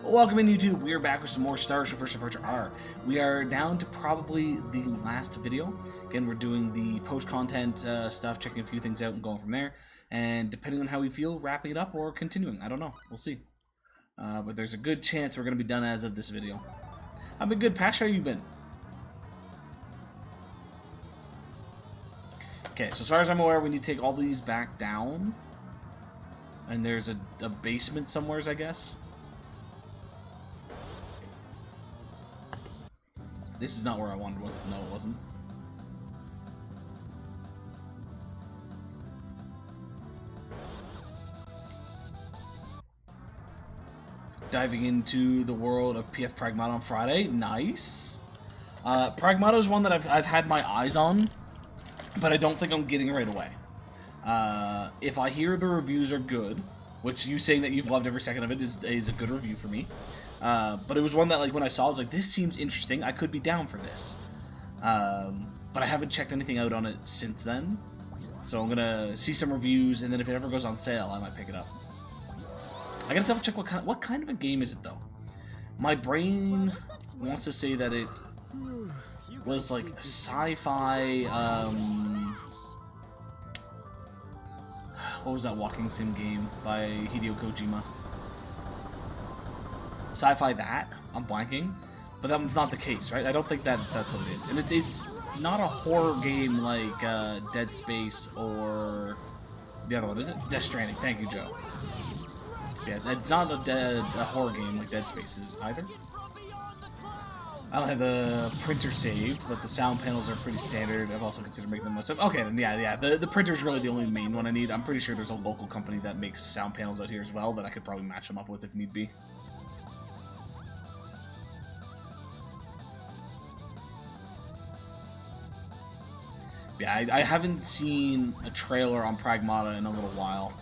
Welcome in YouTube, we are back with some more Star Ocean First Departure R. We are down to probably the last video. Again, we're doing the post-content stuff, checking a few things out and going from there. And depending on how we feel, wrapping it up or continuing. I don't know, we'll see. But there's a good chance we're going to be done as of this video. I've been good, Pash, how you been? Okay, so as far as I'm aware, we need to take all these back down. And there's a basement somewheres, I guess. This is not where I wanted, was it? No, it wasn't. Diving into the world of PF Pragmata on Friday. Nice. Pragmata is one that I've had my eyes on, but I don't think I'm getting right away. If I hear the reviews are good, which you saying that you've loved every second of it is a good review for me. But it was one that, like, when I saw, I was like, this seems interesting. I could be down for this. But I haven't checked anything out on it since then. So I'm gonna see some reviews, and then if it ever goes on sale, I might pick it up. I gotta double check what kind of a game is it, though. My brain wants to say that it was like a sci-fi. What was that walking sim game by Hideo Kojima? Sci-fi that? I'm blanking. But that's not the case, right? I don't think that's what it is. And it's not a horror game like Dead Space or the other one, is it? Death Stranding. Thank you, Joe. Yeah, it's not a horror game like Dead Space is either. I don't have the printer saved, but the sound panels are pretty standard. I've also considered making them myself. Okay, then yeah. The printer's really the only main one I need. I'm pretty sure there's a local company that makes sound panels out here as well that I could probably match them up with if need be. Yeah, I haven't seen a trailer on Pragmata in a little while.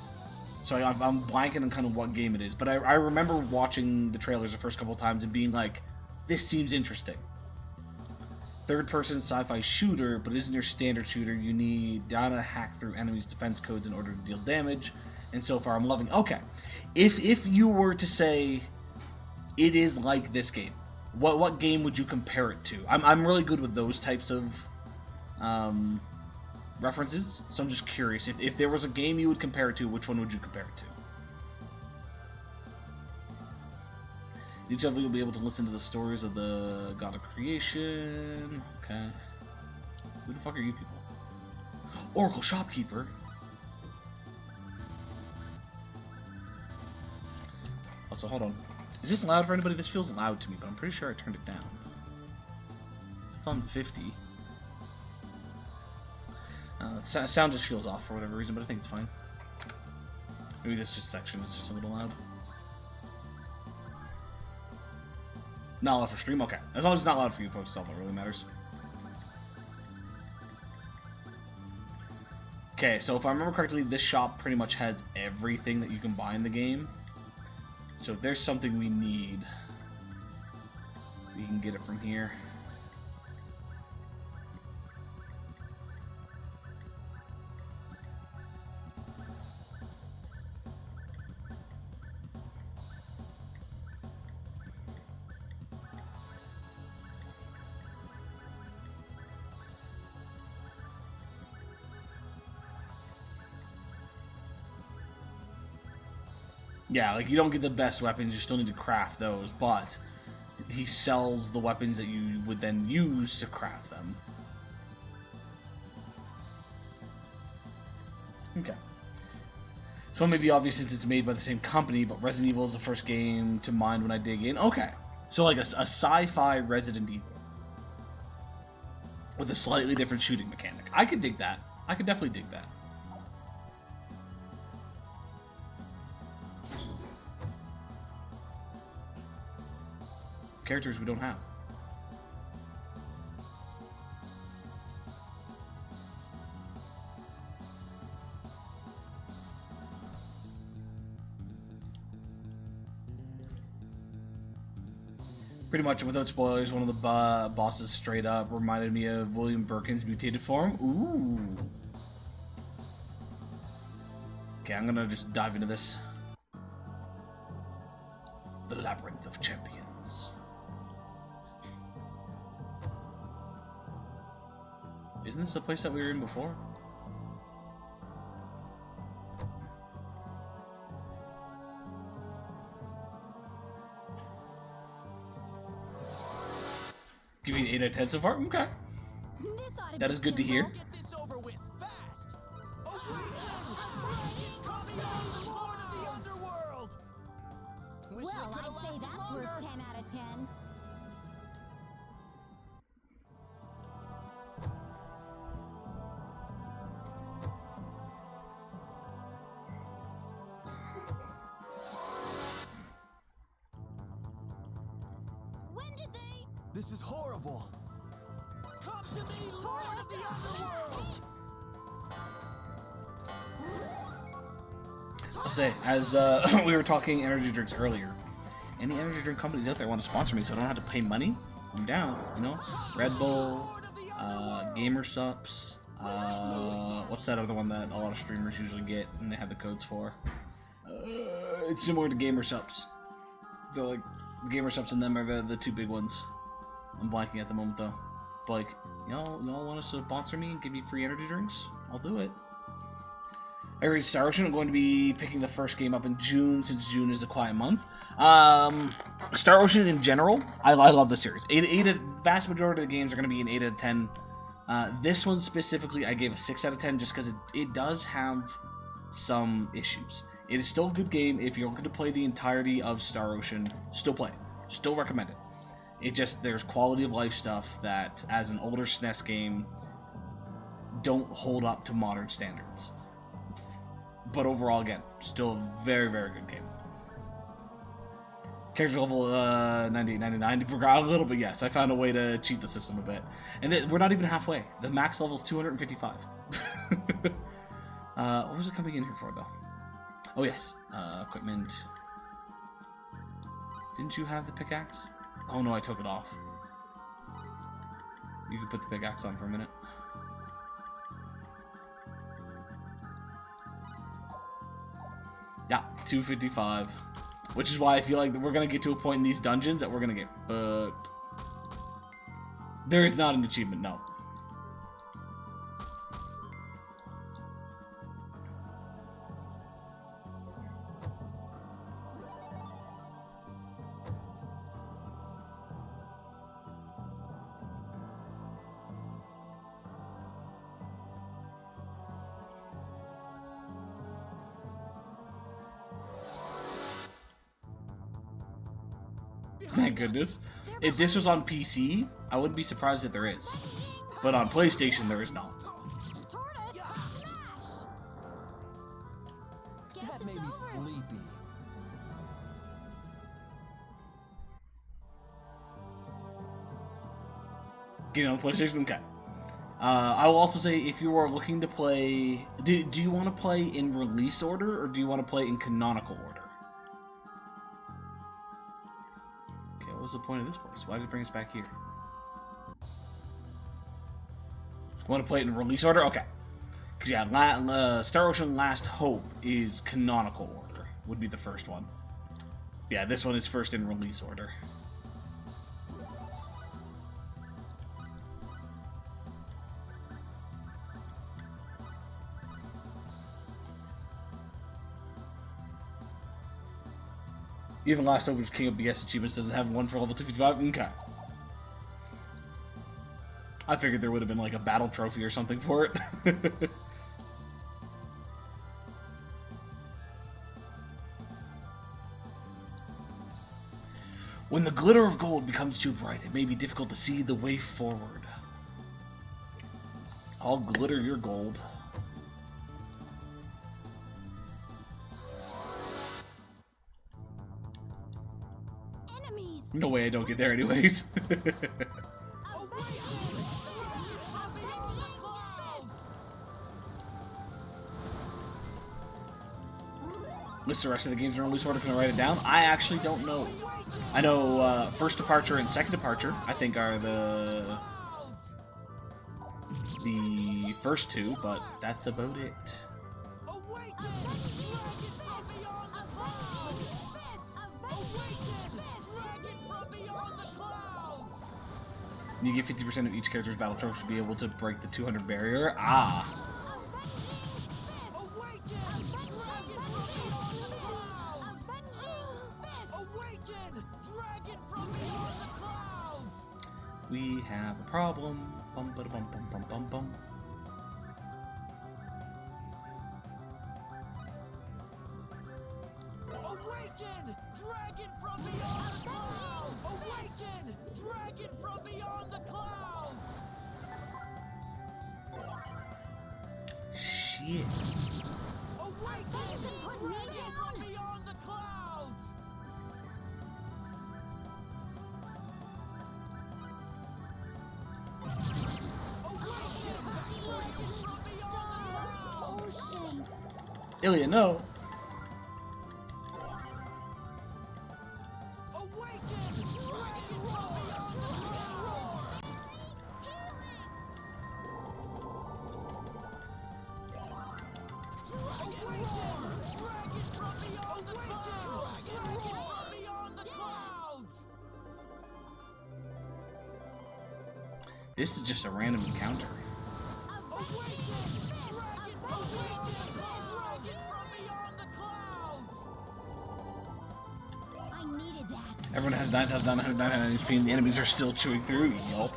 So I'm blanking on kind of what game it is. But I remember watching the trailers the first couple of times and being like, this seems interesting. Third-person sci-fi shooter, but isn't your standard shooter. You need data to hack through enemies' defense codes in order to deal damage. And so far, I'm loving. Okay, if you were to say it is like this game, what game would you compare it to? I'm really good with those types of references, so I'm just curious. If there was a game you would compare it to, which one would you compare it to? Each of you will be able to listen to the stories of the God of Creation. Okay. Who the fuck are you people? Oracle Shopkeeper. Also, hold on. Is this loud for anybody? This feels loud to me, but I'm pretty sure I turned it down. It's on 50. Sound just feels off for whatever reason, but I think it's fine. Maybe this section is just a little loud. Not loud for stream? Okay. As long as it's not loud for you folks, that's all that really matters. Okay, so if I remember correctly, this shop pretty much has everything that you can buy in the game. So if there's something we need, we can get it from here. Yeah, like, you don't get the best weapons, you still need to craft those, but he sells the weapons that you would then use to craft them. Okay. So it may be obvious since it's made by the same company, but Resident Evil is the first game to mind when I dig in. Okay. So like a sci-fi Resident Evil with a slightly different shooting mechanic. I could dig that. I could definitely dig that. Characters we don't have. Pretty much, without spoilers, one of the bosses straight up reminded me of William Birkin's mutated form. Ooh. Okay, I'm gonna just dive into this. The Labyrinth of Champions. Isn't this the place that we were in before? Give you an 8 out of 10 so far? Okay. That is good to hear. Well, I'd say that's worth 10 out of 10. When did they? This is horrible. Come to me, Lord of the Underworld. I'll say, as we were talking energy drinks earlier, any energy drink companies out there want to sponsor me so I don't have to pay money, I'm down, you know? Red Bull, Gamersupps, what's that other one that a lot of streamers usually get and they have the codes for? It's similar to Gamersupps. They're like, Gamersupps and them are the two big ones. I'm blanking at the moment though. But like, y'all want to sponsor me and give me free energy drinks? I'll do it. I read Star Ocean. I'm going to be picking the first game up in June, since June is a quiet month. Star Ocean in general, I love the series. Vast majority of the games are going to be an 8 out of 10. This one specifically, I gave a 6 out of 10 just because it does have some issues. It is still a good game. If you're looking to play the entirety of Star Ocean, still play it. Still recommend it. It just, there's quality of life stuff that, as an older SNES game, don't hold up to modern standards. But overall, again, still a very, very good game. Character level 98, 99. A little bit, yes. I found a way to cheat the system a bit. And we're not even halfway. The max level is 255. What was it coming in here for, though? Oh, yes. Equipment. Didn't you have the pickaxe? Oh, no, I took it off. You can put the pickaxe on for a minute. Yeah, 255. Which is why I feel like we're going to get to a point in these dungeons that we're going to get fucked. There is not an achievement, no. Thank goodness. If this was on PC, I wouldn't be surprised if there is. But on PlayStation, there is not. That made me sleepy. Getting on PlayStation? Okay. I will also say, if you are looking to play... Do you want to play in release order, or do you want to play in canonical order? What was the point of this place? Why did it bring us back here? Want to play it in release order? Okay. Because yeah, Star Ocean Last Hope is canonical order. Would be the first one. Yeah, this one is first in release order. Even Last Hope, King of BS achievements, doesn't have one for level 255. Okay. I figured there would have been like a battle trophy or something for it. When the glitter of gold becomes too bright, it may be difficult to see the way forward. I'll glitter your gold. No way I don't get there anyways. List the rest of the games in release order. Can I write it down? I actually don't know. I know First Departure and Second Departure, I think, are the first two, but that's about it. You get 50% of each character's battle trophy to be able to break the 200 barrier. Ah. We have a problem. Bum ba bum bum bum bum bum. Awaken! Dragon from beyond the clouds! Awaken! Dragon from beyond the clouds! Shit. Awaken! Dragon from beyond the clouds! Ocean. Ilya, no. This is just a random encounter. I needed that. Everyone has 9,999 HP and the enemies are still chewing through. Yup.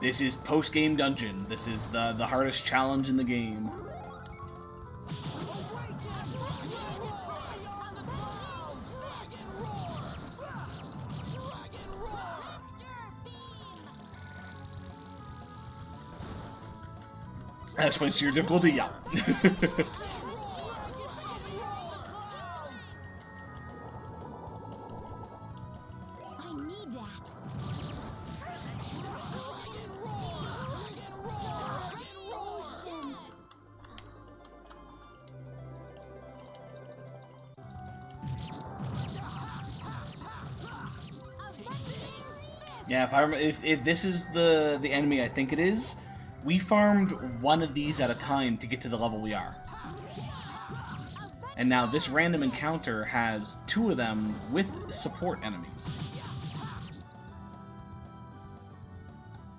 This is post-game dungeon. This is the hardest challenge in the game. That explains your difficulty, yeah. I need that. Ocean. Yeah, if this is the enemy I think it is, we farmed one of these at a time to get to the level we are. And now this random encounter has 2 of them with support enemies.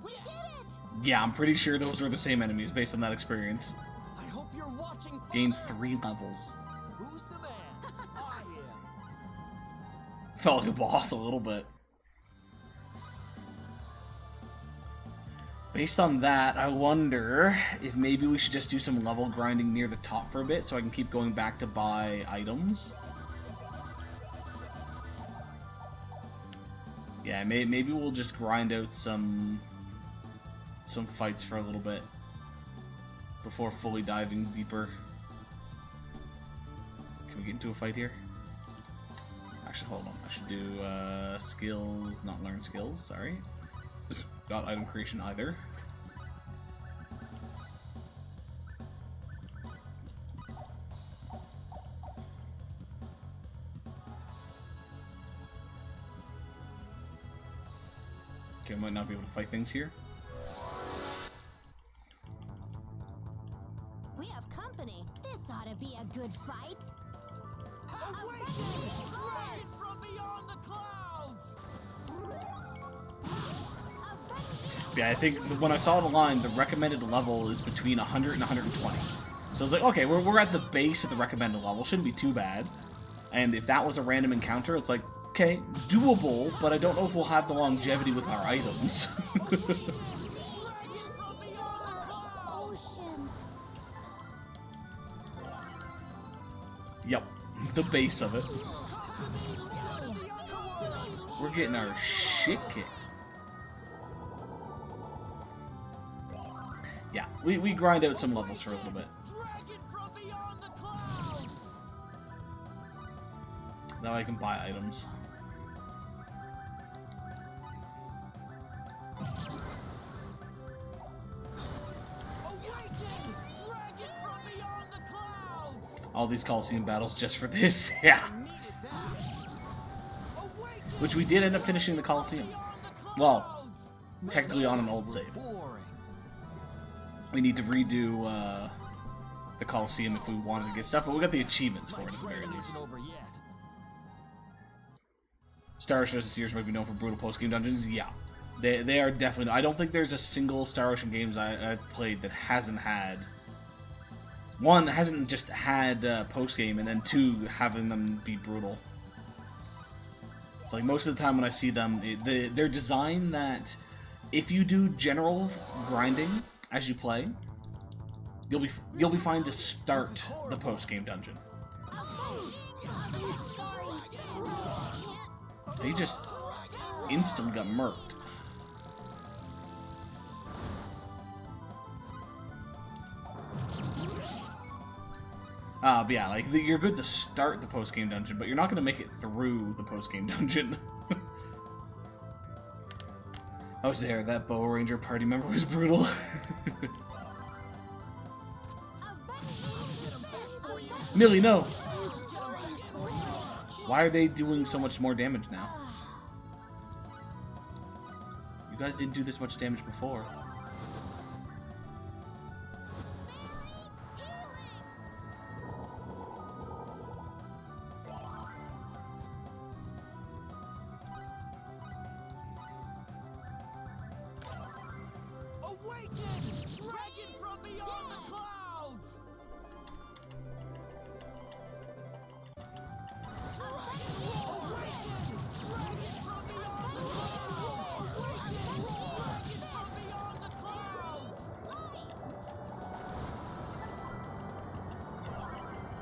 We did it. Yeah, I'm pretty sure those were the same enemies based on that experience. I hope you're watching. Gained 3 levels. Who's the man? I am. Felt like a boss a little bit. Based on that, I wonder if maybe we should just do some level grinding near the top for a bit so I can keep going back to buy items. Yeah, maybe we'll just grind out some fights for a little bit before fully diving deeper. Can we get into a fight here? Actually, hold on. I should do skills, not learn skills, sorry. Not item creation either. Okay, I might not be able to fight things here. We have company. This ought to be a good fight. Awaken! Dragon from beyond the clouds! Yeah, I think when I saw the line, the recommended level is between 100 and 120. So I was like, okay, we're at the base of the recommended level. Shouldn't be too bad. And if that was a random encounter, it's like, okay, doable, but I don't know if we'll have the longevity with our items. Ocean. Yep, the base of it. We're getting our shit kicked. Yeah, we grind out some levels for a little bit. Dragon from beyond the clouds! Now I can buy items. Awaken! Dragon from beyond the clouds! All these Coliseum battles just for this, yeah. Needed that. Awaken! Which we did end up finishing the Coliseum. Well, technically on an old save. Boring. We need to redo the Coliseum if we wanted to get stuff, but we got the achievements for it at the very Training least. isn't over yet. Star Ocean Sears might be known for brutal post-game dungeons. Yeah, they are definitely. I don't think there's a single Star Ocean games I've played that hasn't had. One, hasn't just had post-game, and then two, having them be brutal. It's like most of the time when I see them, they're designed that if you do general grinding as you play, you'll be fine to start the post-game dungeon. They just instantly got murked. But yeah, like, you're good to start the post-game dungeon, but you're not going to make it through the post-game dungeon. I was there, that Bow Ranger party member was brutal. Millie, no! Why are they doing so much more damage now? You guys didn't do this much damage before.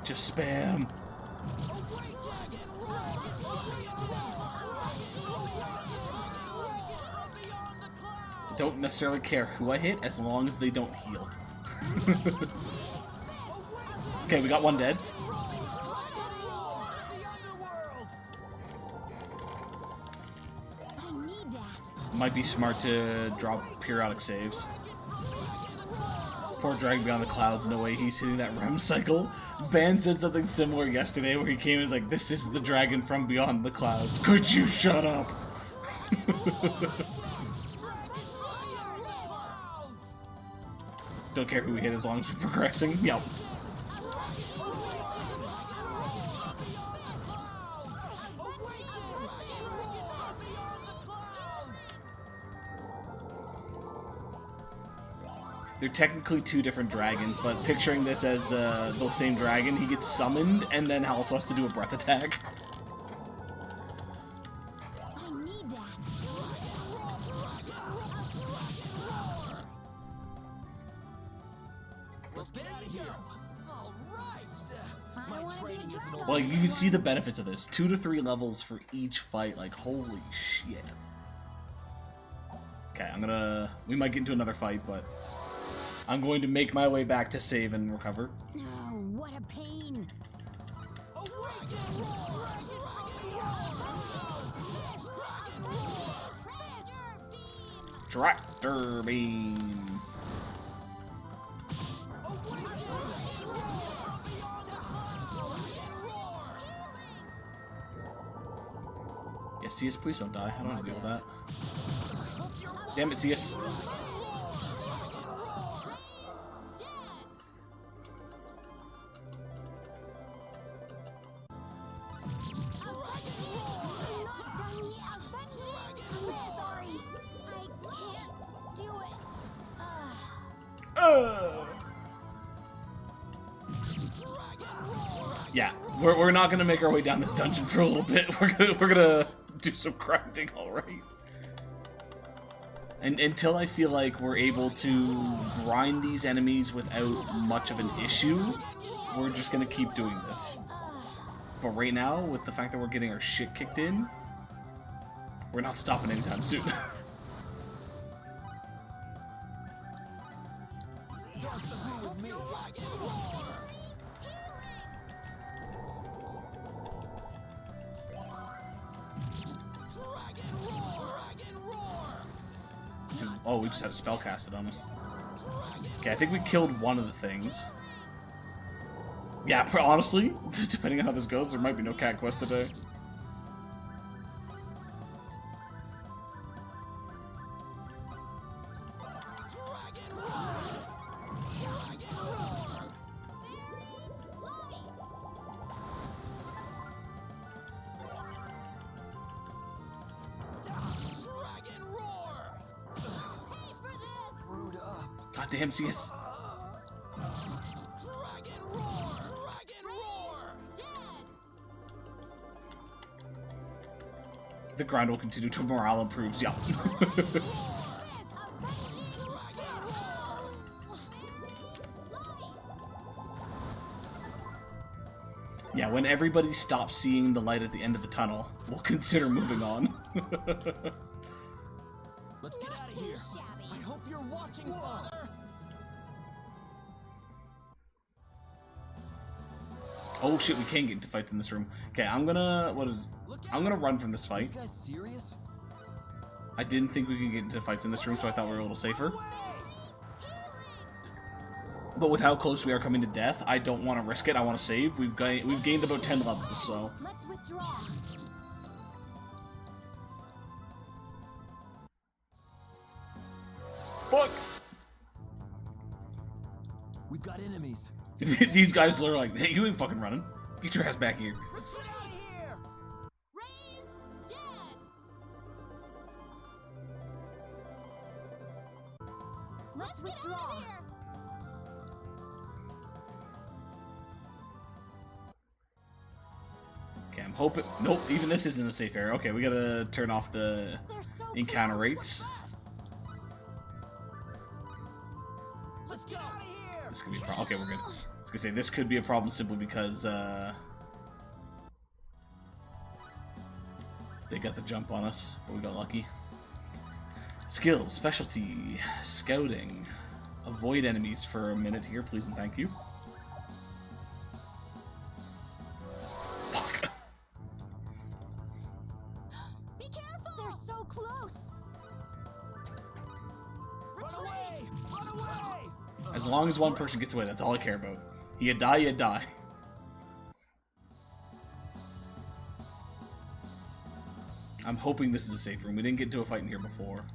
Just spam. Don't necessarily care who I hit as long as they don't heal. Okay, we got one dead. Might be smart to drop periodic saves. Poor Dragon Beyond the Clouds and the way he's hitting that REM cycle. Ban said something similar yesterday where he came and was like, "This is the dragon from beyond the clouds. Could you shut up?" Don't care who we hit as long as we're progressing. Yep. They're technically two different dragons, but picturing this as the same dragon, he gets summoned and then also has to do a breath attack. I need that. Let's get out of here. All right. I My wanna be a training isn't dragon. over. Well, you can see the benefits of this. 2 to 3 levels for each fight. Like, holy shit. Okay, we might get into another fight, but I'm going to make my way back to save and recover. Oh, what a pain. Tractor beam. Yeah, Cius, please don't die. I don't want to deal with that. Damn it, Cius. Yeah, we're not gonna make our way down this dungeon for a little bit. We're gonna do some grinding, all right. And until I feel like we're able to grind these enemies without much of an issue, we're just gonna keep doing this. But right now, with the fact that we're getting our shit kicked in, we're not stopping anytime soon. Oh, we just had a spell casted on us. Okay, I think we killed one of the things. Yeah, honestly, depending on how this goes, there might be no cat quest today. God damn, CS. Dragon roar! Dragon roar! Dead. The grind will continue till morale improves. Yeah. Yeah, when everybody stops seeing the light at the end of the tunnel, we'll consider moving on. Let's get out of here. Shabby. I hope you're watching, Father. Oh shit, we can get into fights in this room. Okay, I'm gonna run from this fight. This guy's serious? I didn't think we could get into fights in this room, so I thought we were a little safer. But with how close we are coming to death, I don't want to risk it. I want to save. We've gained about 10 levels, so. Let's withdraw. Fuck! We've got enemies. These guys are like, hey, you ain't fucking running. Get your ass back here. Let's get out of here. Raise dead. Let's withdraw. Okay, I'm hoping. Nope, even this isn't a safe area. Okay, we gotta turn off the They're so encounter close. rates. Let's get out of here. This could be a problem. Okay, we're good. I was gonna say, this could be a problem simply because, they got the jump on us, but we got lucky. Skills, specialty, scouting. Avoid enemies for a minute here, please and thank you. Fuck. Be careful. They're so close. Run away! Run away! As long as one person gets away, that's all I care about. You die, you die. I'm hoping this is a safe room. We didn't get into a fight in here before.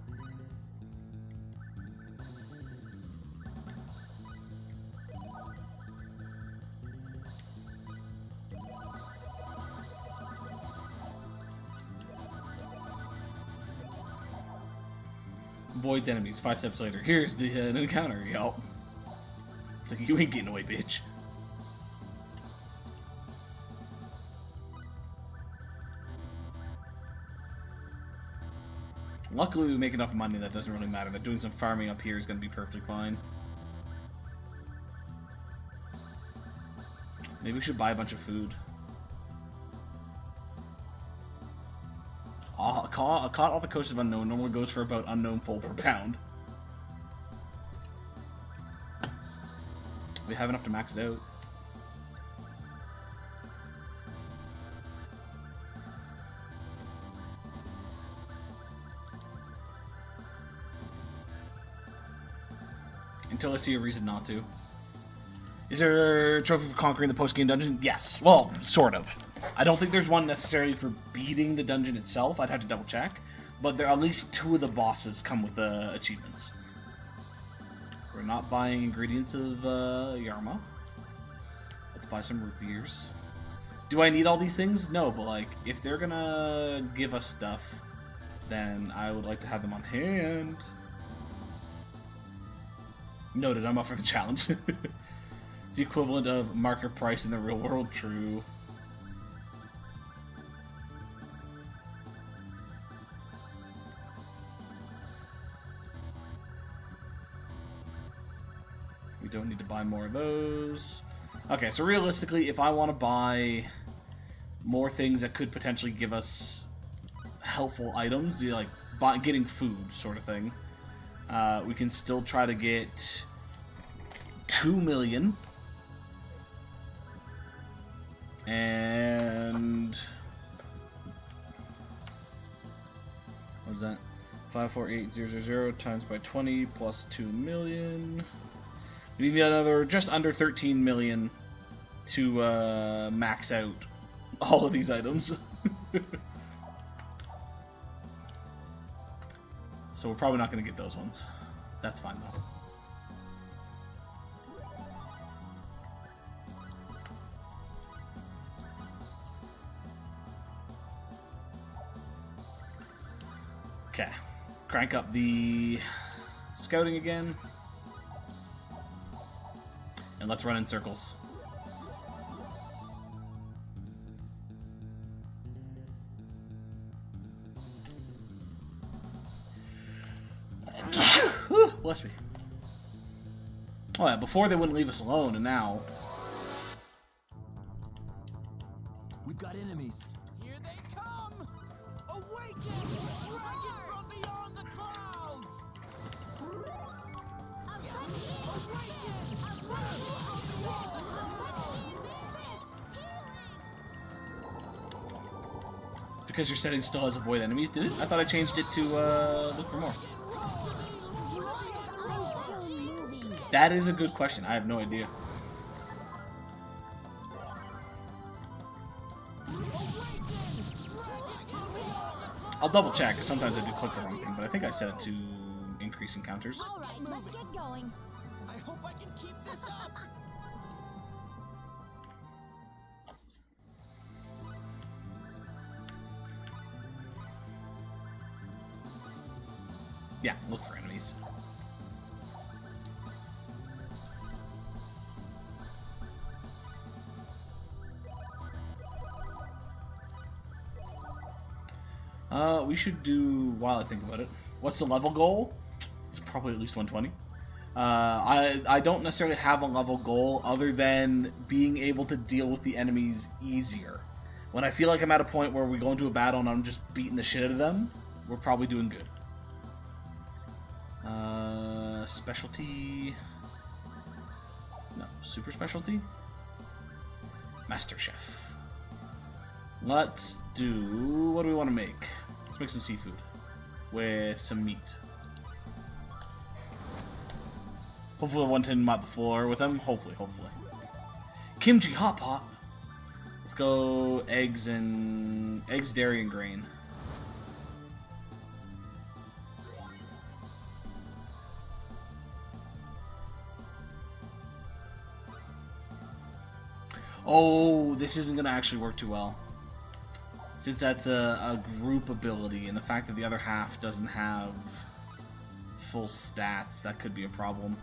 Avoids enemies. 5 steps later. Here's the encounter, yo. It's like, you ain't getting away, bitch. Luckily, we make enough money that doesn't really matter. That doing some farming up here is going to be perfectly fine. Maybe we should buy a bunch of food. Caught off the coast of Unknown normally goes for about unknown full per pound. We have enough to max it out. Until I see a reason not to. Is there a trophy for conquering the post-game dungeon? Yes. Well, sort of. I don't think there's one necessarily for beating the dungeon itself. I'd have to double check. But there, at least 2 of the bosses come with achievements. We're not buying ingredients of Yarma. Let's buy some root beers. Do I need all these things? No, but like, if they're gonna give us stuff, then I would like to have them on hand. Noted, I'm up for the challenge. It's the equivalent of market price in the real world, true. We don't need to buy more of those. Okay, so realistically, if I want to buy more things that could potentially give us helpful items, like getting food sort of thing, we can still try to get 2 million. And what's that? 548000 times by 20 plus 2 million. We need another just under 13 million to max out all of these items. So we're probably not going to get those ones. That's fine though. Okay, crank up the scouting again. And let's run in circles. Bless me. Oh yeah, before they wouldn't leave us alone, and now... We've got enemies. Here they come! Awaken! Dragon from beyond the clouds! Because your setting still has avoid enemies, did it? I thought I changed it to look for more. That is a good question. I have no idea. I'll double check, because sometimes I do click the wrong thing, but I think I set it to increase encounters. All right, let's get going. I hope I can keep this up! Yeah, look for enemies. We should do, while I think about it, what's the level goal? It's probably at least 120. I don't necessarily have a level goal other than being able to deal with the enemies easier. When I feel like I'm at a point where we go into a battle and I'm just beating the shit out of them, we're probably doing good. Specialty... No, super specialty? Master Chef. Let's do... What do we want to make? Let's make some seafood. With some meat. Hopefully one tin mop the floor with them. Hopefully. Kimchi hot pot. Let's go eggs, dairy, and grain. Oh, this isn't going to actually work too well. Since that's a group ability, and the fact that the other half doesn't have full stats, that could be a problem.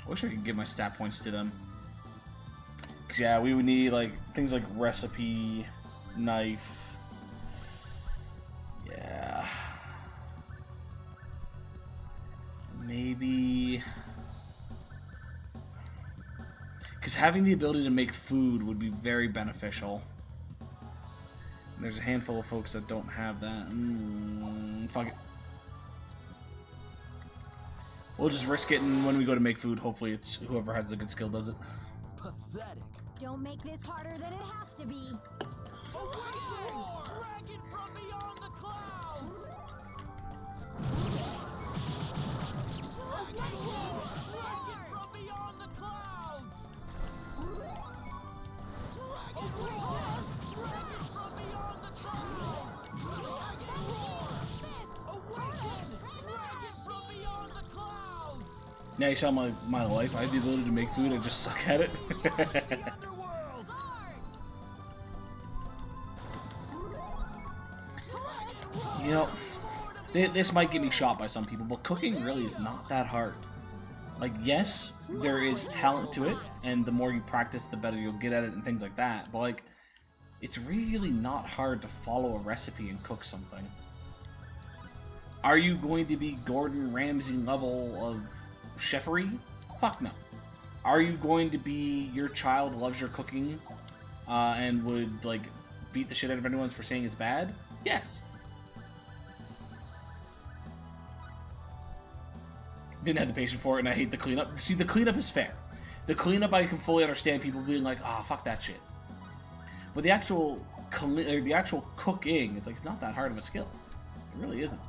I wish I could give my stat points to them. Cause yeah, we would need like things like recipe, knife. Yeah. Maybe... Because having the ability to make food would be very beneficial. And there's a handful of folks that don't have that. Fuck it. We'll just risk it, and when we go to make food, hopefully it's whoever has the good skill does it. Pathetic. Don't make this harder than it has to be. Awaken! Dragon from beyond the clouds! Dragon from beyond the clouds! Dragon from beyond the clouds! Awaken! Dragon from beyond the clouds! Now you saw my life. I have the ability to make food, I just suck at it. The underworld! You know, this might get me shot by some people, but cooking really is not that hard. Like, yes, there is talent to it, and the more you practice, the better you'll get at it and things like that, but like, it's really not hard to follow a recipe and cook something. Are you going to be Gordon Ramsay level of chefery? Fuck no. Are you going to be your child loves your cooking and would like beat the shit out of anyone for saying it's bad? Yes. Didn't have the patience for it, and I hate the cleanup. See, the cleanup is fair. The cleanup, I can fully understand people being like, "Ah, fuck that shit." But the actual cooking, it's like it's not that hard of a skill. It really isn't.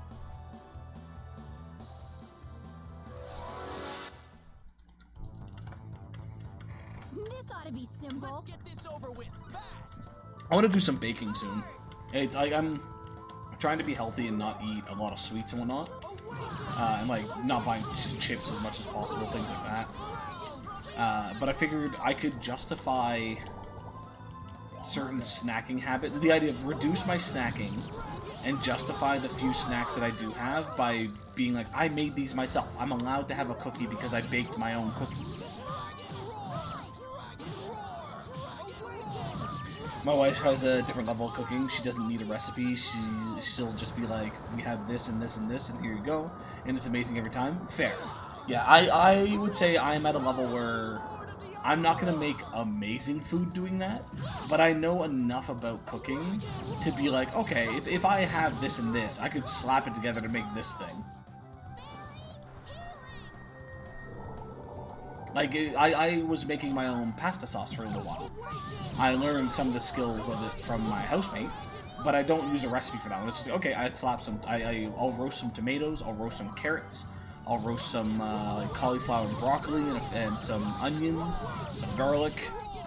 This ought to be simple. Let's get this over with fast! I want to do some baking soon. It's like I'm trying to be healthy and not eat a lot of sweets and whatnot, and like not buying chips as much as possible, things like that. But I figured I could justify certain snacking habits. The idea of reduce my snacking and justify the few snacks that I do have by being like, I made these myself. I'm allowed to have a cookie because I baked my own cookies. My wife has a different level of cooking. She doesn't need a recipe. She'll just be like, we have this and this and this, and here you go. And it's amazing every time. Fair. Yeah, I would say I'm at a level where I'm not going to make amazing food doing that, but I know enough about cooking to be like, okay, if I have this and this, I could slap it together to make this thing. Like, I was making my own pasta sauce for a little while. I learned some of the skills of it from my housemate, but I don't use a recipe for that one. It's just, okay, I'll roast some tomatoes, I'll roast some carrots, I'll roast some cauliflower and broccoli and some onions, some garlic.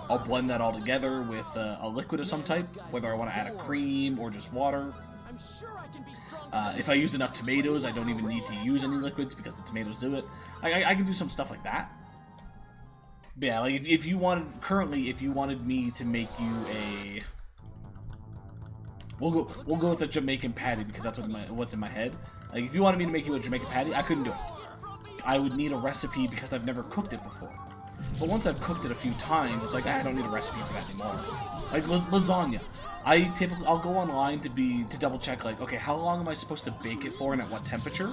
I'll blend that all together with a liquid of some type, whether I want to add a cream or just water. If I use enough tomatoes, I don't even need to use any liquids because the tomatoes do it. I can do some stuff like that. But yeah, like if you wanted me to make you a, we'll go with a Jamaican patty because that's what's in my head. Like if you wanted me to make you a Jamaican patty, I couldn't do it. I would need a recipe because I've never cooked it before. But once I've cooked it a few times, it's like I don't need a recipe for that anymore. Like lasagna, I'll go online to double check like, okay, how long am I supposed to bake it for and at what temperature?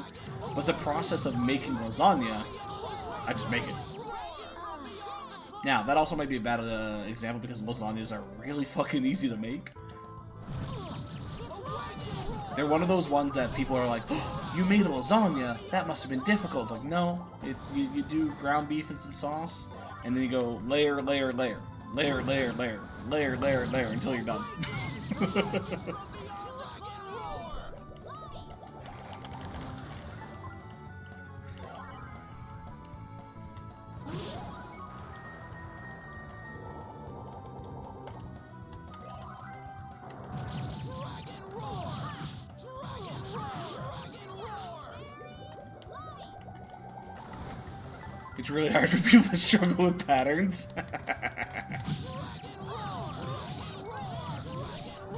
But the process of making lasagna, I just make it. Now, that also might be a bad example because lasagnas are really fucking easy to make. They're one of those ones that people are like, oh, you made a lasagna? That must have been difficult. It's like, no, it's you do ground beef and some sauce, and then you go layer, layer, layer, layer, layer, layer, layer, layer, layer, until you're done. It's really hard for people that struggle with patterns.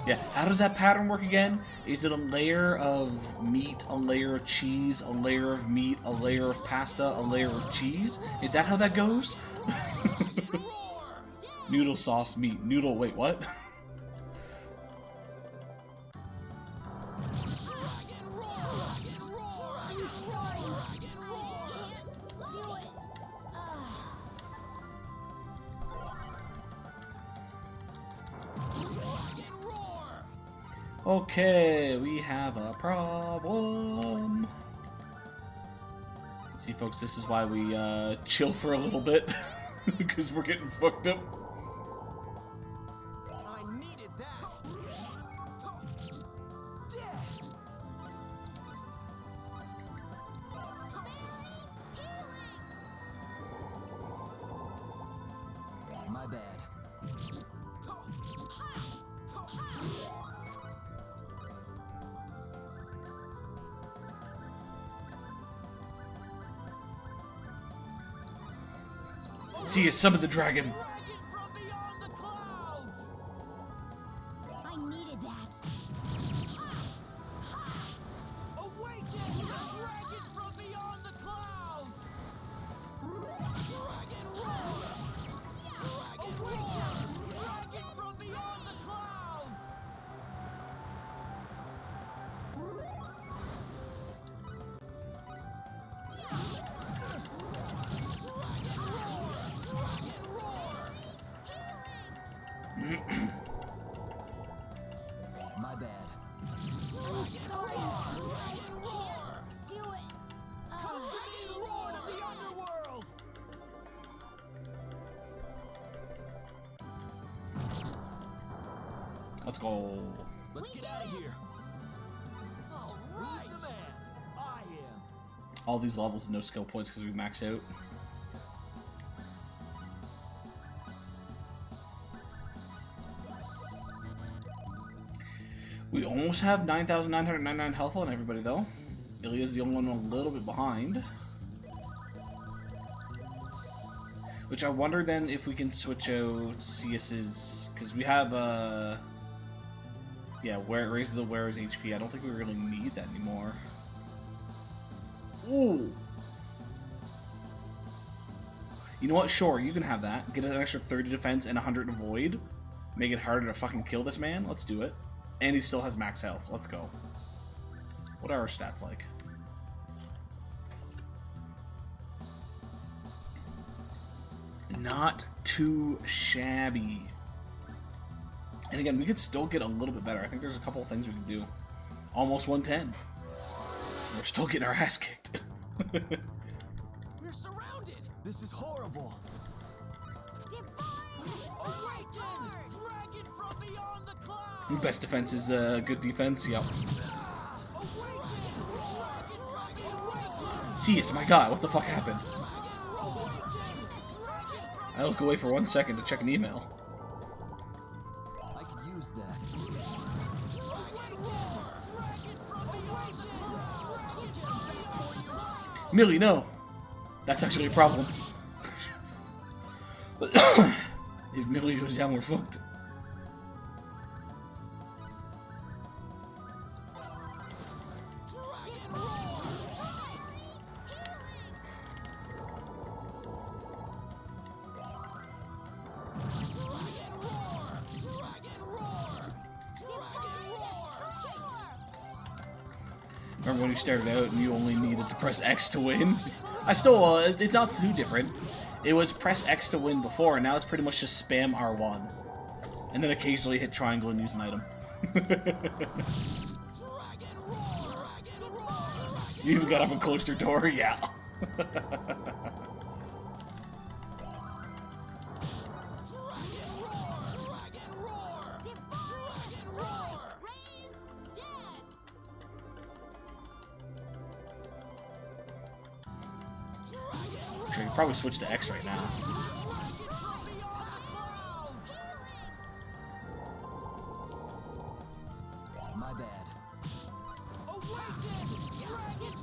Yeah, how does that pattern work again? Is it a layer of meat, a layer of cheese, a layer of meat, a layer of pasta, a layer of cheese? Is that how that goes? Noodle sauce meat. Noodle, wait, what? Okay, we have a problem. See, folks, this is why we chill for a little bit, because we're getting fucked up. I needed that. My bad. See you, some of the dragon. From beyond the clouds. I needed that. Awaken, dragon from beyond the clouds. Dragon roar. Dragon roar. Dragon from beyond the clouds. My bad. Do it. Lord of the underworld. Let's go. Let's get out of here. All right. Who's the man? I am. All these levels, no skill points because we maxed out. We almost have 9,999 health on everybody, though. Ilya's the only one a little bit behind. Which I wonder then if we can switch out Cius's, because we have yeah, where it raises the wearer's HP. I don't think we really need that anymore. Ooh. You know what? Sure, you can have that. Get an extra 30 defense and 100 avoid. Make it harder to fucking kill this man. Let's do it. And he still has max health. Let's go. What are our stats like? Not too shabby. And again, we could still get a little bit better. I think there's a couple of things we can do. Almost 110. We're still getting our ass kicked. We're surrounded. This is horrible. Awaken! Dragon from beyond the clouds! Best defense is good defense. Yep. Cius, my god, what the fuck happened? I look away for 1 second to check an email. I could use that. Millie, no. That's actually a problem. If Millie goes down, we're fucked. Remember when you started out and you only needed to press X to win? I still, it's not too different. It was press X to win before, and now it's pretty much just spam R1. And then occasionally hit triangle and use an item. You even got up and closed your door? Yeah. Sure, you probably switch to X right now. My bad. Awaken! Dragon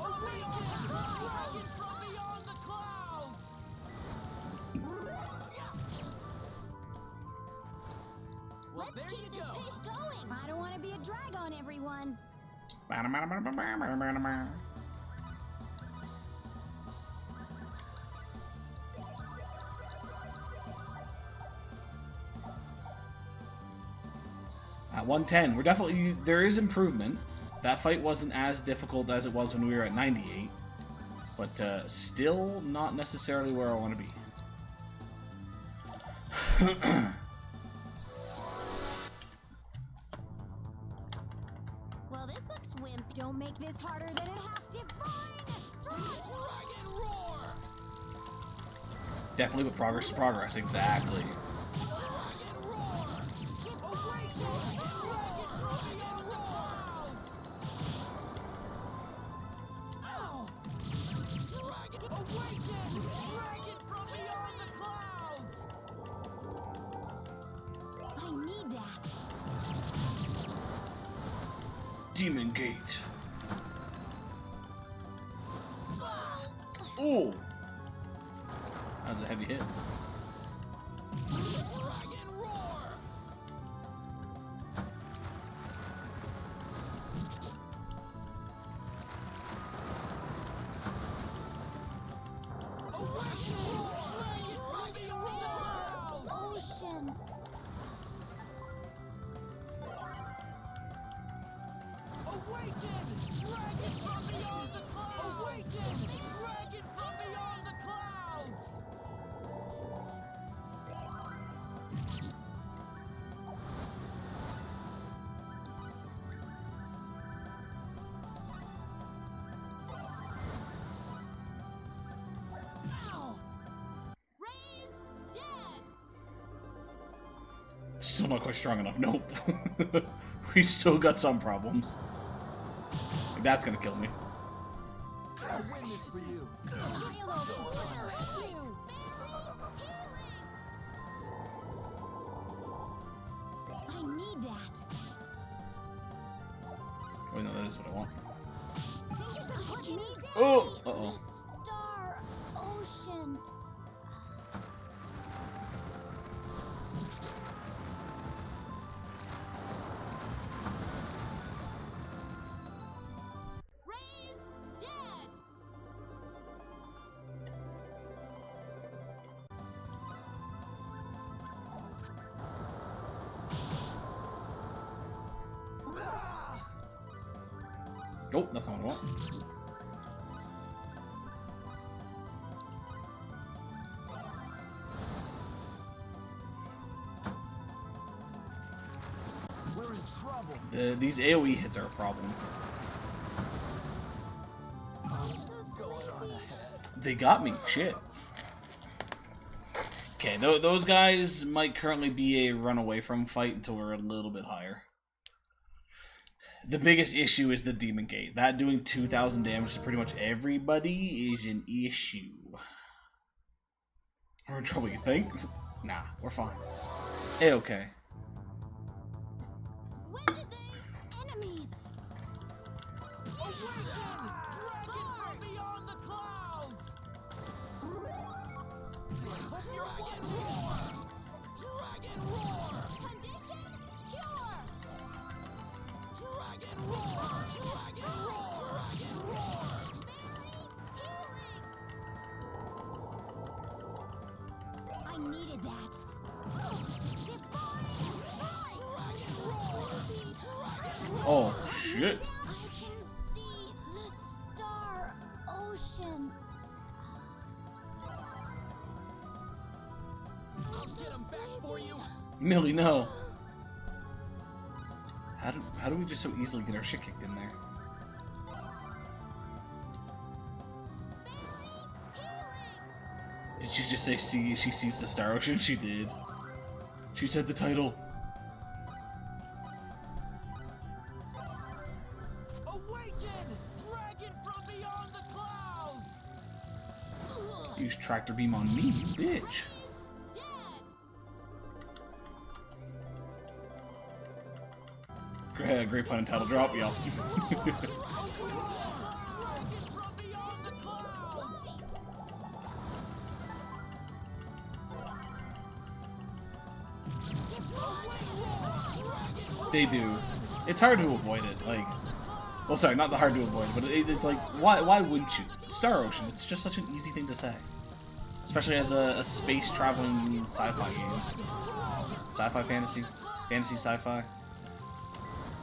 from beyond the clouds! Well, Let's there keep you this go. pace going. I don't want to be a drag on everyone. At 110, we're definitely, there is improvement. That fight wasn't as difficult as it was when we were at 98, but still not necessarily where I want to be. Well, this looks wimpy. Don't make this harder than it has to. Divine strike. Dragon roar! Definitely, but progress is progress, exactly. I need that. Demon Gate. Ooh! That was a heavy hit. Ocean. Awaken! Dragon from beyond the clouds! Awaken! Dragon from beyond the clouds! Ow! Raise dead. Still not quite strong enough. Nope. We still got some problems. Like, that's gonna kill me. I'll win this for you. Halo Force. You. I need that. Wait, no, that is what I want. Think you can put me down? Oh! Uh-oh. Star Ocean. Oh, that's not what I want. We're in trouble. These AoE hits are a problem. Going on ahead. They got me. Shit. Okay, those guys might currently be a run away from fight until we're a little bit higher. The biggest issue is the Demon Gate. That doing 2,000 damage to pretty much everybody is an issue. We're in trouble, you think? Nah, we're fine. A-okay. When did they... Enemies! Awaken! Dragon from beyond the clouds! Dragon roar! Dragon roar! Condition cure! Dragon roar! Dragon roar! Dragon roar! I needed that. Divine strike! Oh, shit. I can see the star ocean. I'll get him back for you! Millie, no. How do we just so easily get our shit kicked in there? Did she just say she sees the Star Ocean? She did. She said the title. Awaken! Dragon from beyond the clouds! Use tractor beam on me, you bitch. Great pun and title drop, y'all. Dragon from beyond the clouds! They do. It's hard to avoid it. Like, well, sorry, not the hard to avoid, but it's like, why wouldn't you? Star Ocean. It's just such an easy thing to say, especially as a space traveling sci-fi game. Sci-fi fantasy, fantasy sci-fi.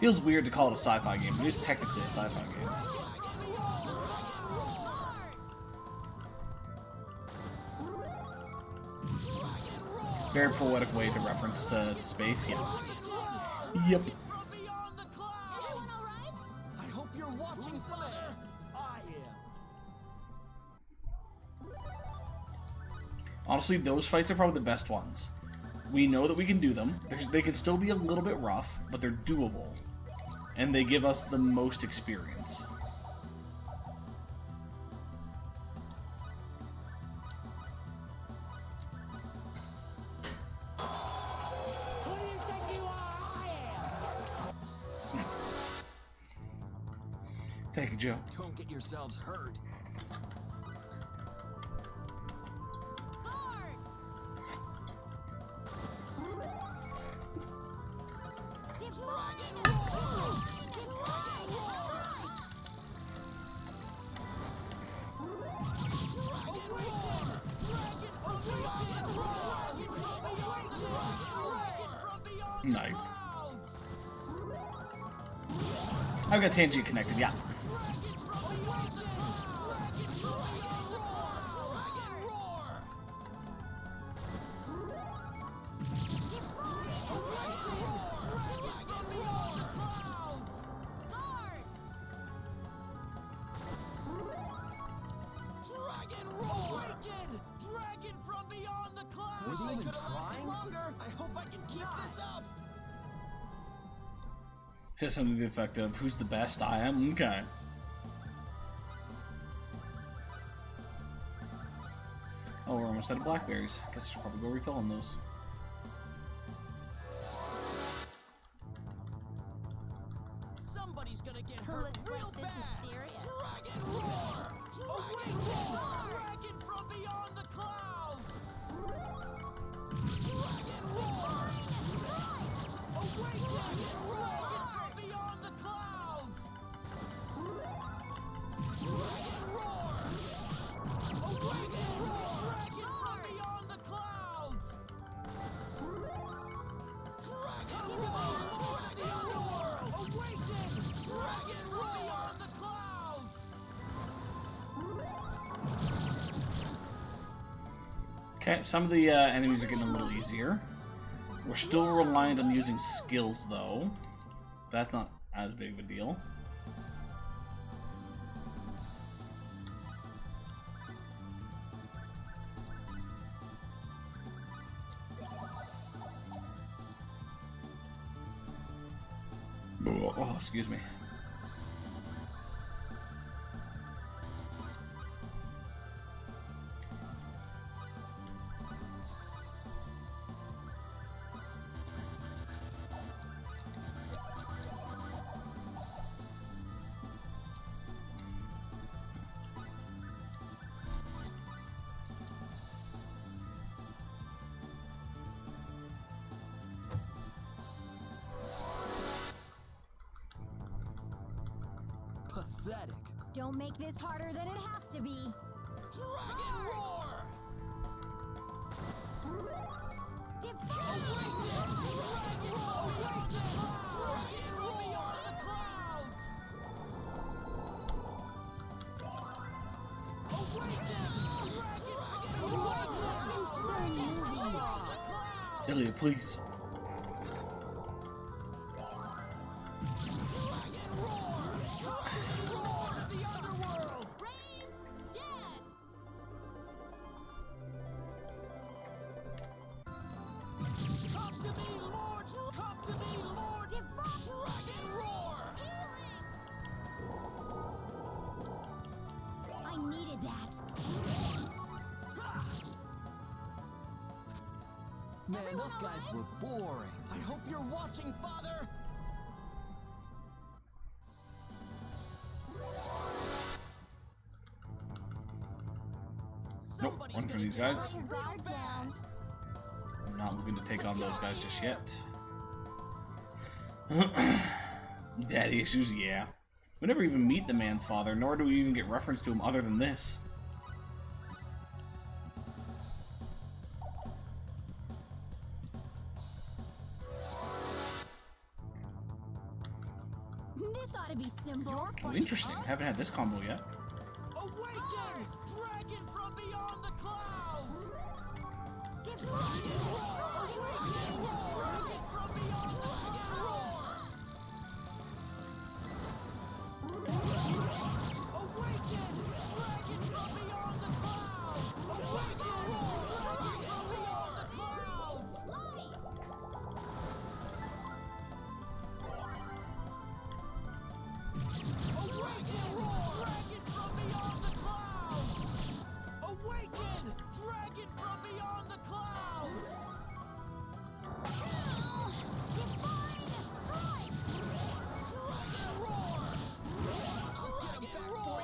Feels weird to call it a sci-fi game, but it is technically a sci-fi game. Very poetic way to reference to space, yeah. Yep. From beyond the clouds! I hope you're watching from there! I am. Honestly, those fights are probably the best ones. We know that we can do them. They can still be a little bit rough, but they're doable. And they give us the most experience. Who do you think you are? I am! Thank you, Joe. Don't get yourselves hurt. Guard! Divine strike! Divine strike! Nice. I've got Tangy connected, yeah. Was he even trying? I hope I can keep this up. Says something to the effect of, who's the best? I am? Okay. Oh, we're almost out of blackberries. Guess I should probably go refill on those. Somebody's gonna get hurt Looks real like this bad. is serious. Dragon roar! Awaken! Dragon from beyond the clouds! Dragon roar! Awaken! Dragon from beyond the clouds! Dragon roar! Awaken! Dragon from beyond the clouds! Dragon roar! Awaken! Dragon from beyond the clouds! Okay, some of the enemies are getting a little easier. We're still reliant on using skills, though. That's not as big of a deal. Oh, excuse me. Pathetic. Don't make this harder than it has to be. Dragon roar! Define Dragon awaken! Dragon from beyond the clouds! Awaken! Dragon from beyond the clouds! Ilya, please. Dragon roar! Come to the lord of the underworld! Raise dead. Come to me, lord! Come to me, lord! Dragon roar! I needed that. Man, those guys were boring. I hope you're watching, Father! Nope, one for these guys. Put your guard down. I'm not looking to take on those guys just yet. Daddy issues, yeah. We never even meet the man's father, nor do we even get reference to him other than this. This ought to be simple. Oh, interesting. Haven't had this combo yet. Awaken! Dragon from beyond the clouds! Define Dragon from beyond the clouds! Awaken! Dragon from beyond the clouds! Awaken! Dragon from beyond the clouds! Awaken! Dragon from beyond the clouds! Awaken! Dragon from beyond the clouds! Define a strike. Dragon roar! Dragon roar!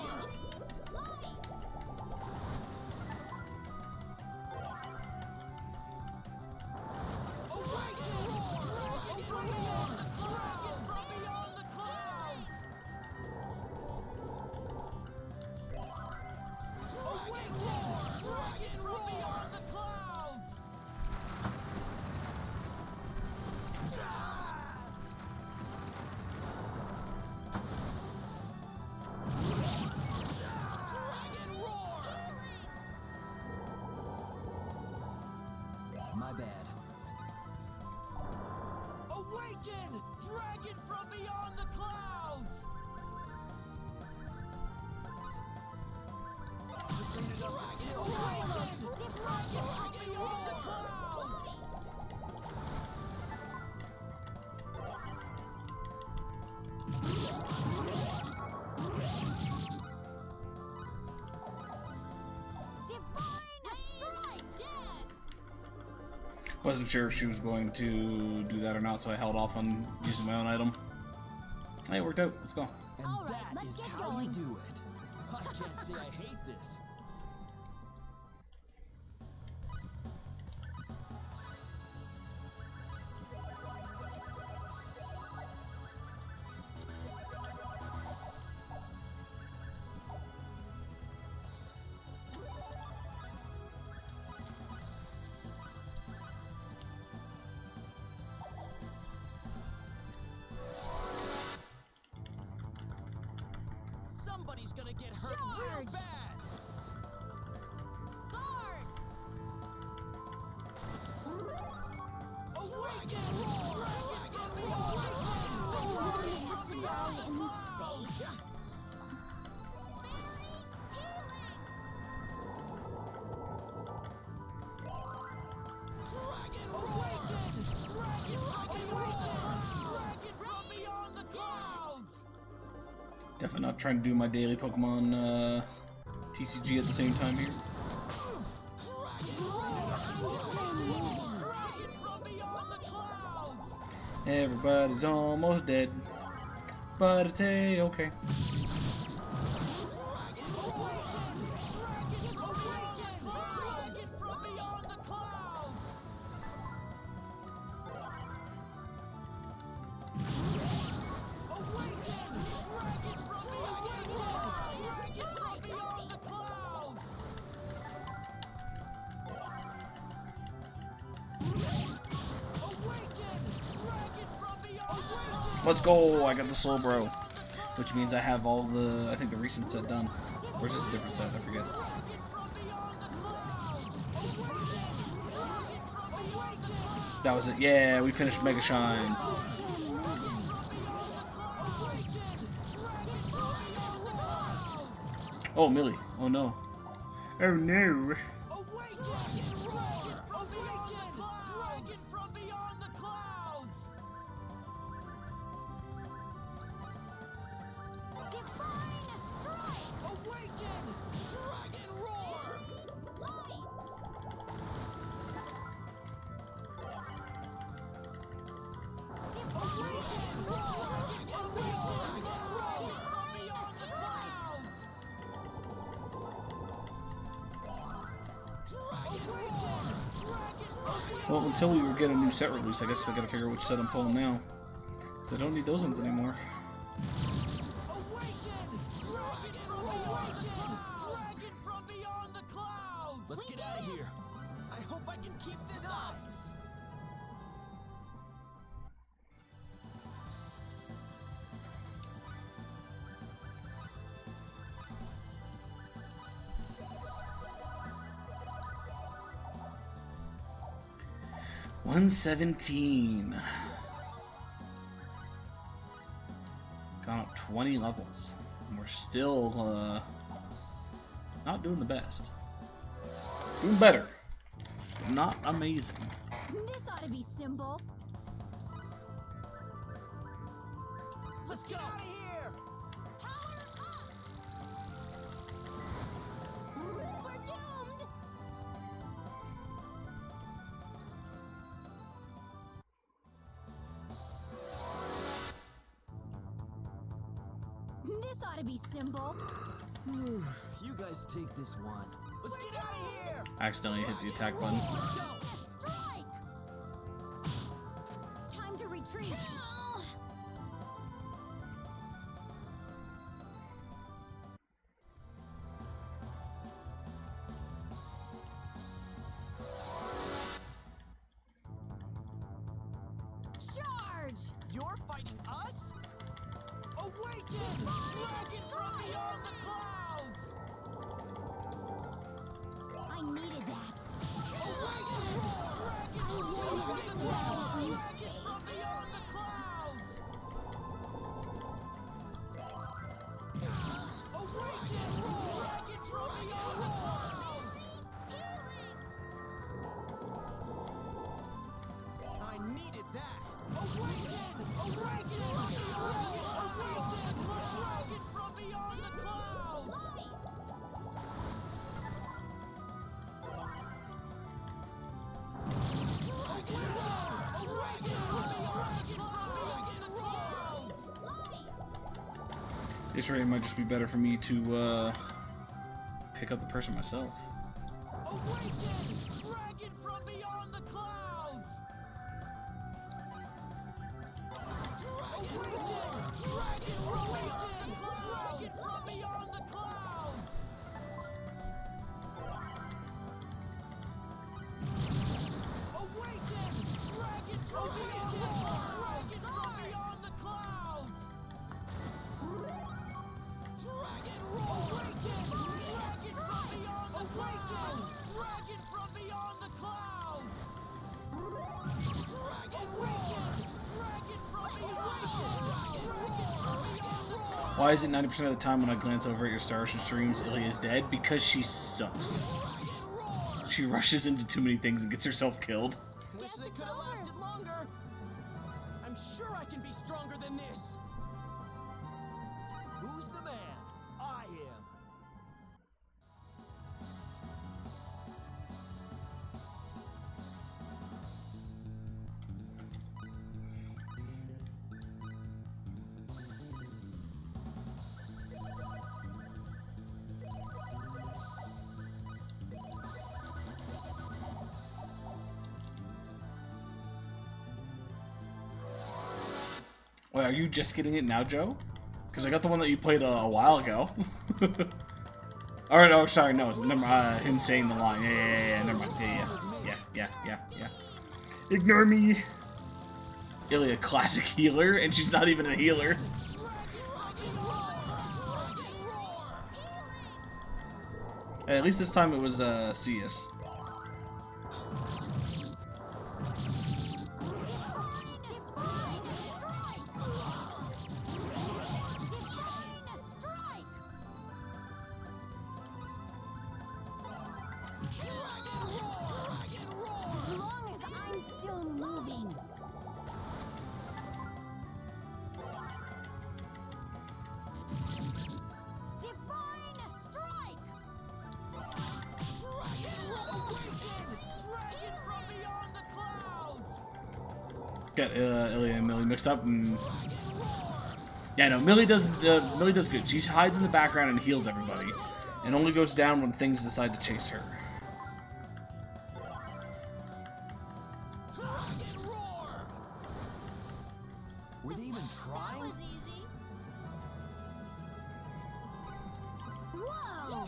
Awaken! Dragon from beyond the clouds! Dragon from beyond the clouds! Awaken! Dragon from beyond the clouds! Dragon roar! My bad. Awaken! Dragon from beyond the clouds! This ain't enough to kill. Awaken! Dragon from beyond the clouds! Define a strike. Dead. Wasn't sure if she was going to do that or not, so I held off on using my own item. Hey, it worked out. Let's go. And All right, that let's is get how going. you do it. I can't say I hate this. Somebody's gonna get hurt real Charge! bad. Guard. In space. Dragon awaken! Dragon from beyond the clouds! Definitely not trying to do my daily Pokemon TCG at the same time here. Dragon from beyond the clouds! Everybody's almost dead, but it's okay. Dragon from beyond the clouds! Awaken! Dragon from beyond the clouds! Awaken! Dragon from beyond the clouds! Let's go! I got the Soul Bro, which means I have all the, I think the recent set done. Or is this a different set? I forget. That was it. Yeah, we finished Mega Shine. Oh, Millie. Oh no. Oh no. Dragon from beyond the clouds! Divine strike! Awaken! Dragon roar! Well, until we get a new set release, I guess I gotta figure out which set I'm pulling now. Because I don't need those ones anymore. Let's get out of here. I hope I can keep this ice. $117. Gone up 20 levels. And we're still not doing the best. Doing better, but not amazing. This ought to be simple. Let's get out of here. Power up! We're doomed! This ought to be simple. You guys take this one. Let's get out of here. I accidentally hit the attack button. Let's go. A strike! Time to retreat. Charge! You're fighting us? Awaken! Divine Dragon from beyond the clouds! I needed that. Awaken! Dragon I from needed beyond that the to clouds! battle in Dragon space. from beyond the clouds! Awaken! Dragon from beyond the clouds! I needed that! Awaken! Awaken! Awaken! Dragon from beyond the clouds! This rate might just be better for me to pick up the person myself. Awaken! Dragon from beyond the clouds! Dragon! Dragon! Awaken! Dragon from beyond the clouds! Awaken! Dragon from beyond the clouds! Dragon from beyond the clouds! Dragon roar! Awaken! Dragon from beyond the clouds! Dragon from beyond Why is it 90% of the time when I glance over at your Star Ocean streams, Ilya is dead? Because she sucks. She rushes into too many things and gets herself killed. Wish they could have lasted longer. I'm sure I can be stronger than this. Who's the man? I am. Wait, are you just getting it now, Joe? Because I got the one that you played a while ago. Alright, oh, sorry, no. Never, him saying the line. Yeah, never mind. Yeah. Ignore me. Ilya, classic healer, and she's not even a healer. Hey, at least this time it was, Cius. As long as I'm still moving. Divine strike! Dragon from beyond the clouds! Got Ilya and Millie mixed up, and yeah, no, Millie does good. She hides in the background and heals everybody, and only goes down when things decide to chase her. Dragon roar! Were they even That trying? was easy. Whoa!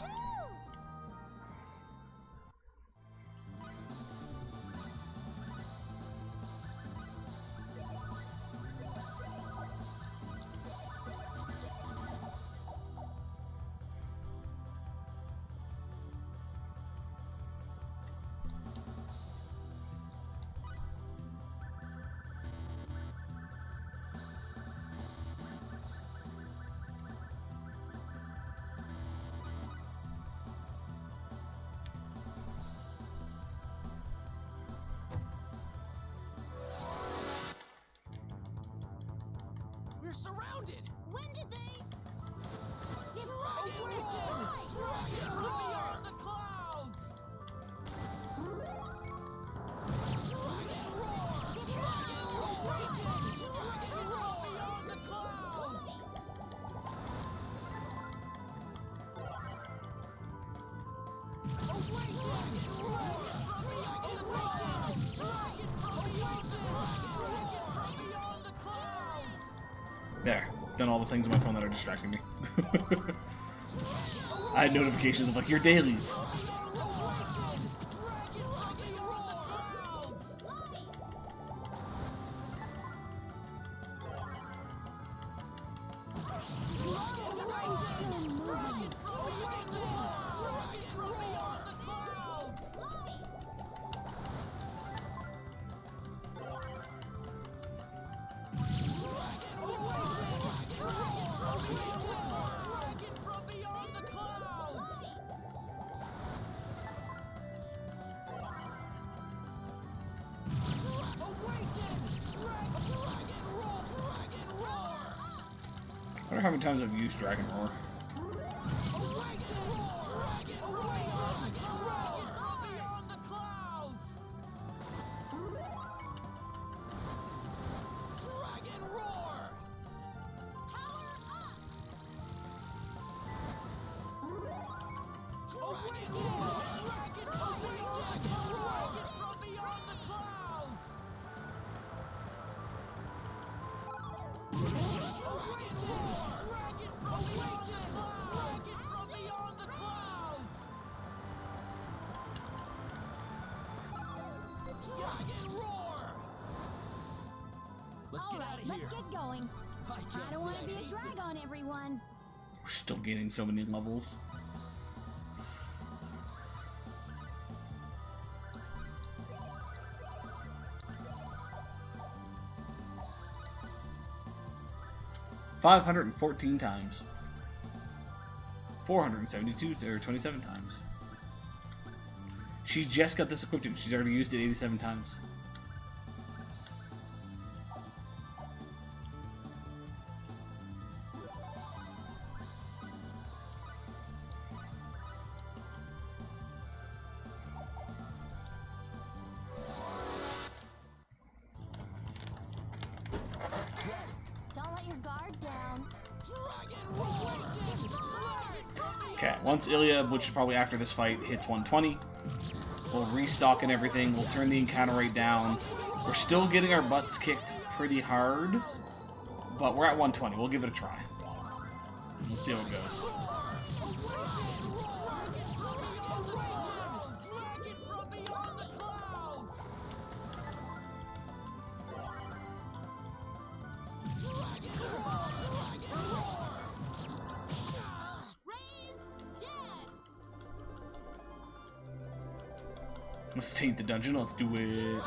We're surrounded! When did they? Dragon Divine roar! strike! Dragon from beyond the clouds! Dragon roar! Dragon awaken! Dragon from beyond the clouds! Awaken! Dragon from beyond the clouds! Dragon from beyond the clouds! Dragon from beyond the clouds! There, done all the things on my phone that are distracting me. I had notifications of like your dailies. As long as I'm still moving. I wonder how many times I've used Dragon Roar. Let's get out Alright, of here. let's get going. I can't I don't say want I to be a hate drag this. on everyone. We're still gaining so many levels. 514 times. 472 or 27 times. She just got this equipped and she's already used it 87 times. Don't let your guard down. Okay, once Ilya, which is probably after this fight, hits 120, we'll restock and everything. We'll turn the encounter rate down. We're still getting our butts kicked pretty hard, but we're at 120. We'll give it a try. We'll see how it goes. Let's taint the dungeon. Let's do it.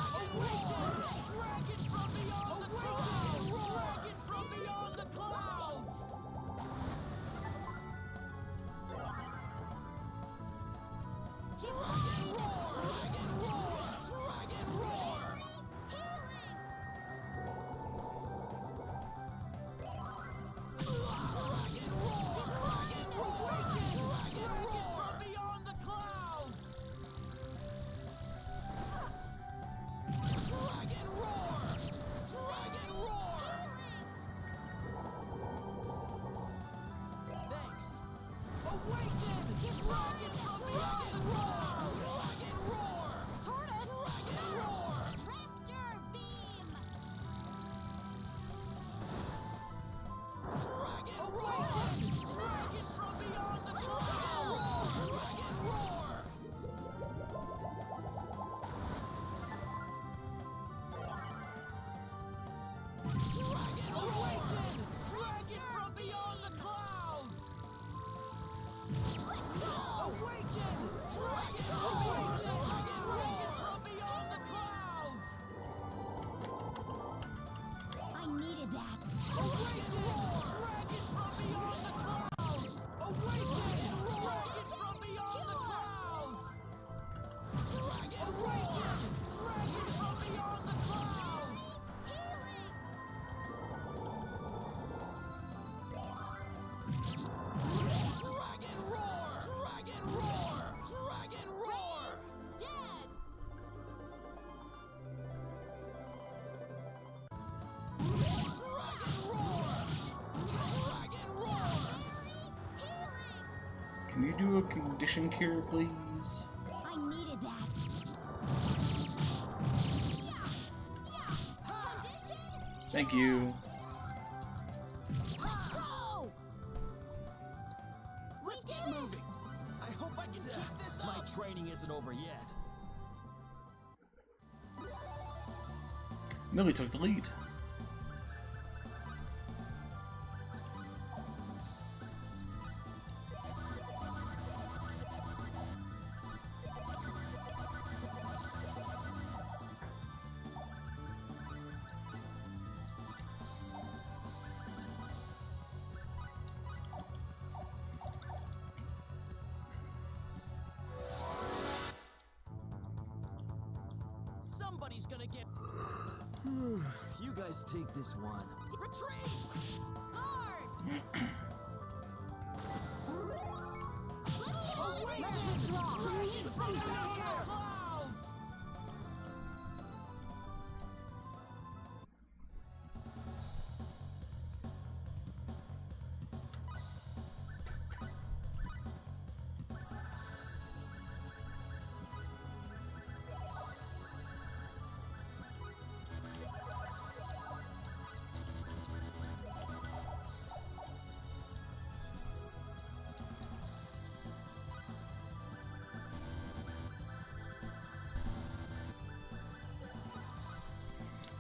Can you do a condition cure, please? I needed that. Thank you. Let's go! Let's get moving. I hope I can keep this up. My training isn't over yet. Millie took the lead. Somebody's gonna get. You guys take this one. Retreat! Guard! Let's withdraw. Clouds!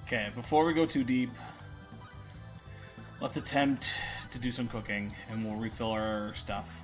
Okay, before we go too deep, let's attempt to do some cooking, and we'll refill our stuff.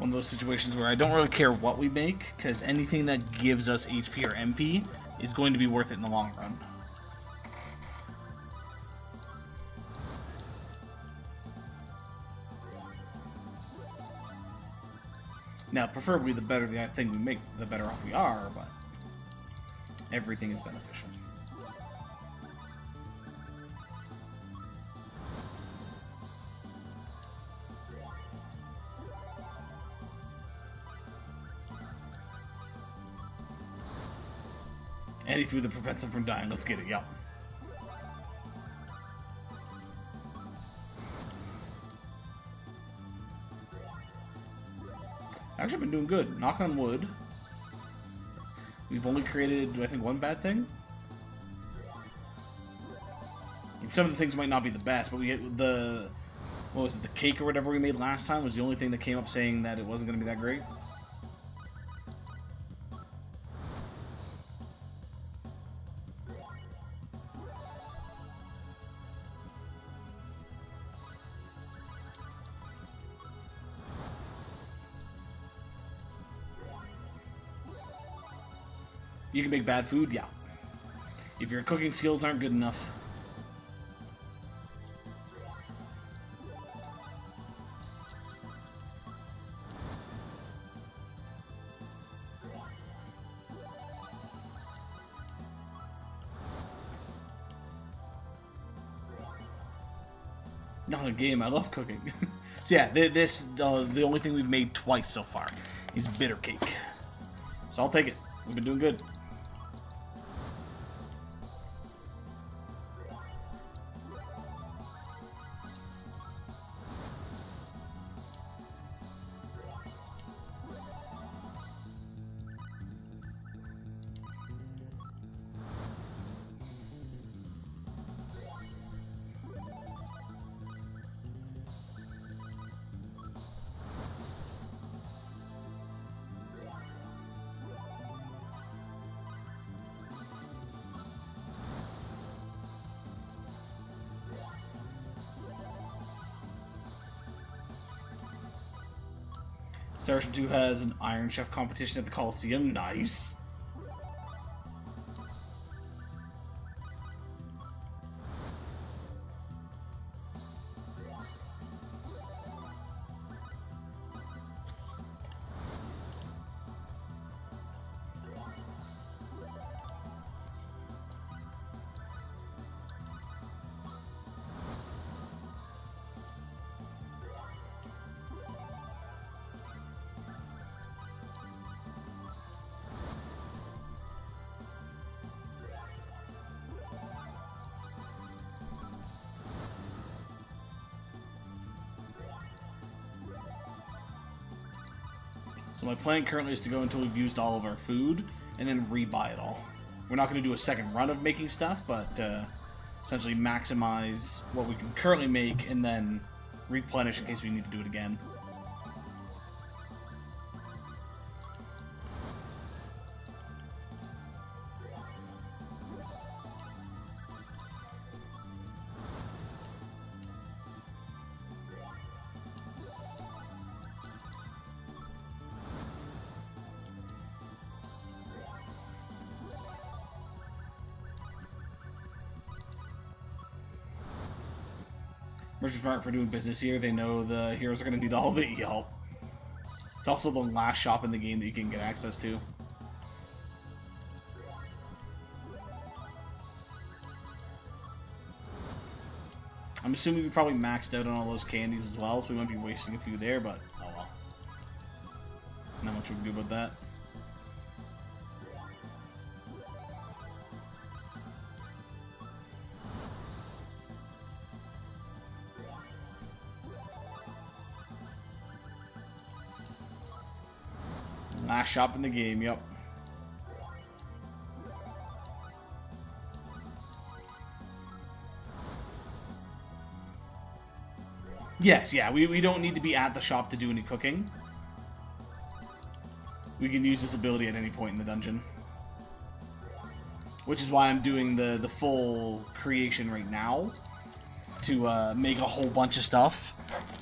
one of those situations where I don't really care what we make, because anything that gives us HP or MP is going to be worth it in the long run. Now, preferably the better the thing we make, the better off we are, but everything is beneficial. Any food that prevents them from dying, let's get it, yup. Actually been doing good. Knock on wood. We've only created, I think, one bad thing. And some of the things might not be the best, but we get the, what was it, the cake or whatever we made last time was the only thing that came up saying that it wasn't going to be that great. You can make bad food, yeah. If your cooking skills aren't good enough. Not a game, I love cooking. So yeah, the only thing we've made twice so far is bitter cake. So I'll take it. We've been doing good. Star Ocean 2 has an Iron Chef competition at the Coliseum. Nice. So my plan currently is to go until we've used all of our food, and then rebuy it all. We're not going to do a second run of making stuff, but essentially maximize what we can currently make, and then replenish in case we need to do it again. Merchant smart for doing business here. They know the heroes are going to need all of it. Yup. It's also the last shop in the game that you can get access to. I'm assuming we probably maxed out on all those candies as well, so we might be wasting a few there, but oh well. Not much we can do about that. Last shop in the game, yep. Yes, yeah, we don't need to be at the shop to do any cooking. We can use this ability at any point in the dungeon. Which is why I'm doing the full creation right now. To make a whole bunch of stuff.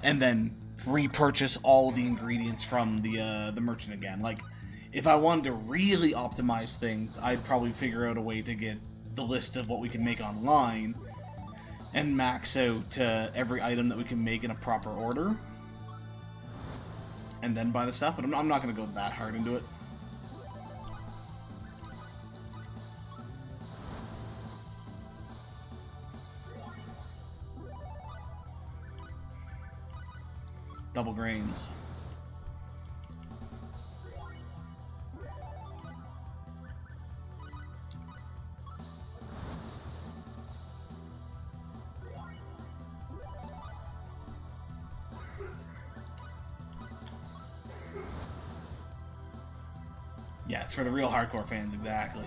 And then repurchase all the ingredients from the merchant again. Like, if I wanted to really optimize things, I'd probably figure out a way to get the list of what we can make online and max out every item that we can make in a proper order, and then buy the stuff. But I'm not going to go that hard into it. Double grains. Yeah, it's for the real hardcore fans, exactly.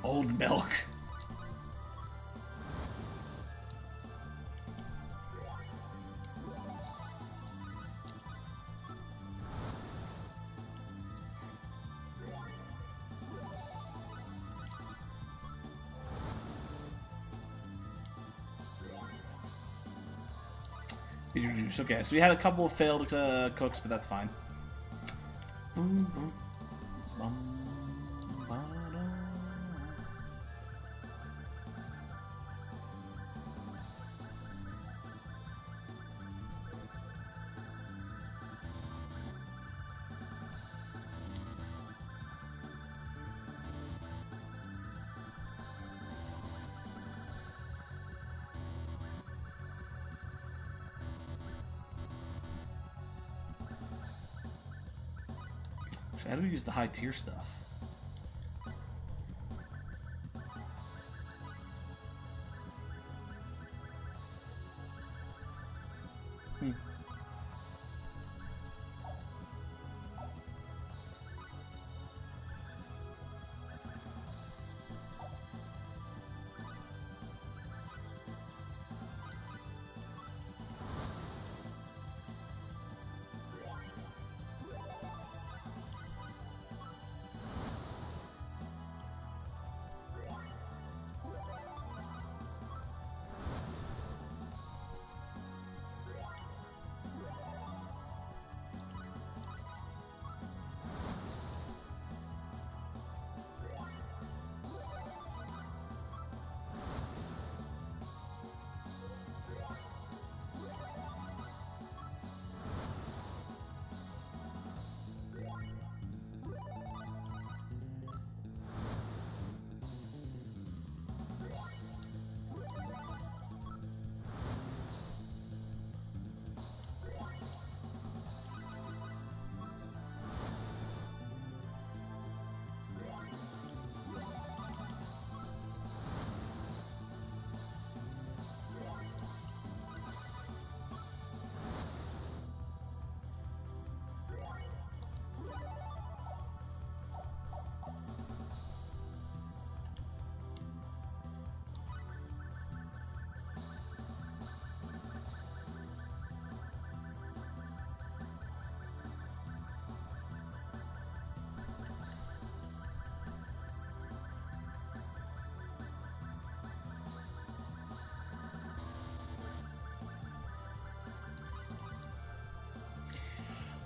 Old milk. Okay, so we had a couple of failed cooks, but that's fine. How do we use the high tier stuff?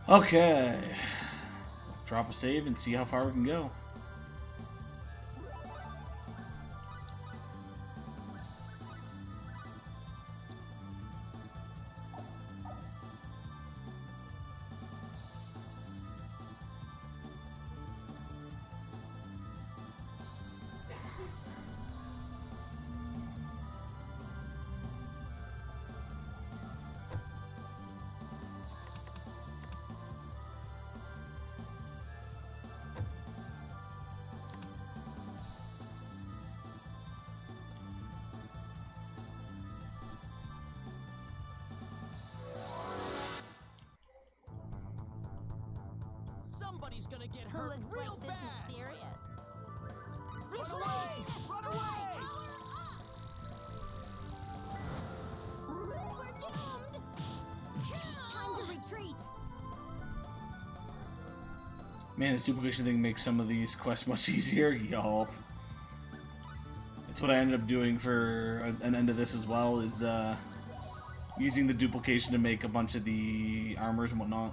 Okay, let's drop a save and see how far we can go. Somebody's gonna get hurt Looks real like this bad. is serious. Run away! Run away! We're doomed! Time to retreat! Man, this duplication thing makes some of these quests much easier, y'all. That's what I ended up doing for an end of this as well, is using the duplication to make a bunch of the armors and whatnot.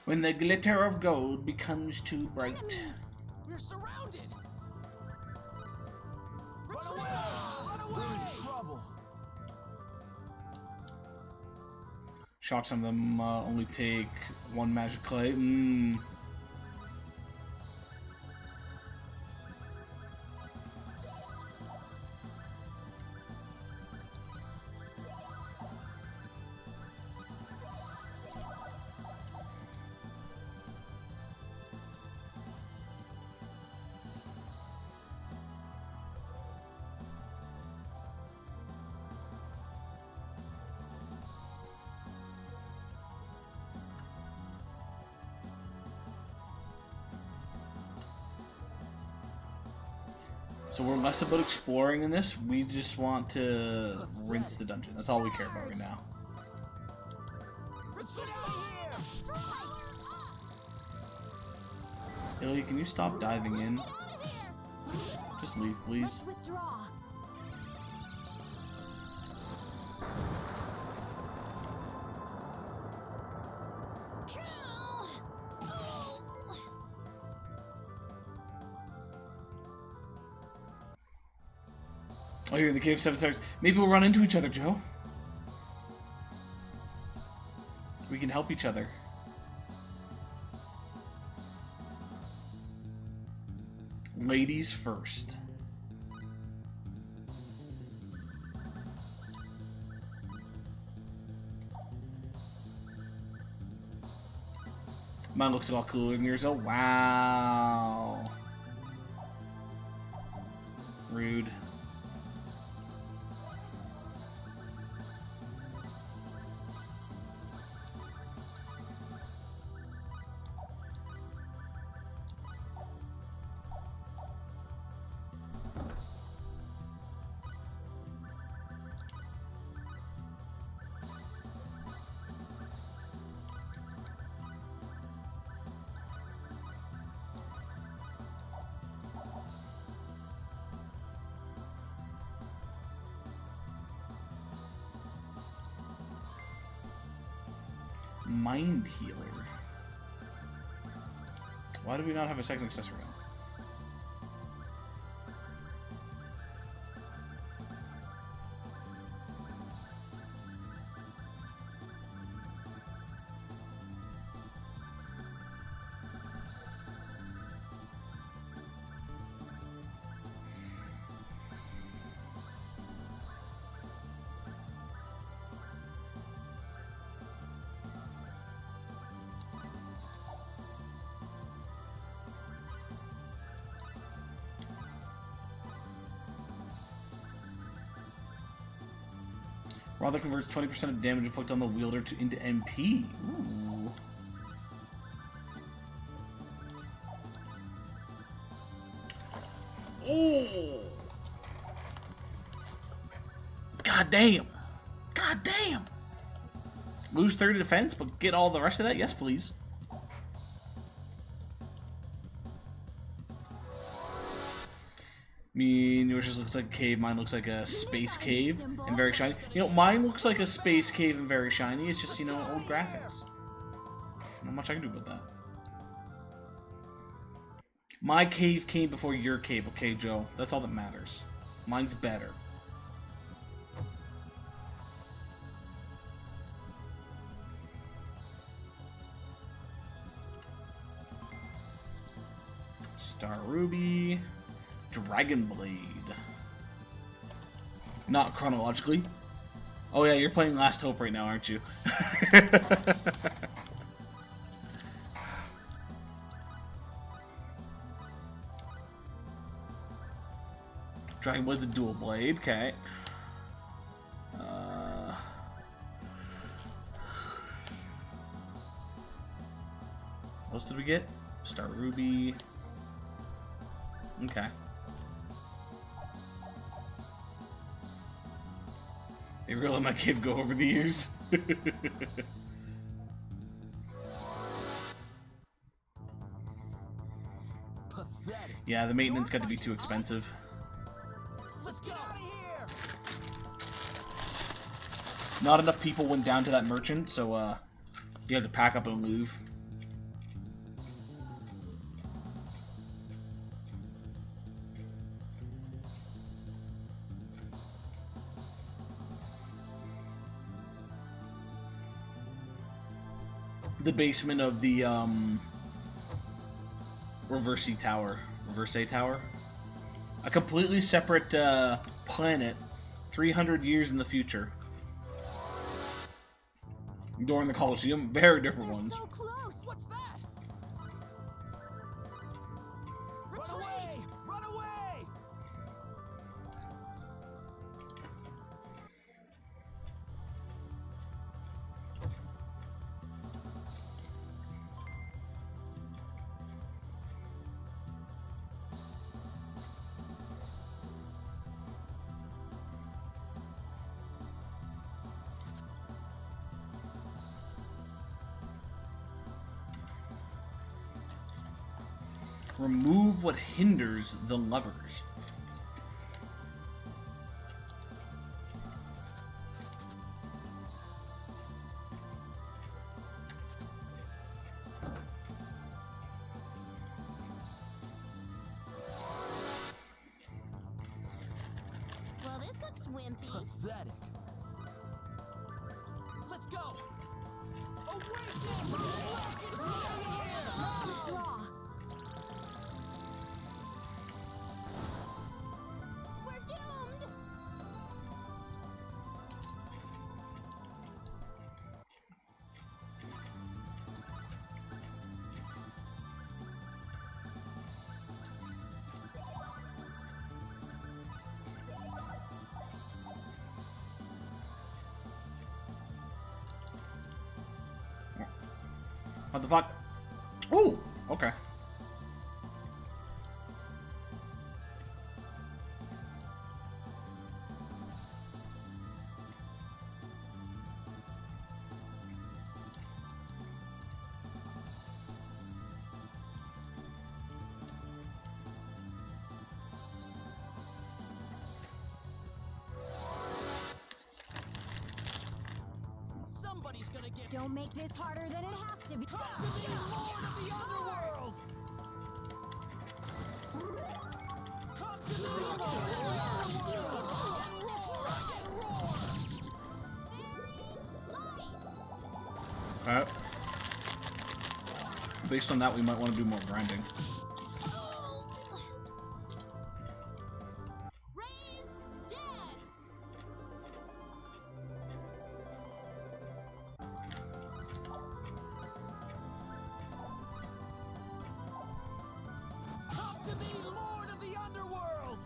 When the glitter of gold becomes too bright. Enemies! We're surrounded! Run away! Run away! We're in trouble. Shock, some of them only take one magic clay. So we're less about exploring in this. We just want to rinse the dungeon. That's all we care about right now. Let's get out of here! Strike! Ilya, can you stop diving in? Get out of here! Just leave, please. Let's withdraw. Oh, you're in the Cave of Seven Stars. Maybe we'll run into each other, Joe. We can help each other. Ladies first. Mine looks a lot cooler than yours. Oh, wow. Rude. Mind Healer. Why do we not have a second accessory on? Rather converts 20% of damage inflicted on the wielder into MP. Ooh. Oh! God damn! God damn! Lose 30 defense, but get all the rest of that? Yes, please. Yours just looks like a cave. Mine looks like a space cave and very shiny. You know, mine looks like a space cave and very shiny. It's just, you know, old graphics. Not much I can do about that. My cave came before your cave, okay, Joe? That's all that matters. Mine's better. Star Ruby. Dragon Blade. Not chronologically. Oh yeah, you're playing Last Hope right now, aren't you? Dragon Blade's a dual blade, okay. What else did we get? Star Ruby. Okay. They really let my cave go over the years. Pathetic. Yeah, the maintenance got to be too expensive. Let's get out of here. Not enough people went down to that merchant, so you had to pack up and leave. The basement of the Reverse Tower. A completely separate planet 300 years in the future. During the Colosseum, very different They're ones. so close. What's that? Run away! Run away! Remove what hinders the levers. Well, this looks wimpy. Pathetic. Let's go. Awaken! Let's withdraw. We're doomed. What the fuck? Oh, okay. Somebody's gonna get Don't make this harder than it has to be. to be Lord of the Underworld! Come to the Lord of the Underworld! Strike and roar! Alright. Based on that, we might want to do more grinding. Raise dead. Come to me, Lord of the Underworld!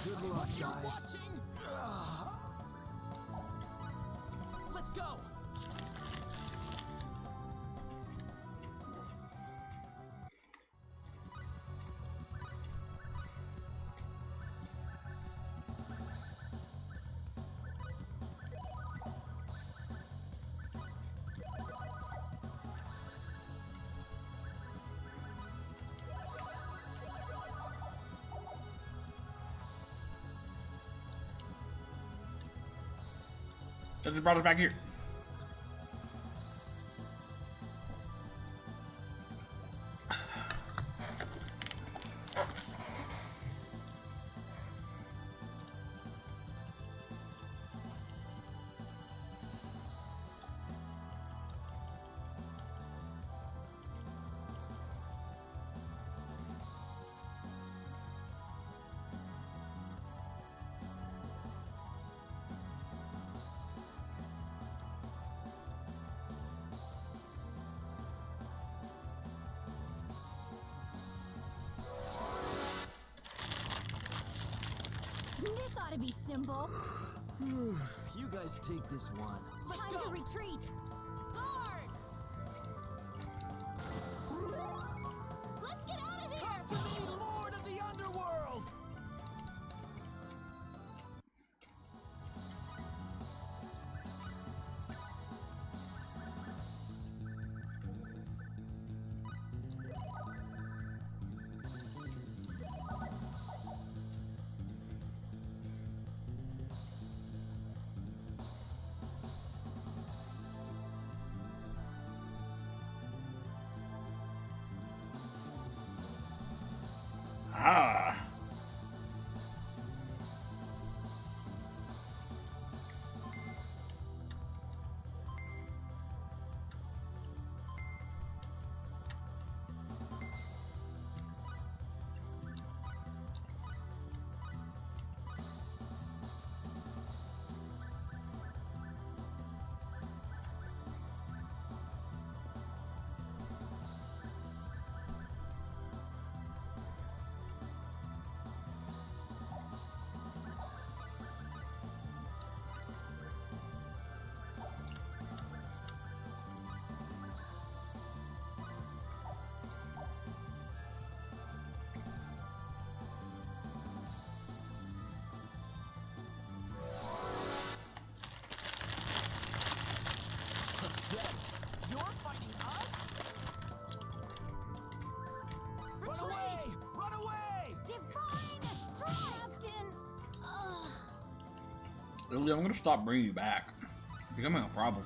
Good luck, guys. You're watching. Let's go. I just brought us back here. This ought to be simple. You guys take this one. Let's Time go. to retreat. Guard. Lily, I'm gonna stop bringing you back. You're becoming a problem.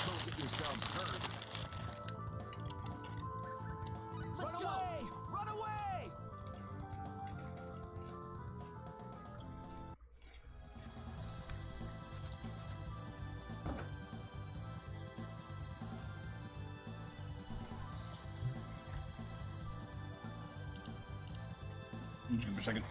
Don't get yourselves hurt. Let's go! Away! Run away! Just give me a second.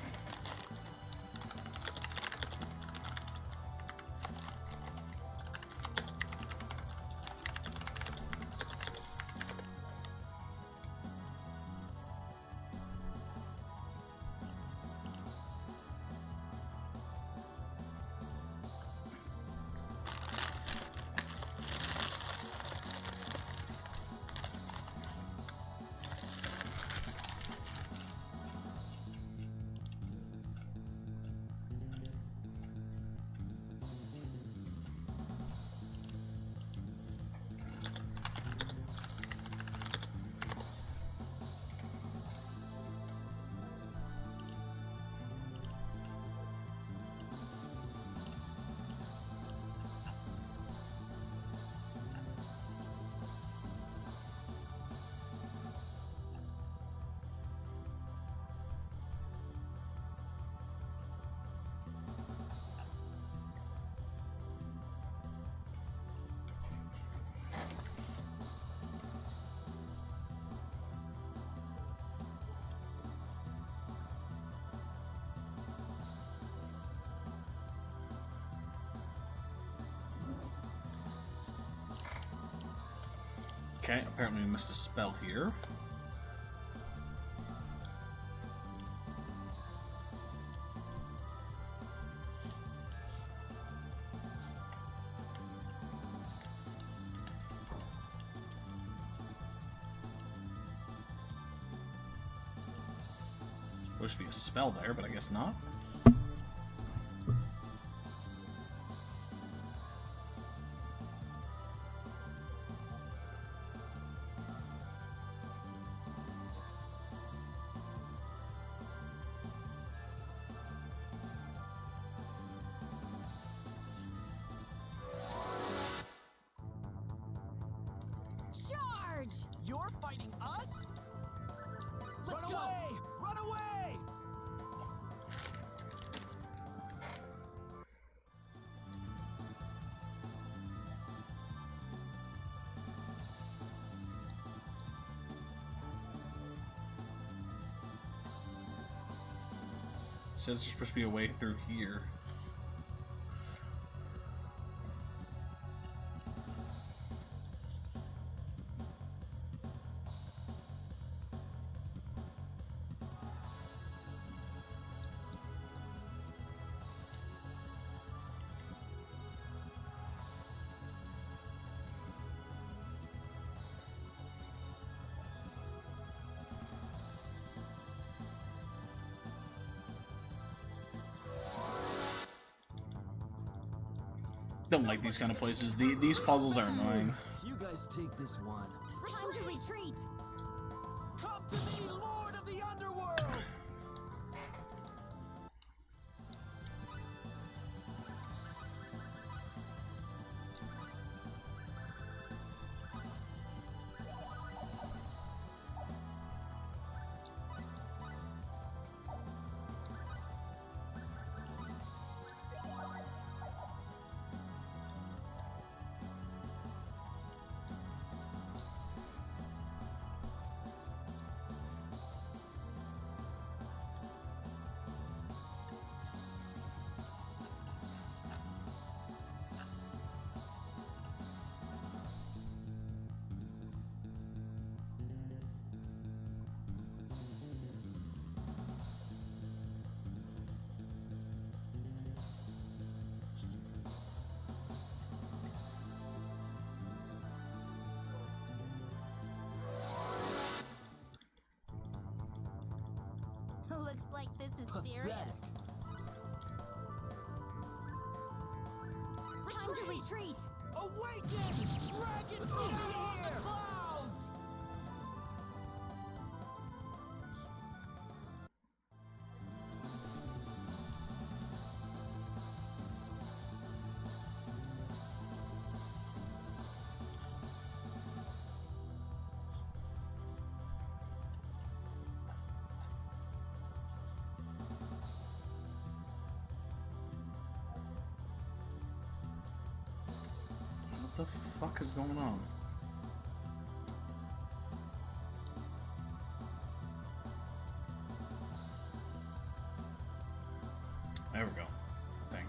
Okay, apparently we missed a spell here. Supposed to be a spell there, but I guess not. Charge! You're fighting us? Let's go! Away! Run away! Says there's supposed to be a way through here. Don't like these kind of places. These puzzles are annoying. You guys take this one. Time to retreat! Come to me, Lord of the Underworld! Looks like this is serious. Time to retreat! Awaken! Dragons from beyond the clouds! What the fuck is going on? There we go, I think.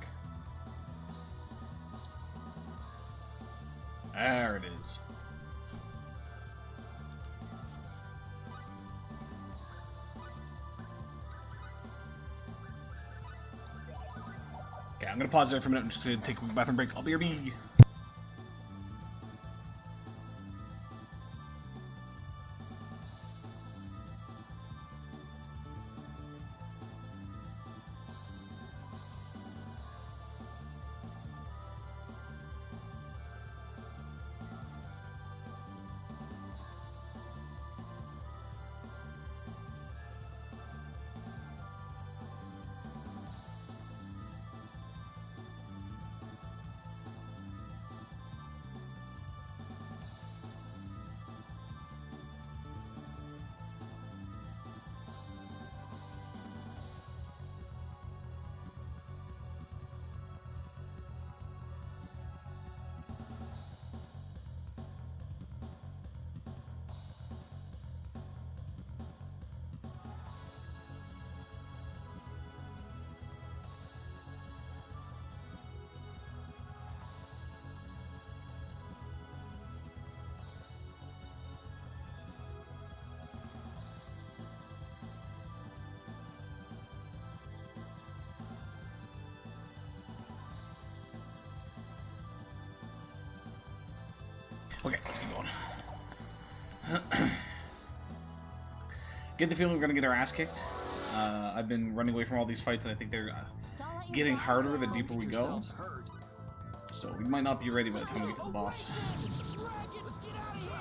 There it is. Okay, I'm gonna pause there for a minute. I'm just gonna take a bathroom break. I'll be your bee. Okay, let's keep going. Get the feeling we're gonna get our ass kicked. I've been running away from all these fights, and I think they're getting harder the deeper we go. So we might not be ready by the time we get to the boss. Dragons, get out of here!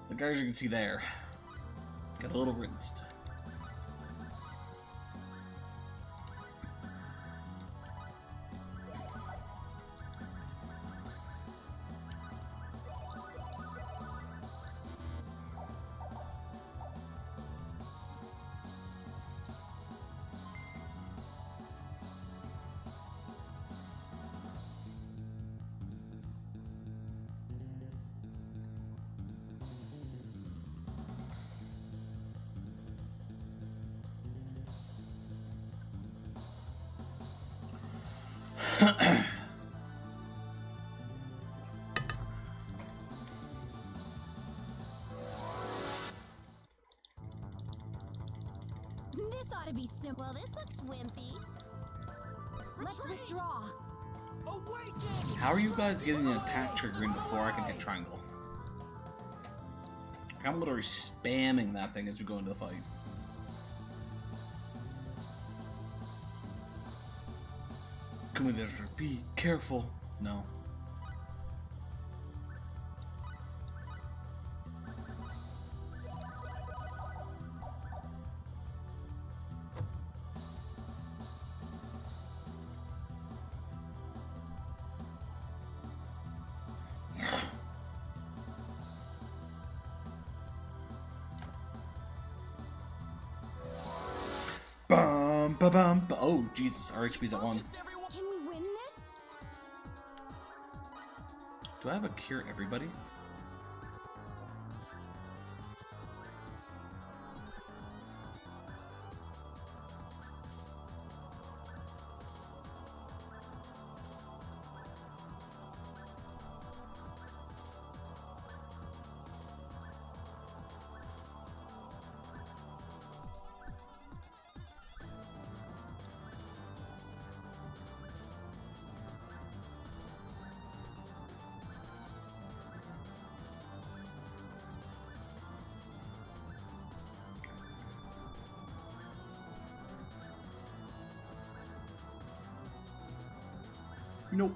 The guys you can see there got a little rinsed. This ought to be simple. This looks wimpy. Let's Retreat! withdraw. Awaken! How are you guys getting an attack trigger in before I can hit triangle? I'm literally spamming that thing as we go into the fight. Come with there, be careful. No. Bum, ba, bum, ba. Oh, Jesus, our HP's at 1. Focused, everyone. Can we win this? Do I have a cure everybody? Nope.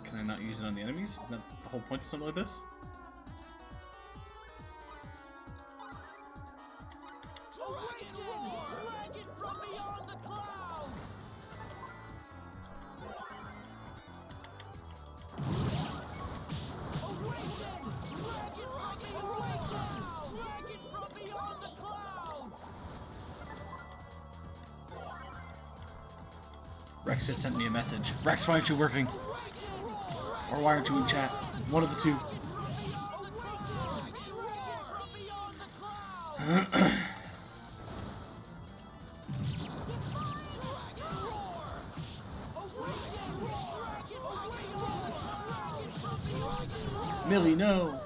Can I not use it on the enemies? Is that the whole point of something like this? Dragon roar! Dragon from beyond the clouds! Awaken! Dragon from beyond the clouds! Dragon from beyond the clouds! Rex has sent me a message. Rex, why aren't you working? Or why aren't you in chat? One of the two. Millie, no!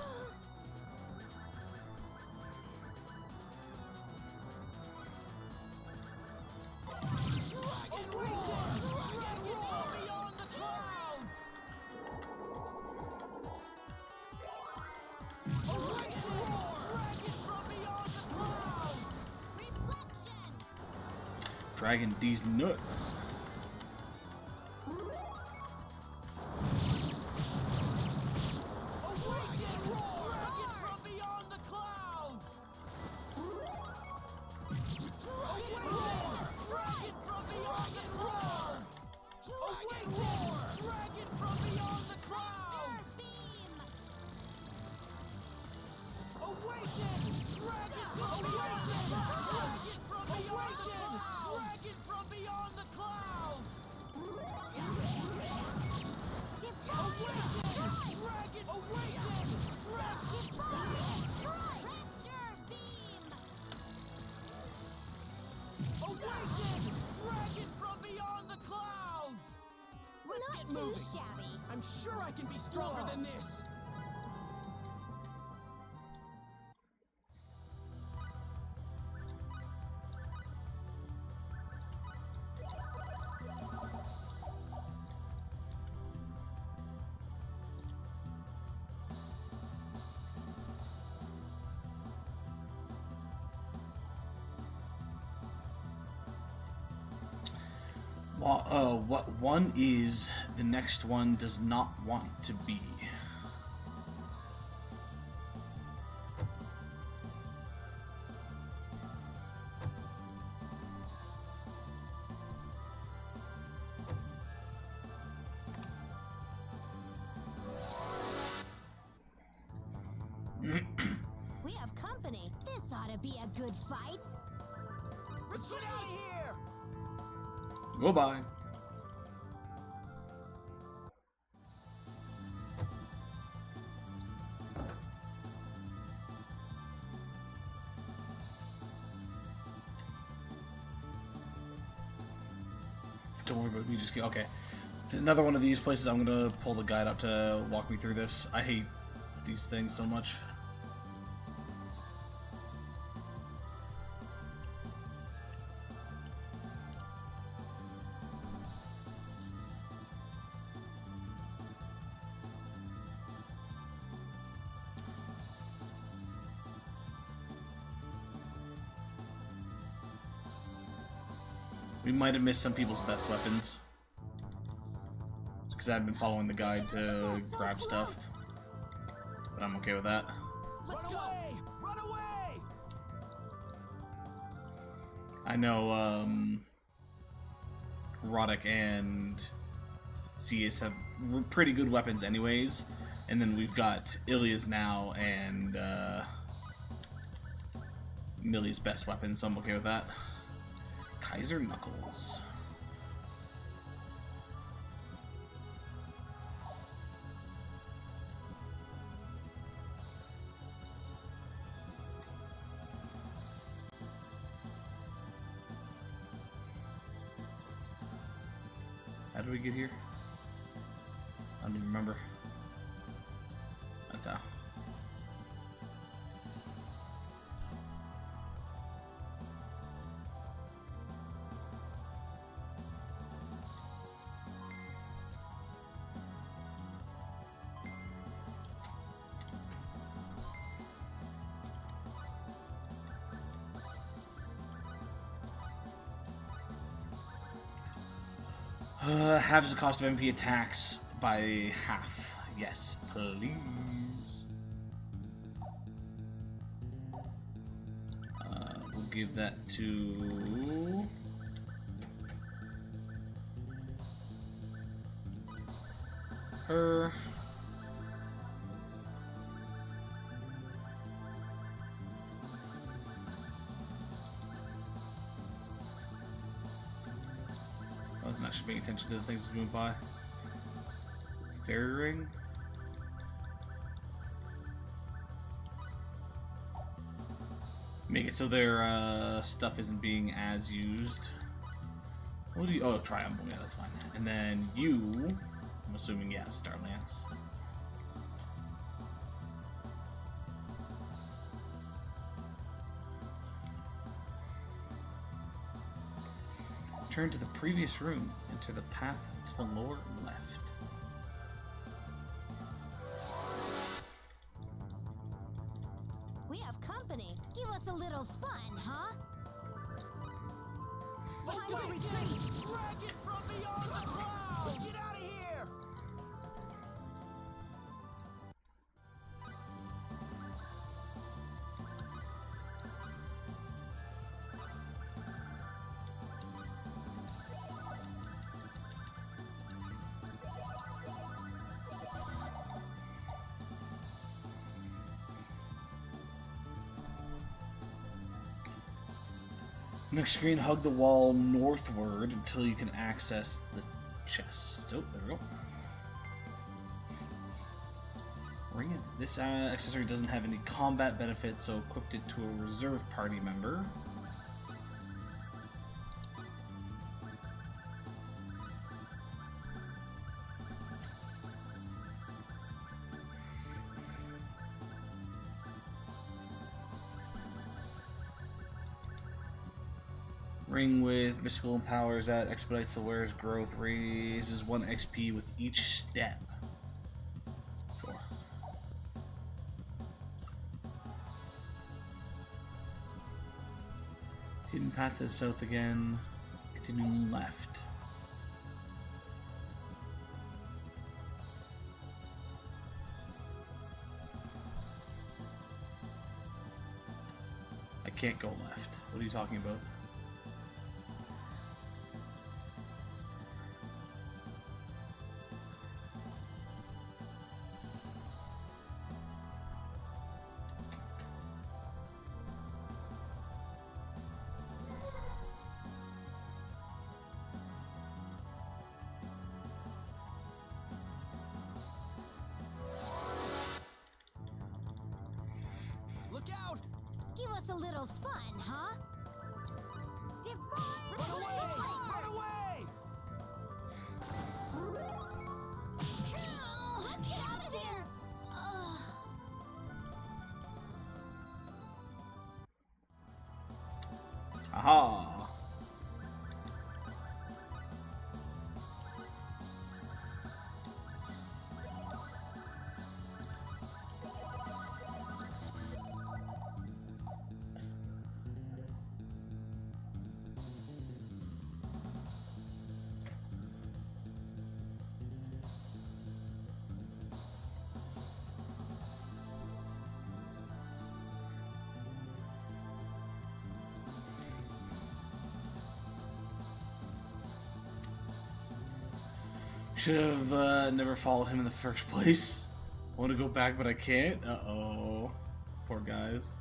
Dragon D's nuts. Let's Not get too moving. shabby. I'm sure I can be stronger than this. What one is, the next one does not want to be. We have company. This ought to be a good fight. Let's get out of here. Goodbye. Don't worry about me, just get okay. Another one of these places I'm gonna pull the guide up to walk me through this. I hate these things so much. We might have missed some people's best weapons. Because I've been following the guide to grab stuff. But I'm okay with that. Let's go. Run away. I know, Roddick and CS have pretty good weapons anyways. And then we've got Ilia's now and, Millie's best weapon, so I'm okay with that. Kaiser Knuckles. How did we get here? I don't even remember. That's how. Halves the cost of MP attacks by half. Yes, please. We'll give that to... her. I wasn't actually paying attention to the things that moved by. Fairy ring? Make it so their stuff isn't being as used. What do you... oh, Triumphal, yeah, that's fine. And then you... I'm assuming, yeah, Starlance. Turn to the previous room. Enter the path to the lower left. We have company. Give us a little fun, huh? Let's Time go! to retreat. Drag it from beyond the clouds! Let's get out of here! Next screen, hug the wall northward until you can access the chest. Oh, there we go. Ring it. This accessory doesn't have any combat benefit, so equipped it to a reserve party member. Ring with mystical powers that expedites the wearer's growth, raises 1 XP with each step. Sure. Hidden path to the south again. Continuing left. I can't go left. What are you talking about? Look out! Give us a little fun, huh? Divine Run away! strike! Run away! Let's get out of here! Ugh. Aha! Should have never followed him in the first place. I want to go back, but I can't. Uh-oh. Poor guys.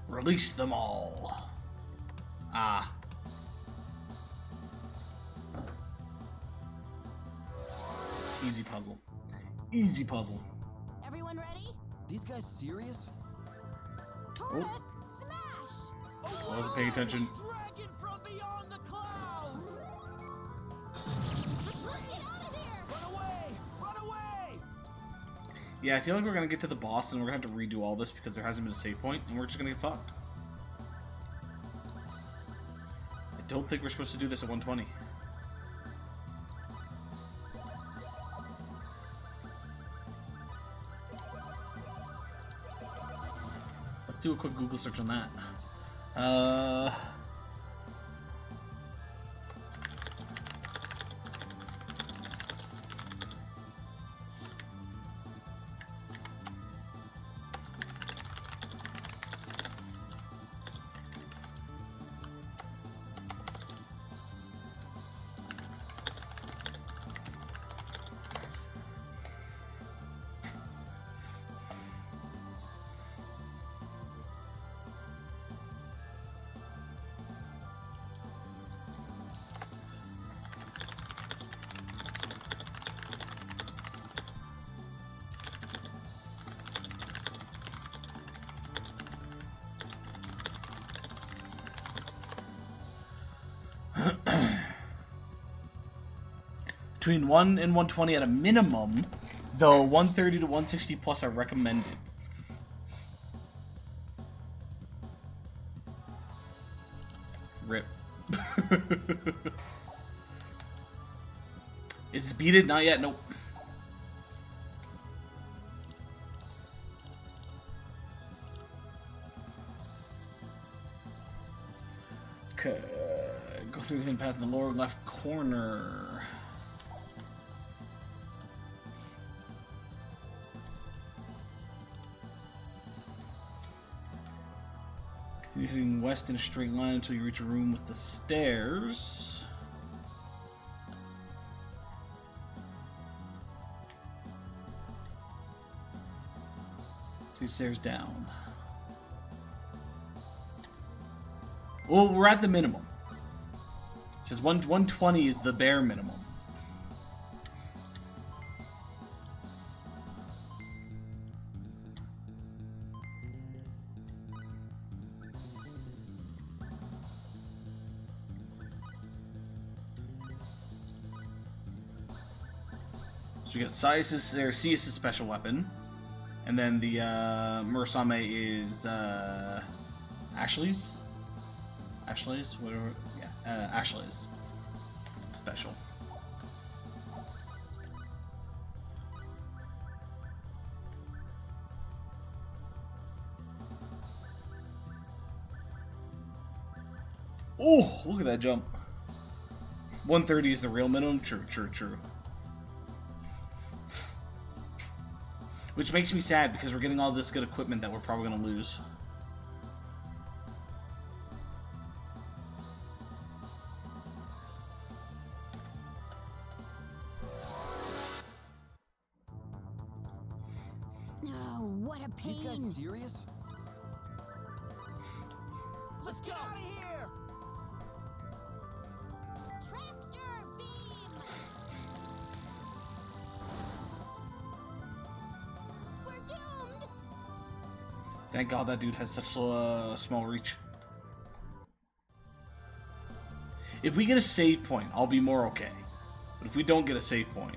Release them all. Ah. Easy puzzle. Easy puzzle. Everyone ready? These guys serious? Taurus, smash! I wasn't paying attention. Dragon from beyond the clouds! Let's get out of here! Run away! Run away! Yeah, I feel like we're gonna get to the boss and we're gonna have to redo all this because there hasn't been a save point and we're just gonna get fucked. I don't think we're supposed to do this at 120. Let's do a quick Google search on that. between 1 and 120 at a minimum, though 130 to 160 plus are recommended. Rip. Is it beated? Not yet, nope. Okay, go through the hidden path in the lower left corner. Continue heading west in a straight line until you reach a room with the stairs. Two stairs down. Well, we're at the minimum. It says 120 is the bare minimum. So we got Sius' or Sius' special weapon. And then the Murasame is Ashley's? Ashley's? Whatever. Yeah, Ashley's special. Oh, look at that jump. 130 is the real minimum? True, true, true. Which makes me sad because we're getting all this good equipment that we're probably going to lose. Oh, what a pain. These guys serious? Let's go! Get out of here! Tractor beam! We're doomed! Thank God that dude has such a small reach. If we get a save point, I'll be more okay. But if we don't get a save point...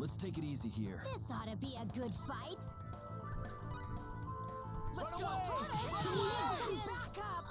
Let's take it easy here. This ought to be a good fight. Let's go! Need some backup.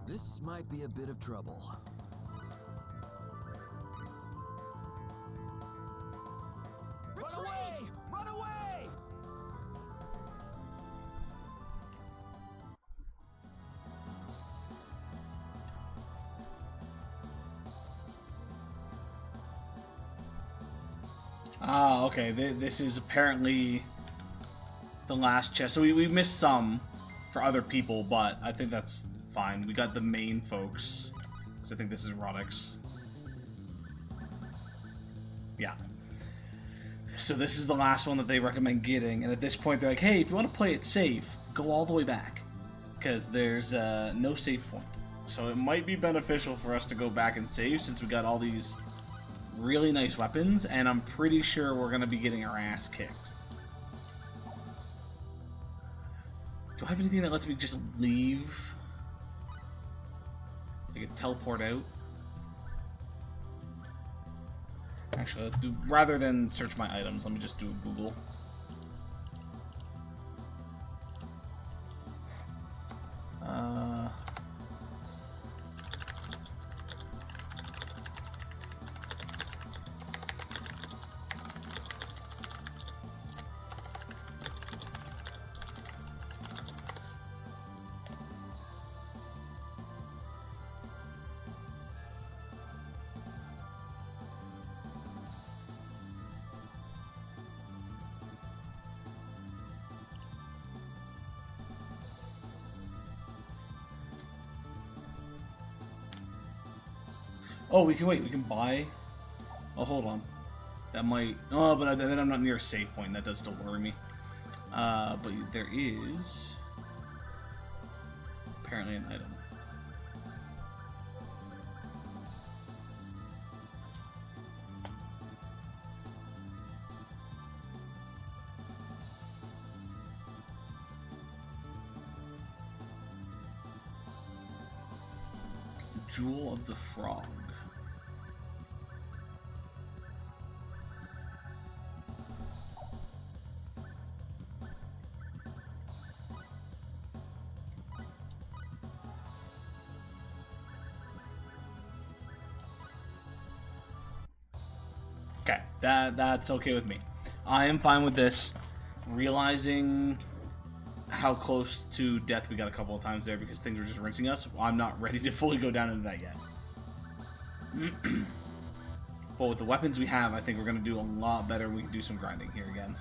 This might be a bit of trouble. Run away! Run away! Ah, okay. This is apparently the last chest. So we missed some for other people, but I think that's fine. We got the main folks. So I think this is Rodix. Yeah. So this is the last one that they recommend getting, and at this point they're like, hey, if you want to play it safe, go all the way back. Because there's no save point. So it might be beneficial for us to go back and save since we got all these really nice weapons, and I'm pretty sure we're going to be getting our ass kicked. Do I have anything that lets me just leave? I can teleport out. Actually, rather than search my items, let me just do a Google. Oh, we can wait. We can buy. Oh, hold on. That might. Oh, but then I'm not near a save point. That does still worry me. But there is apparently an item. Jewel of the Frog. Okay, that's okay with me. I am fine with this. Realizing how close to death we got a couple of times there because things were just rinsing us. I'm not ready to fully go down into that yet. But with the weapons we have, I think we're going to do a lot better. We can do some grinding here again.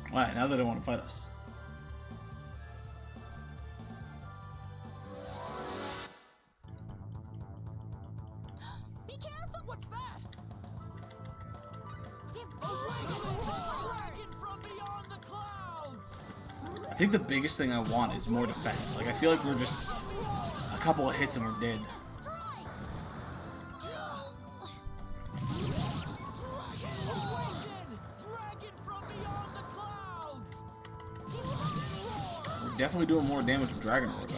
Alright, now they don't want to fight us. Be careful! What's that? Dragon From beyond the clouds! I think the biggest thing I want is more defense. Like, I feel like we're just a couple of hits and we're dead. Dragon from beyond the clouds! We're definitely doing more damage with Dragon Roar, though.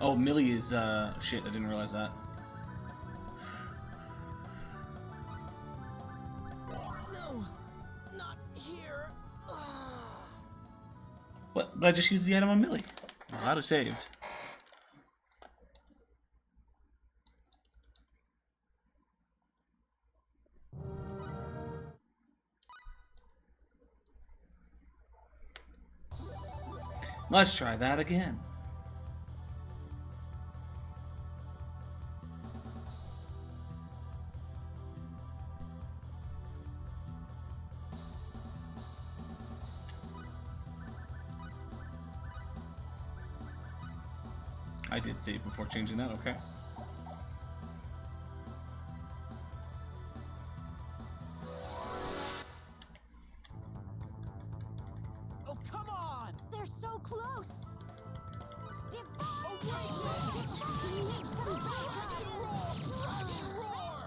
Oh, Millie is, shit, I didn't realize that. No, not here. What? But I just used the item on Millie. Oh, I'd have saved. Let's try that again. I did save before changing that, okay. Oh, come on! They're so close! Awaken! Dragon roar!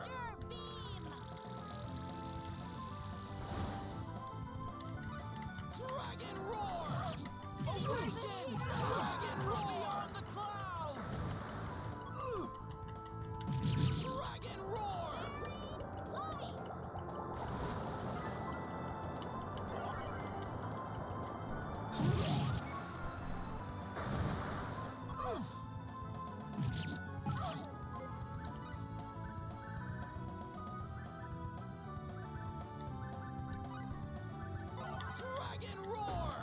Dragon roar! Dragon roar!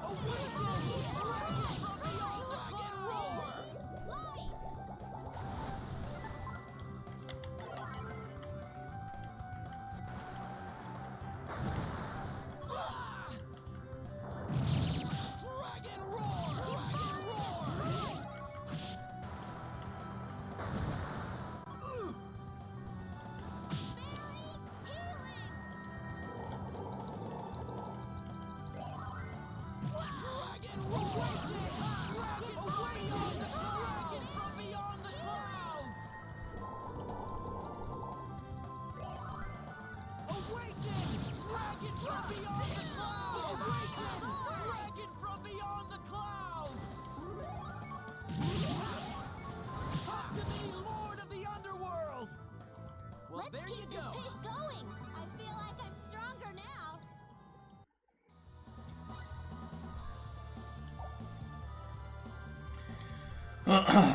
Awaken! Dragon roar! Dragon roar! Dragon roar! Dragon roar! Dragon awaken! Dragon from beyond the clouds! Awaken! Dragon from beyond the clouds! Awaken! Dragon from beyond the clouds! Come to me, Lord of the Underworld! Well, Let's there you keep this go. pace going. I feel like I'm stronger now.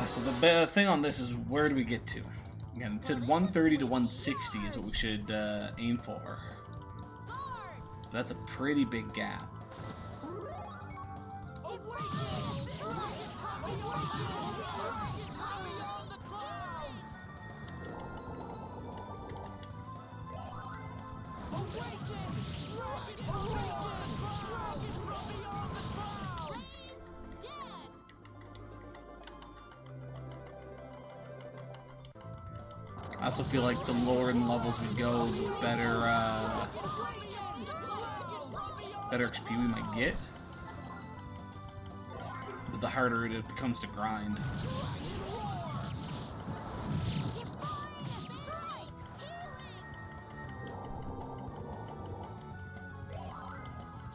So the thing on this is, where do we get to? Again, it said 130 to 160 is what we should aim for. Guard! That's a pretty big gap. Awaken! Dragon from beyond the clouds! Awaken! Dragon awaken! Dragon from beyond the clouds! Dead! I also feel like the lower in levels we go, the better, better XP we might get. But the harder it becomes to grind. Divine strike!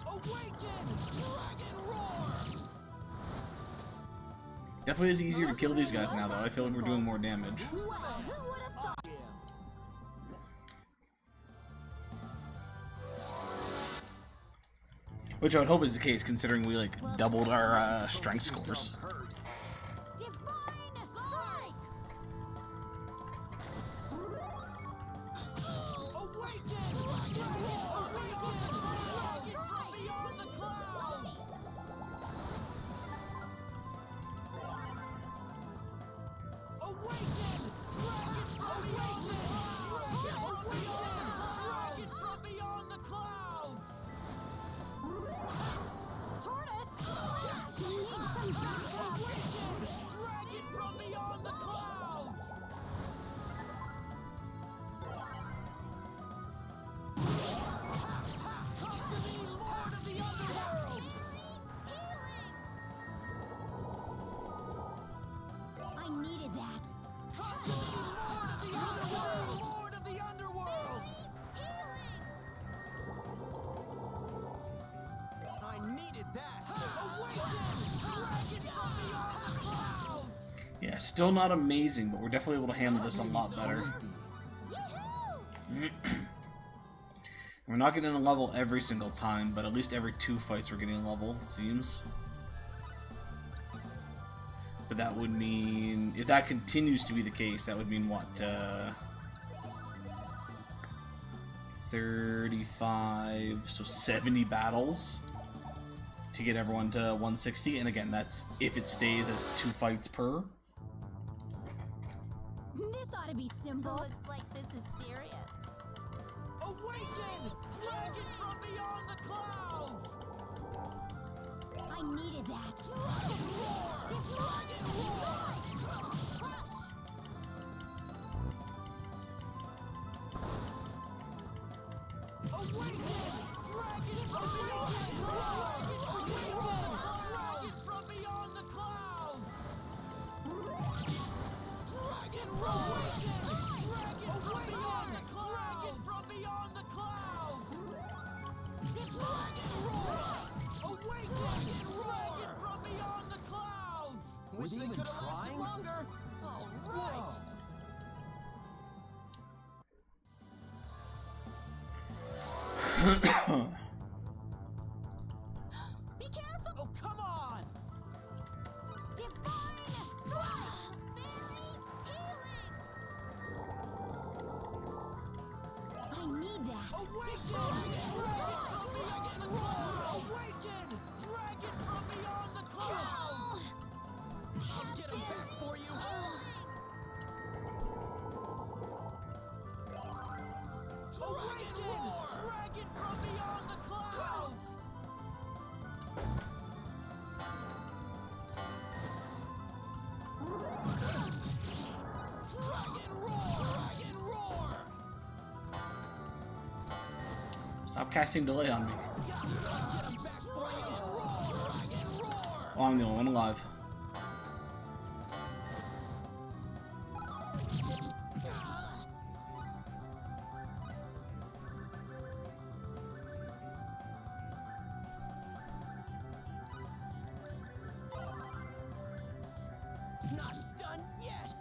Awaken! Dragon roar! Definitely is easier to kill these guys now, though. I feel like we're doing more damage. Healing! Well, who would have thought? Which I would hope is the case, considering we, like, doubled our strength scores. Divine strike! Awaken! Dragon roar! Awaken! Dragon from beyond the clouds! Awaken! Dragon from beyond the clouds! Awaken! Dragon from beyond the clouds! Tortoise! Need some backup! Awaken! Dragon from beyond the clouds! Come to me, Lord of the Underworld! I needed that. Come to me, Lord of the Underworld! Lord of the Underworld! I needed that! Awaken! Dragon from beyond the clouds! Yeah, still not amazing, but we're definitely able to handle this a lot better. Yahoo! We're not getting a level every single time, but at least every 2 fights we're getting a level, it seems. But that would mean, if that continues to be the case, that would mean what, 35, so 70 battles to get everyone to 160, and again, that's if it stays as 2 fights per. This ought to be simple. Looks like this is serious. Awaken! Dragon from beyond the clouds! I needed that. Dragon roar! Divine strike! Crush! Awaken! Dragon from beyond the clouds! Awaken! Dragon from beyond the clouds! Dragon roar! Dragon from beyond the clouds! Dragon from beyond the clouds! Divine strike! Awaken! Dragon from beyond the clouds! Were they even trying? Longer. All right. that. Awaken! Dragon from beyond the clouds! I'll get him back for you! Awaken! Dragon from beyond the clouds! Dragon roar! Dragon roar! Stop casting delay on me. Get him back for you! Dragon roar! Oh, I'm the only one alive. Not done yet!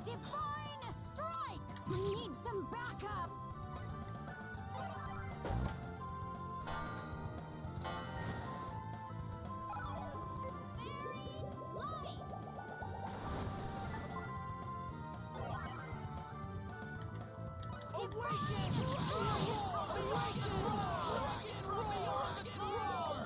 Divine strike! I need some backup. Awaken! Awaken! Dragon roar! Dragon roar!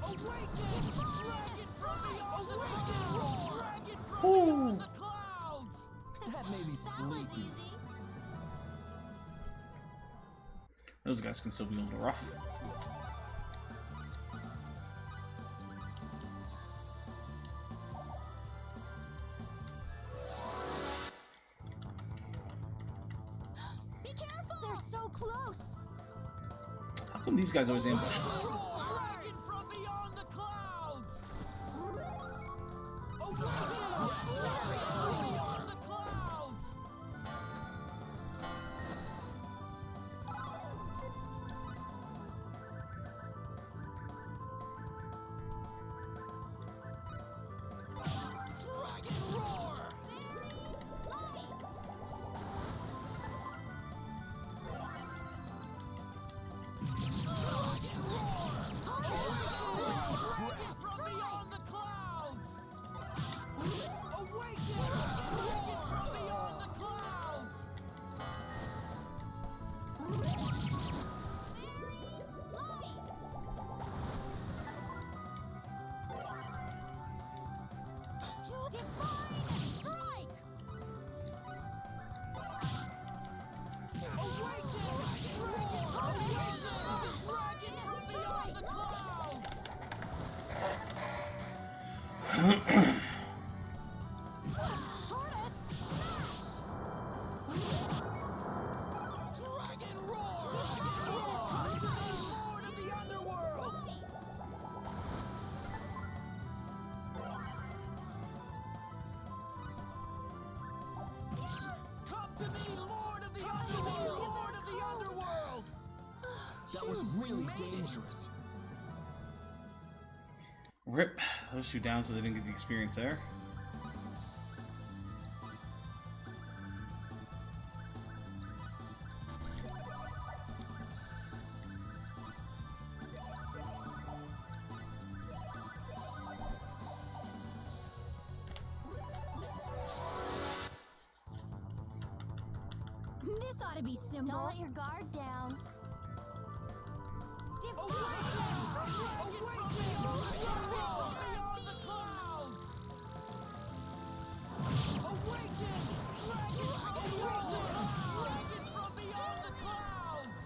Awaken! Dragon from beyond the clouds! Dragon from beyond the clouds! That made me sleepy. Those guys can still be a little rough. Be careful! They're so close. How come these guys always ambush us? Dragon from beyond the clouds! Awaken! Dragon from beyond the clouds! Dragon roar! Dragon roar! Dragon from beyond the clouds! Awaken! Dragon from beyond the clouds! Divine strike! Awaken! Dragon from beyond the clouds! Dragon from beyond the clouds! Tortoise smash! Dragon roar! To the Lord of the Underworld! Come to me, Lord of the Underworld! Lord of the Underworld! That was really dangerous. Rip those two down so they didn't get the experience there. This ought to be simple. Don't let your guard down. Divine strike! Awaken! Dragon from beyond the clouds! Awaken! Dragon from beyond the clouds! Dragon from beyond the clouds!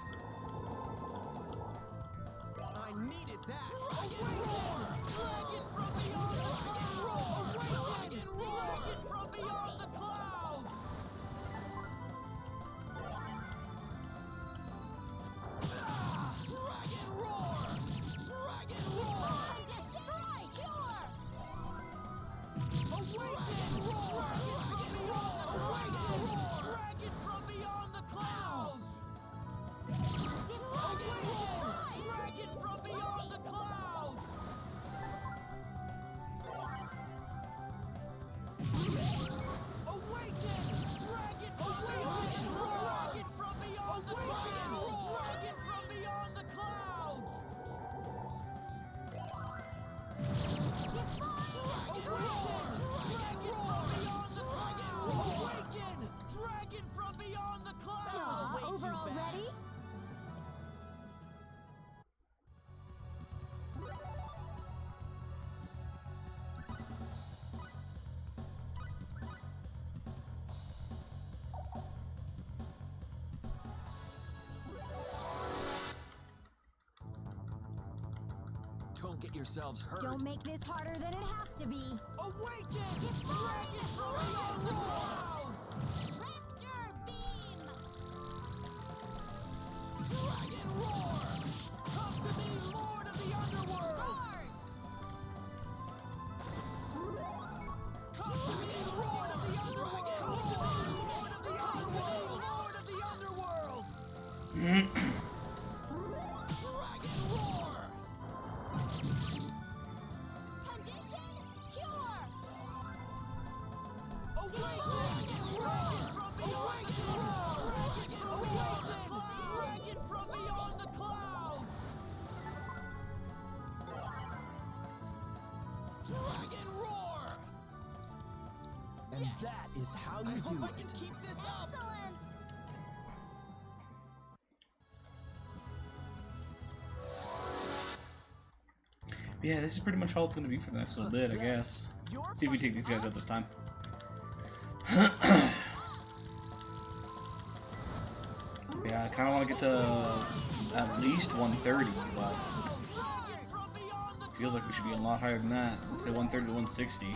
I needed that! Dragon roar! Dragon from beyond the clouds! Dragon roar! Dragon from beyond the clouds! Dragon roar! Dragon roar! Divine strike! Awaken! Dragon from beyond the clouds! Dragon from beyond the clouds! Divine strike! Dragon from beyond the clouds! Don't get yourselves hurt. Don't make this harder than it has to be. Awaken! Define Dragon the from beyond the clouds! Raptor beam! Dragon roar! Come to me, Lord of the Underworld! Guard! Come to me, Lord of the Underworld! Come to me, Lord of the Underworld! Lord of the Underworld! Dragon roar! Condition pure! Awaken! Dragon from beyond the clouds! Dragon from beyond the clouds! Dragon roar! And that is how you do it. I can keep this up. Excellent! Yeah, this is pretty much all it's going to be for the next little bit, I guess. See if we take these guys out this time. Yeah, I kind of want to get to at least 130, but Dragon from beyond the feels like we should be a lot higher than that. Let's say 130 to 160.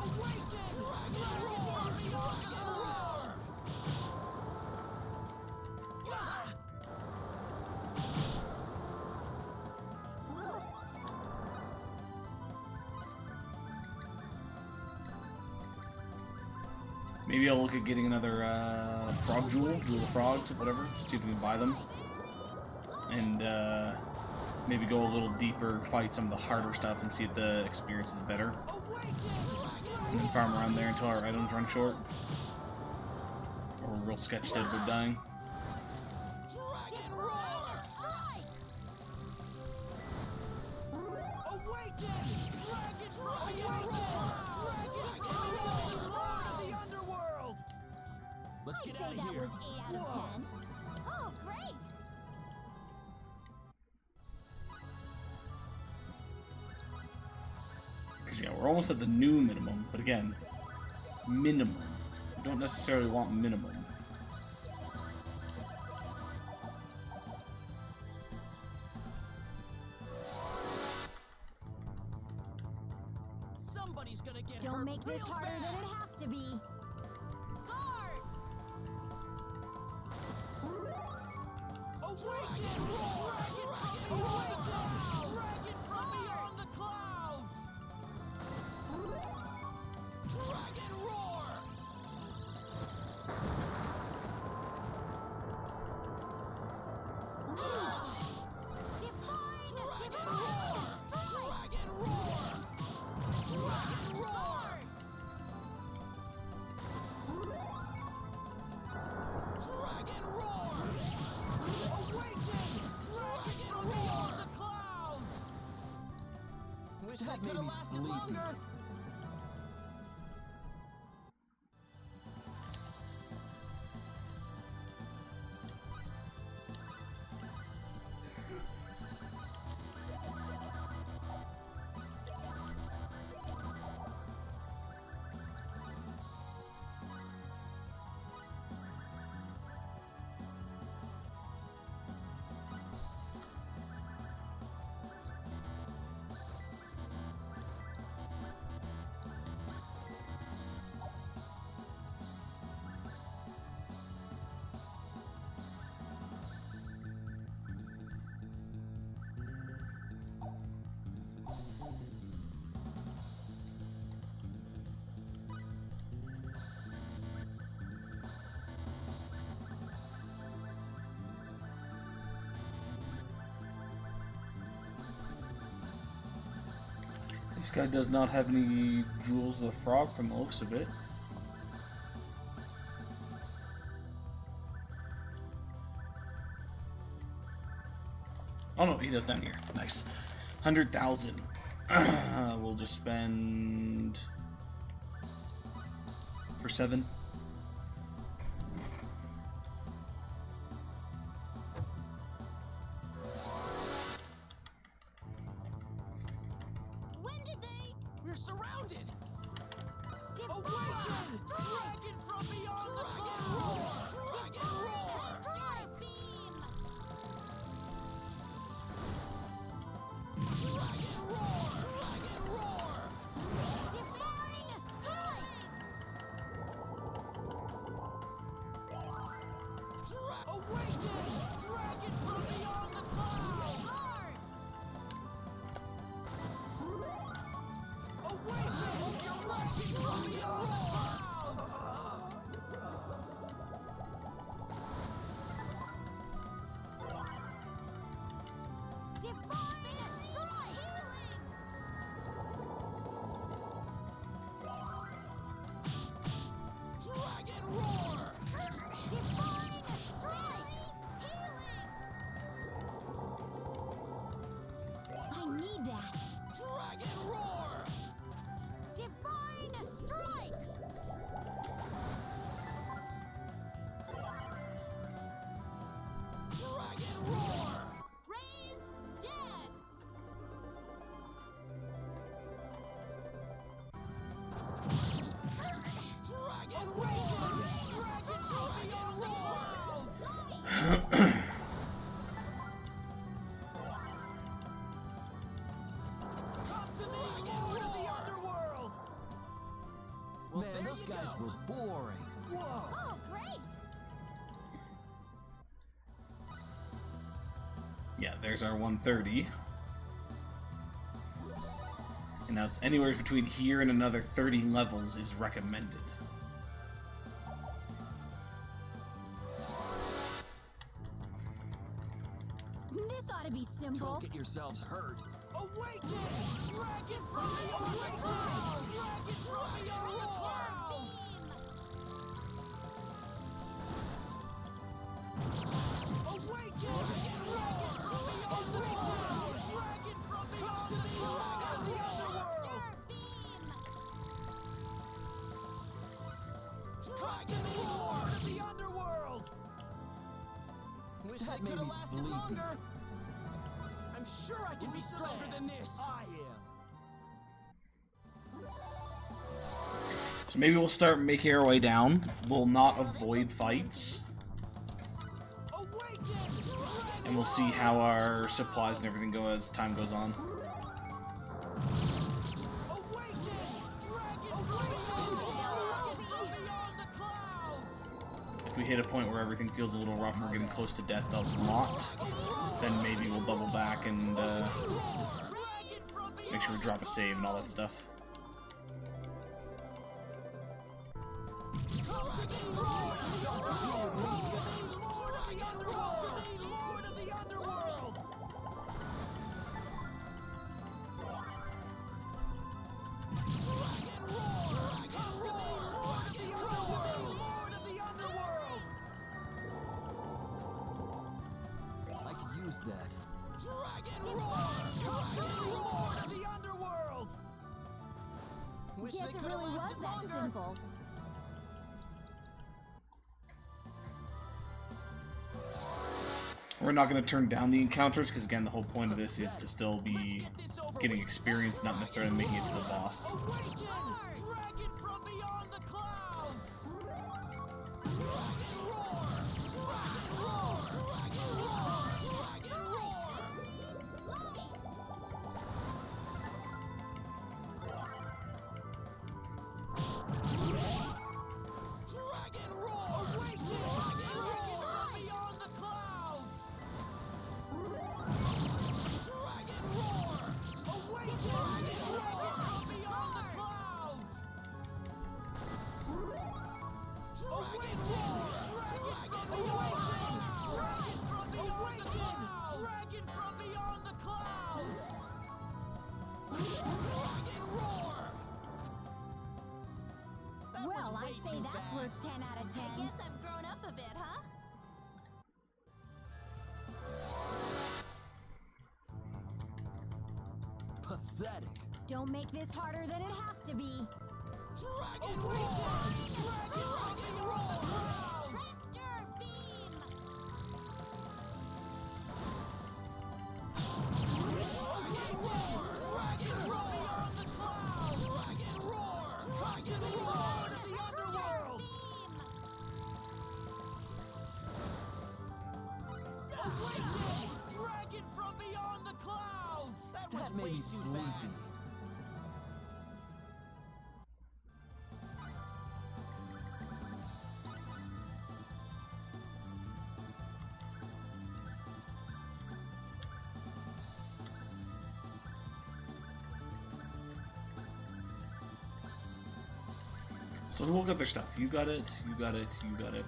awaken! Dragon roar! Dragon roars! Maybe I'll look at getting another frog jewel of frogs, or whatever. See if we can buy them. And maybe go a little deeper, fight some of the harder stuff, and see if the experience is better. And then farm around there until our items run short. Or we're real sketched out of dying. Dragon roar! Strike! Awaken! Dragon from beyond the clouds! Lord of the Underworld! Let's I'd get say out of that here. was 8 out of 10. Oh, great! Because yeah, we're almost at the new minimum, but again, minimum. We don't necessarily want minimum. Somebody's gonna get Don't hurt make this real harder bad. than it has to be. Guard! Awaken! Dragon from beyond the clouds! Dragon roar! Define the strike! Dragon roar! Dragon roar! Dragon roar! Awaken! Dragon from beyond the clouds! Wish that could have lasted longer. This guy does not have any jewels of the frog from the looks of it. Oh no, he does down here. Nice. 100,000. We'll just spend for 7. When did they? We're surrounded! Define Awaken! the strike! Dragon from beyond the Dragon clouds! roar! Dragon Define roar! the strike beam! Dragon Divine strike! Dragon roar! Divine strike! I need that. Dragon roar! Divine strike! Dragon roar! Raise dead! Dragon awaken! Dragon roar! Come to me, Lord of the Underworld! Man, those guys were boring. Whoa! Oh, great! Yeah, there's our 130. And now it's anywhere between here and another 30 levels is recommended. This ought to be simple. Don't get yourselves hurt. Awaken! Dragon from beyond the clouds! Dragon from beyond the clouds! Awaken! Dragon from beyond the clouds! Dragon from beyond the clouds of the underworld! Dragon Lord of the underworld! Wish That they made could me have lasted sleepy. longer. I'm sure I can be stronger than this! I am. So maybe we'll start making our way down. We'll not avoid fights. Awaken! And we'll see how our supplies and everything go as time goes on. Awaken! Dragon from beyond the clouds! If we hit a point where everything feels a little rough and we're getting close to death a lot, then maybe we'll double back and Dragon from make sure we drop a save and all that stuff. Lord of the Underworld! Dragon roar! Come to me, Lord of the Underworld! Lord of the Underworld! I could use that. Dragon roar! Come to me, Lord of the Underworld! Wish Guess they it could have really was lasted that longer. simple. We're not going to turn down the encounters, because again, the whole point of this is to still be getting experience, not necessarily making it to the boss. Awaken! Dragon from beyond the clouds! Dragon roar! Dragon roar! Dragon roar! Dragon roar! Dragon roar! Awaken! Dragon roar! Beyond the clouds! Dragon roar! Awaken! Dragon from beyond the clouds! Dragon roar! Dragon awaken! Dragon from beyond the clouds! Dragon from beyond the clouds! Dragon roar! That was Well, way I'd say too that's fast. worth 10 out of 10. Guess I've grown up a bit, huh? Pathetic. Don't make this harder than it has to be. Dragon roar! Dragon roar! Tractor beam! Dragon roar! Dragon roar! Beyond the clouds! Dragon roar! Dragon roar of the underworld! Beam! Awaken! Dragon from beyond the clouds! That was That way made me too sleepy. fast. So we'll get their stuff. You got it, you got it, you got it.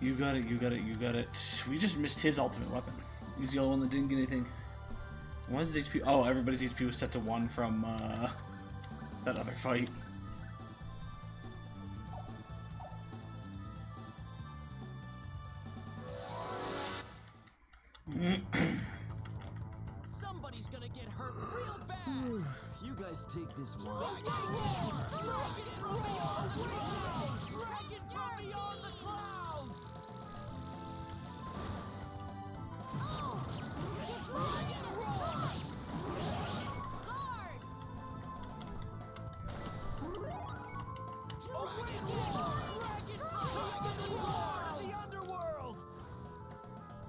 You got it, you got it, you got it. We just missed his ultimate weapon. He's the only one that didn't get anything. Why is his HP? Oh, everybody's HP was set to 1 from that other fight. Somebody's gonna get hurt real bad. You guys take this one. Dragon from beyond the clouds! Dragon from beyond the clouds! Oh! Dragon strike! Guard! Dragon Lord of the underworld!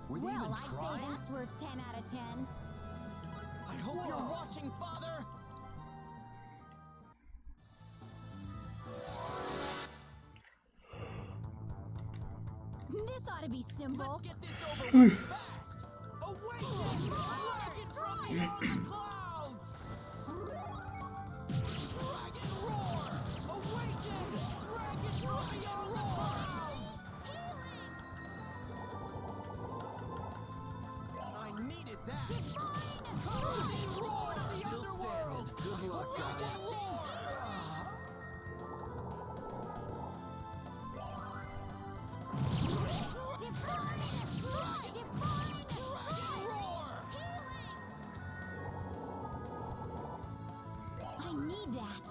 Were they Well, even I'd say trying? that's worth 10 out of 10. I hope you're watching, Father! This ought to be simple. Let's get this over with fast! Awaken! Dragon from beyond the clouds! Dragon roar! Awaken! Dragon from beyond the clouds! I needed that! Divine strike! Dragon roar of the Still underworld! standing. Good luck, guys. Divine strike! Divine strike! I need that.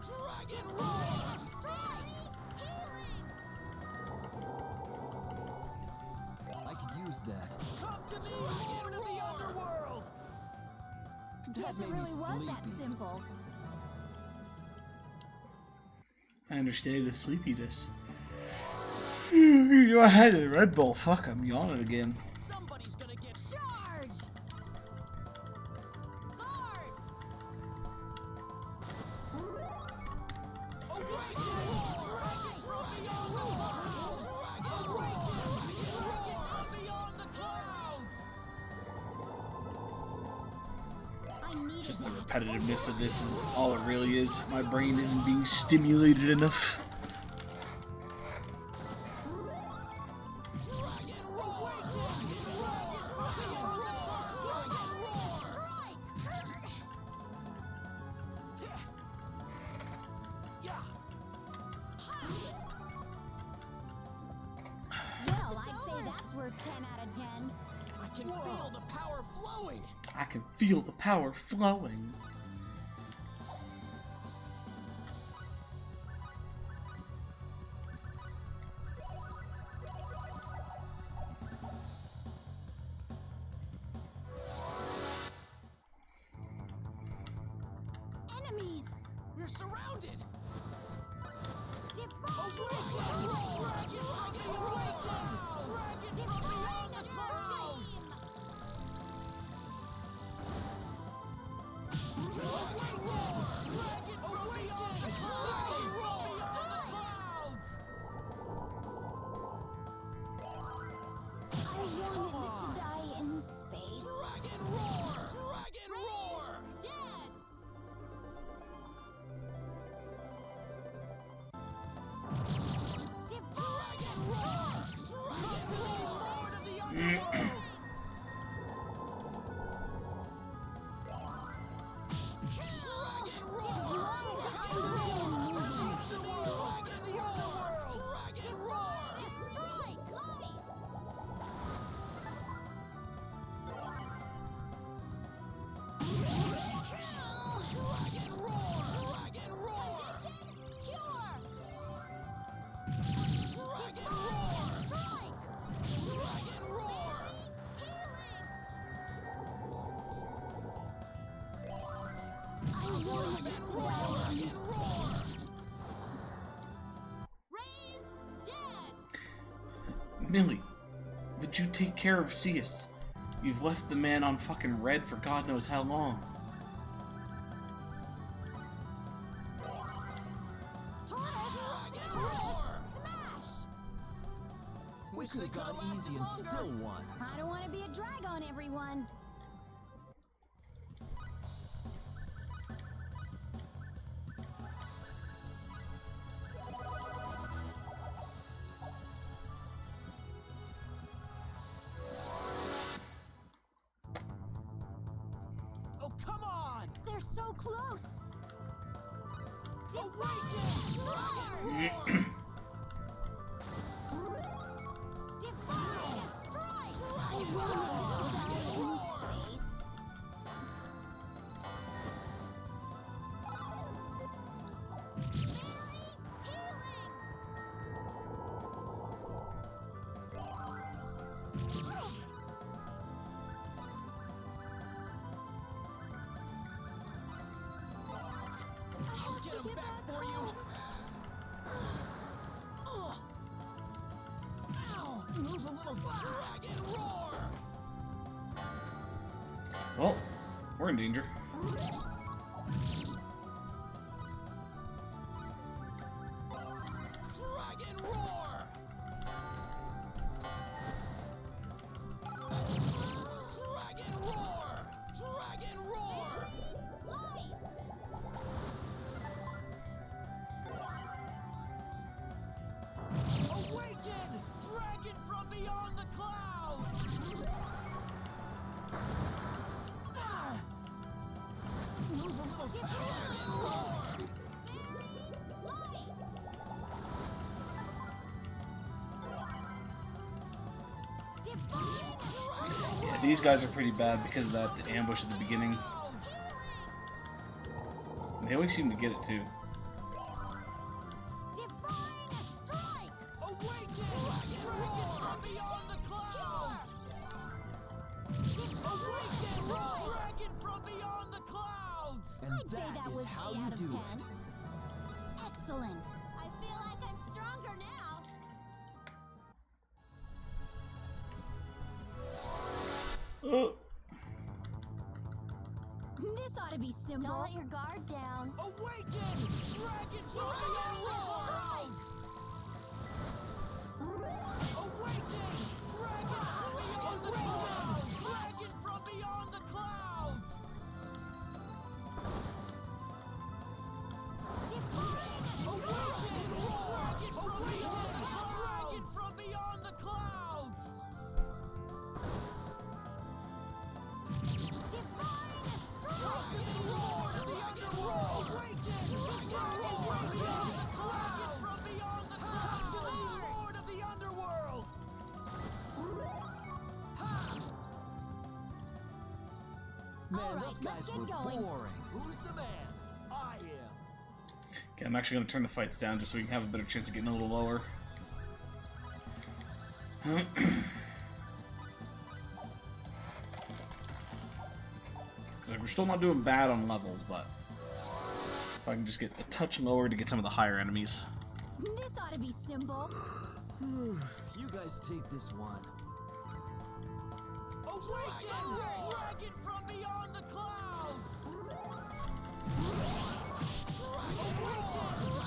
Dragon roar! I could use that. Come to me, Lord of the underworld! That Guess it made me really was that sleepy. simple. I understand the sleepiness. You know, I had the Red Bull. Fuck, I'm yawning again. Somebody's gonna get Charge! Guard! awakened! Dragon from beyond the clouds! Dragon awakened! Dragon from beyond the clouds! I needed Just the that. repetitiveness of this is all it really is. My brain isn't being stimulated enough. Dragon awakened! Dragon from beyond the clouds! Yeah! Well, I'd say that's worth 10 out of 10. I can feel the power flowing! I can feel the power flowing. Enemies! We're surrounded! Divine Dragon strike! from the awakened! Dragon from beyond the clouds! Dragon roar! Dragon from beyond the clouds! I wanted to die in space. Dragon roar! Dragon roar! Dead! Divine strike! Come to me, Lord of the underworld! Dragon roar! Come to me, Lord of the underworld! Dragon roar! Strike! Light! Dragon roar! Dragon roar! Cure! Dragon roar! Strike! Dragon roar! I wanted to die in space. Raise! Dead! Millie, would you take care of Ceus? You've left the man on fucking red for God knows how long. Smash! We could have gone easy and still won. I don't want to be a drag on everyone. We're so close. Awaken! Strike! Divine strike! I will not die in space. I'll get him back for you! Ugh. Ow! Move a little dragon roar! Well, we're in danger. Dragon roar! Dragon roar! Dragon roar! Awaken! Dragon from beyond the clouds! Ah! Move a little faster and roar! Yeah, these guys are pretty bad because of that ambush at the beginning. They always seem to get it too. Divine strike! Awaken! Dragon from beyond the clouds! Awaken! Dragon from beyond the clouds! And I'd say that is was how 8 you out of do 10. it. Excellent. I feel like I'm stronger now. This ought to be simple. Don't let your guard down. Awaken! Dragon from beyond the clouds! Awaken! Dragon from beyond the clouds! Dragon from beyond the clouds! Divine strike! Dragon from beyond the clouds! Divine strike! Roar to the underworld! Awaken! Dragon from beyond the clouds! To the Lord of the underworld! Man, All right, those let's guys get were going. boring. Who's the man? I am. Okay, I'm actually going to turn the fights down just so we can have a better chance of getting a little lower. Because we're still not doing bad on levels, but if I can just get a touch lower to get some of the higher enemies. This ought to be simple. You guys take this one. Awaken! Dragon from beyond the clouds! Dragon roar! Dragon from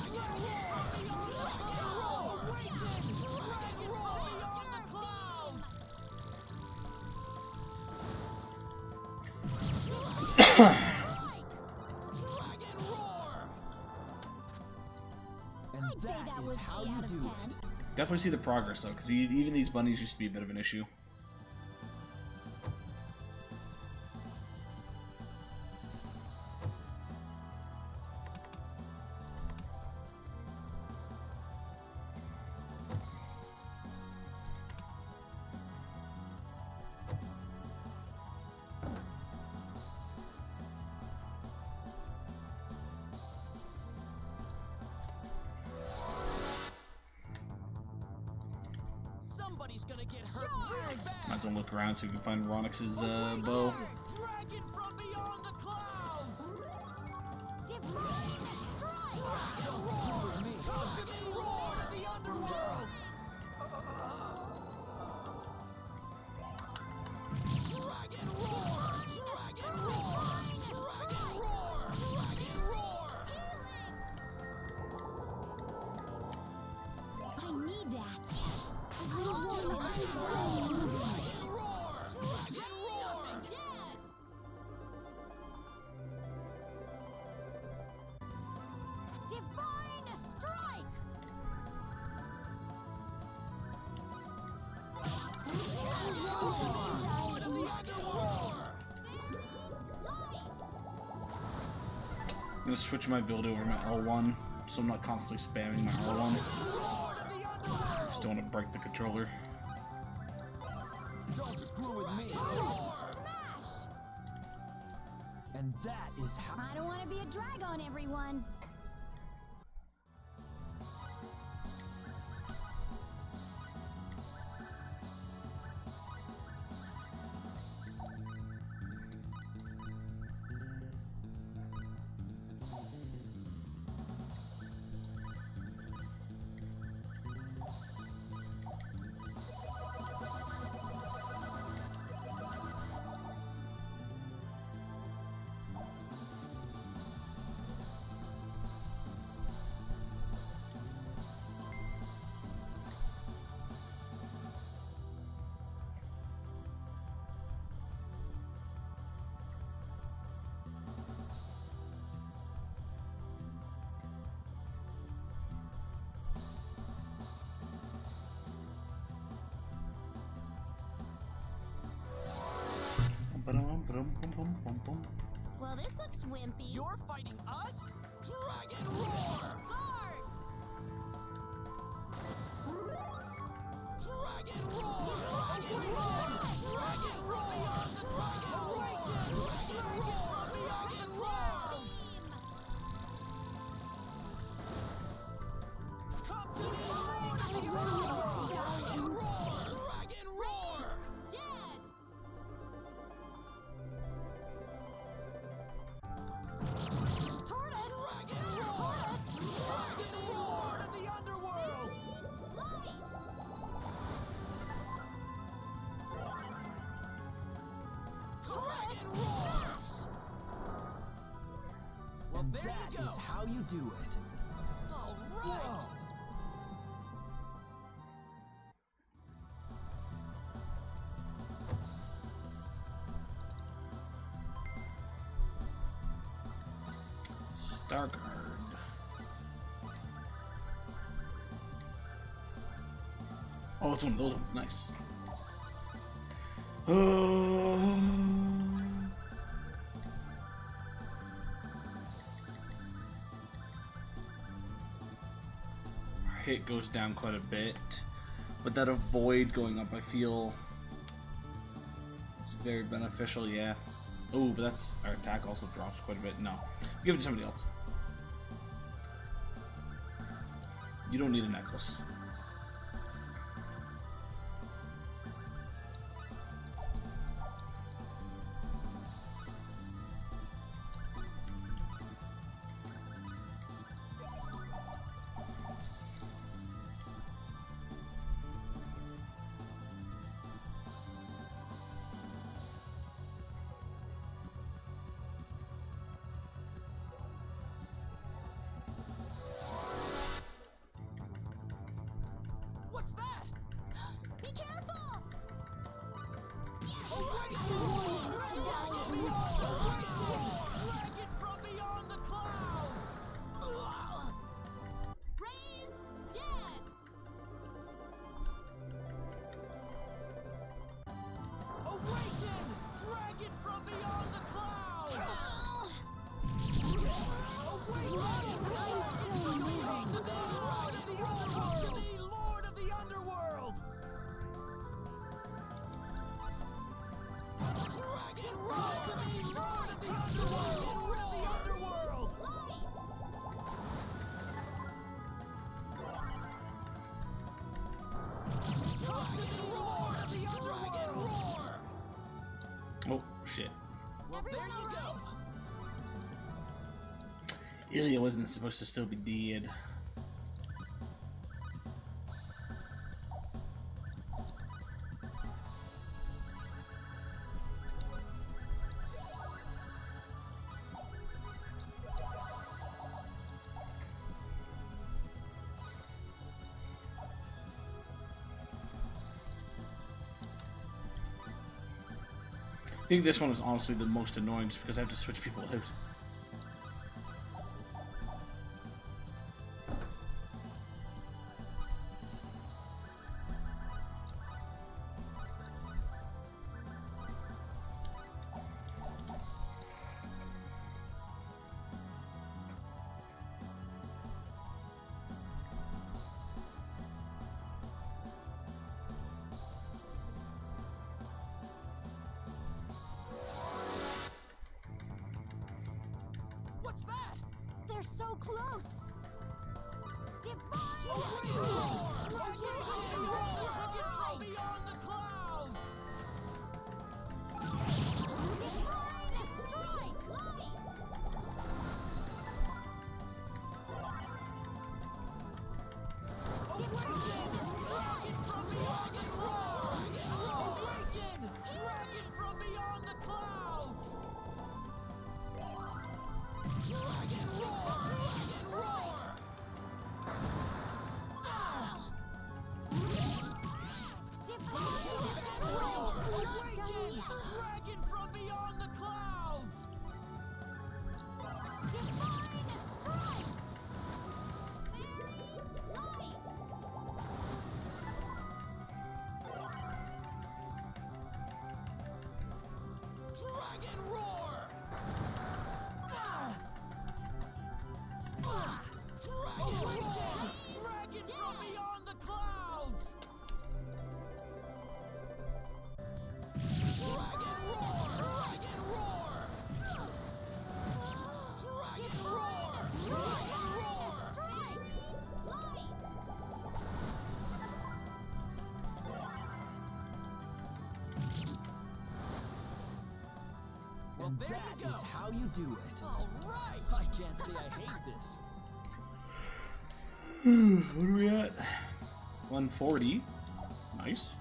beyond the clouds! Awaken! Dragon from beyond the clouds! Dragon roar! And I'd say that is was how 8 you out of do 10. it. Definitely see the progress though, because even these bunnies used to be a bit of an issue. Somebody's gonna get hurt really bad! Might as well look around so we can find Ronix's bow. Dragon from beyond the clouds! Divine strike! Don't screw with me! Ultimate roar to the underworld! Dragon roar! Dragon roar! Dragon roar! Dragon roar! I need that. I Dragon want roar! to Dragon roar! Dead. gonna switch my build over to my L1, so I'm not constantly spamming my R1. Just don't want to break the controller. Don't screw with me. Smash! And that is how. I don't want to be a drag on everyone. Well, this looks wimpy. You're fighting us? Dragon Roar! guard! Dragon Roar! Dragon Roar! Come to me! Dragon Roar! Dead! Tortoise! Captain Lord of the Underworld! Light! Dragon Roar! Well, And there that you go. is how you do it. All right. Starguard. Oh, it's one of those ones. Nice. Our hit goes down quite a bit, but that avoid going up, I feel, is very beneficial. Yeah. Oh, but that's our attack also drops quite a bit. No, give it to somebody else. You don't need a necklace. What's that? Be careful! Dragon from beyond the clouds! Raise dead! Awaken! Dragon from beyond the clouds! Lord of the Underworld! Dragon roll to me, Lord of the Underworld! Lord of the Underworld! Come to me, Lord of the Underworld! Oh, shit. Well, there you go. Ilya wasn't supposed to still be dead. I think this one was honestly the most annoying just because I have to switch people out. they're so close. Divine Dragon strike. roar! Divine Dragon from strike. beyond the clouds! Divine strike. Divine strike. From beyond the clouds! Awaken! Dragon from beyond the clouds! Dragon roar! Dragon roar! Divine strike. Awaken! Dragon from beyond the clouds! Divine strike. Dragon roar! Dragon roar! Dragon from beyond the clouds! Dragon roar! Dragon roar! Dragon roar! Dragon roar! Well, there that you go. is how you do it. All right! I can't say I hate this. What are we at? 140. Nice.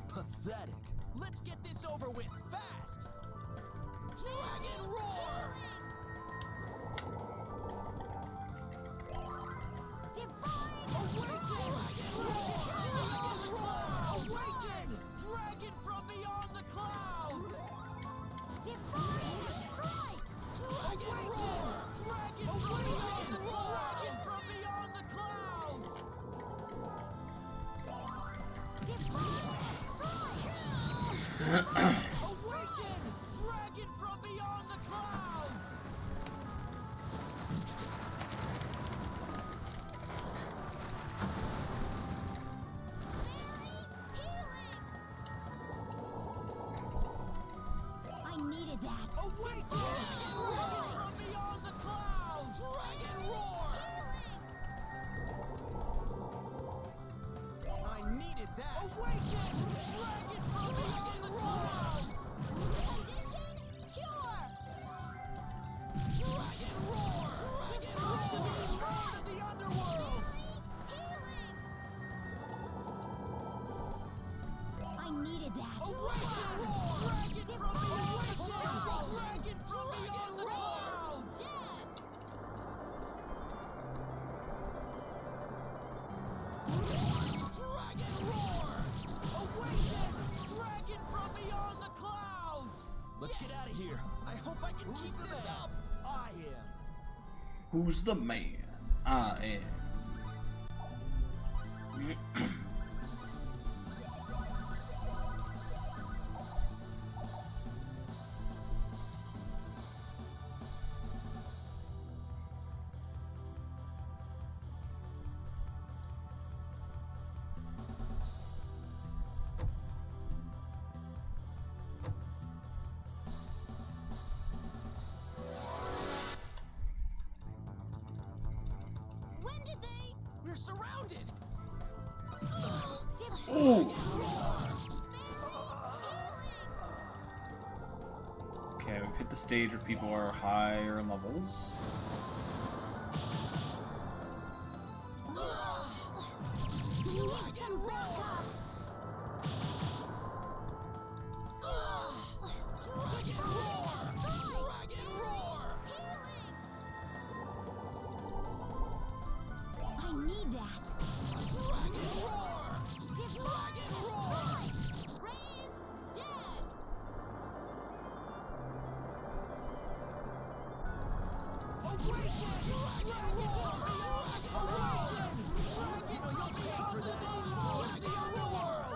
Pathetic. Let's get this over with fast! Dragon roar! Divine strike. Dragon roar! Awaken! Dragon from beyond the clouds! Divine strike. Dragon roar! Dragon from beyond the Dragon from beyond the clouds! Divine strike. Awaken! Dragon from beyond the clouds! I needed that. Awaken! Dragon from beyond the clouds! Dragon roar! I needed that! Awaken! Dragon from beyond the clouds! Condition cure. Dragon roar! Dragon roar! To be lord of the underworld! I needed that. Awaken! Dragon from beyond the clouds! Dragon from beyond the clouds! Dragon roar! Awaken! Dragon from beyond the clouds! Let's get out of here. I hope I can keep this up! I am. Who's the man? I am. When did they? We're surrounded! Ooh. Okay, we've hit the stage where people are higher levels. You need some backup. Dragon roar! Dragon roar! I need that. Dragon roar! Divine roar! strike. Raise dead. Awaken! Dragon roar! Awaken! Dragon from beyond the clouds! The underworld!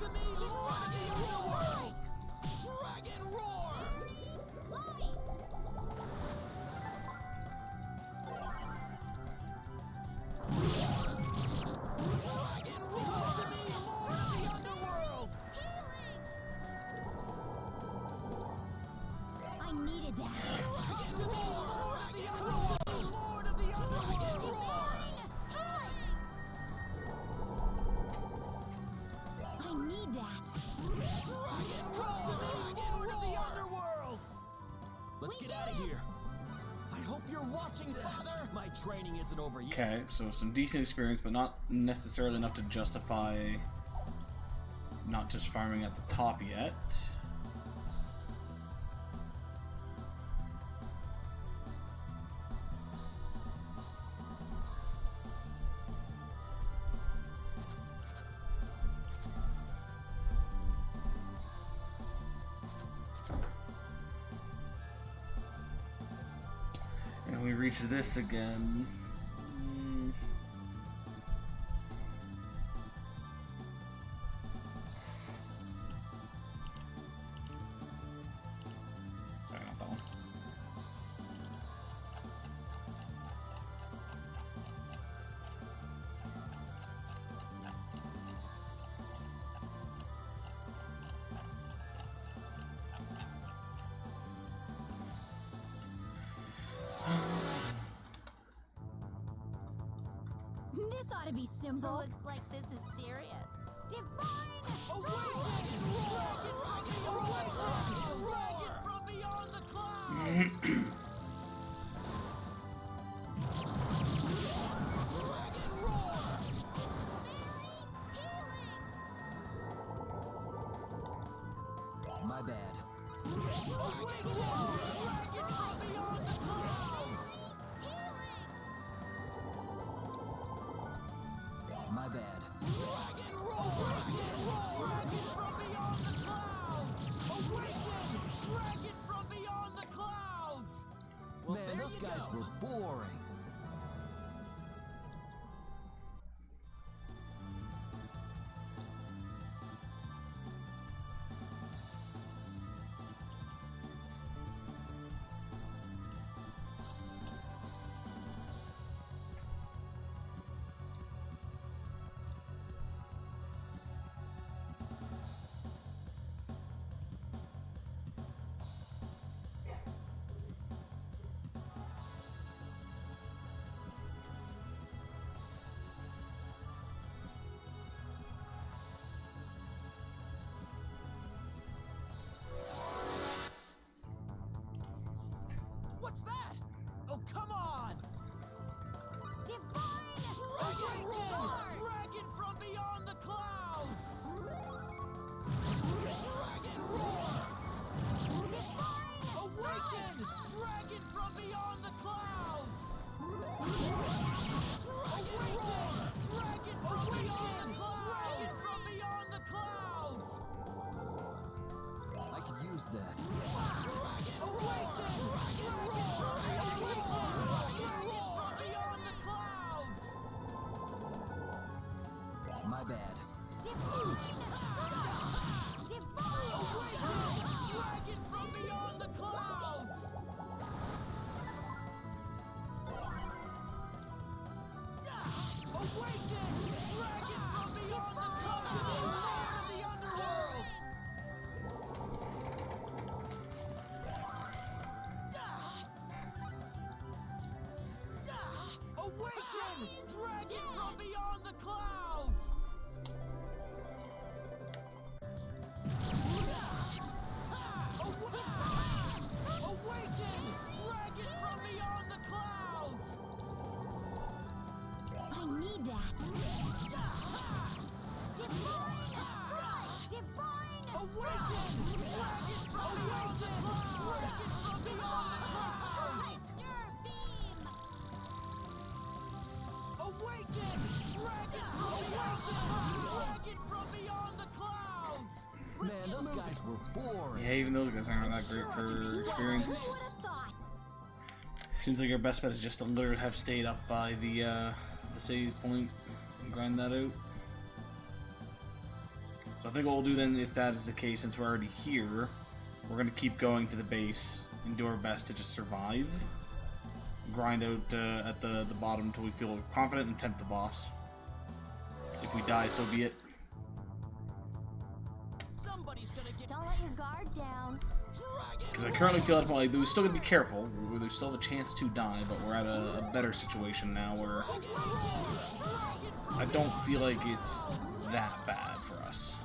to me, Lord of the Underworld! Dragon roar! Light! Dragon roar! Come to me, Lord of the Underworld! Healing! I needed that. Come to me, Lord of the Underworld! Lord of the Underworld! Roar! Divine strike! I need that. Dragon roar! To me, Lord of the Underworld! Let's get out of here. I hope you're watching, Father. My training isn't over yet. Okay, so some decent experience, but not necessarily enough to justify not just farming at the top yet. And we reach this again. Sorry, not that one. This ought to be simple. Looks like this is serious. Divine strike! Dragon roar! Dragon from beyond the clouds! Dragon roar! My bad. Dragon roar! Dragon from beyond the clouds! My bad. Dragon roar! Dragon roar! Dragon from beyond the clouds! Awaken! Dragon from beyond the clouds! Well, Man, there those you guys go. were boring. What's that? Oh, come on! Divine Dragon roar! strike! Dragon from beyond the clouds! Dragon roar! Divine Awaken! strike! Dragon from beyond the clouds! Awaken! Dragon from beyond the clouds! Dragon from beyond the clouds! I could use that. Dragon awaken! Dragon roar! Dragon from beyond the clouds! My bad. Divine strike! Divine strike! Dragon from beyond the clouds! Awaken! Dragon from beyond the clouds! Lord of the Underworld! Awaken! Dragon from beyond the clouds! Awaken! Dragon from beyond the clouds! I need that. Divine strike! Divine Awaken! strike! Dragon from beyond the clouds! Dragon from beyond the clouds! Thunder beam! Awaken! Dragon from beyond the clouds! Man, those guys were boring. Yeah, even those guys aren't that great for experience. Who would have thought? Seems like our best bet is just to literally have stayed up by the save point and grind that out. So I think what we'll do then, if that is the case, since we're already here, we're going to keep going to the base and do our best to just survive. Grind out at the bottom until we feel confident and tempt the boss. If we die, so be it. Somebody's gonna get Don't let your guard down. Because I currently feel like we still got to be careful. We still have a chance to die, but we're at a better situation now where I don't feel like it's that bad for us.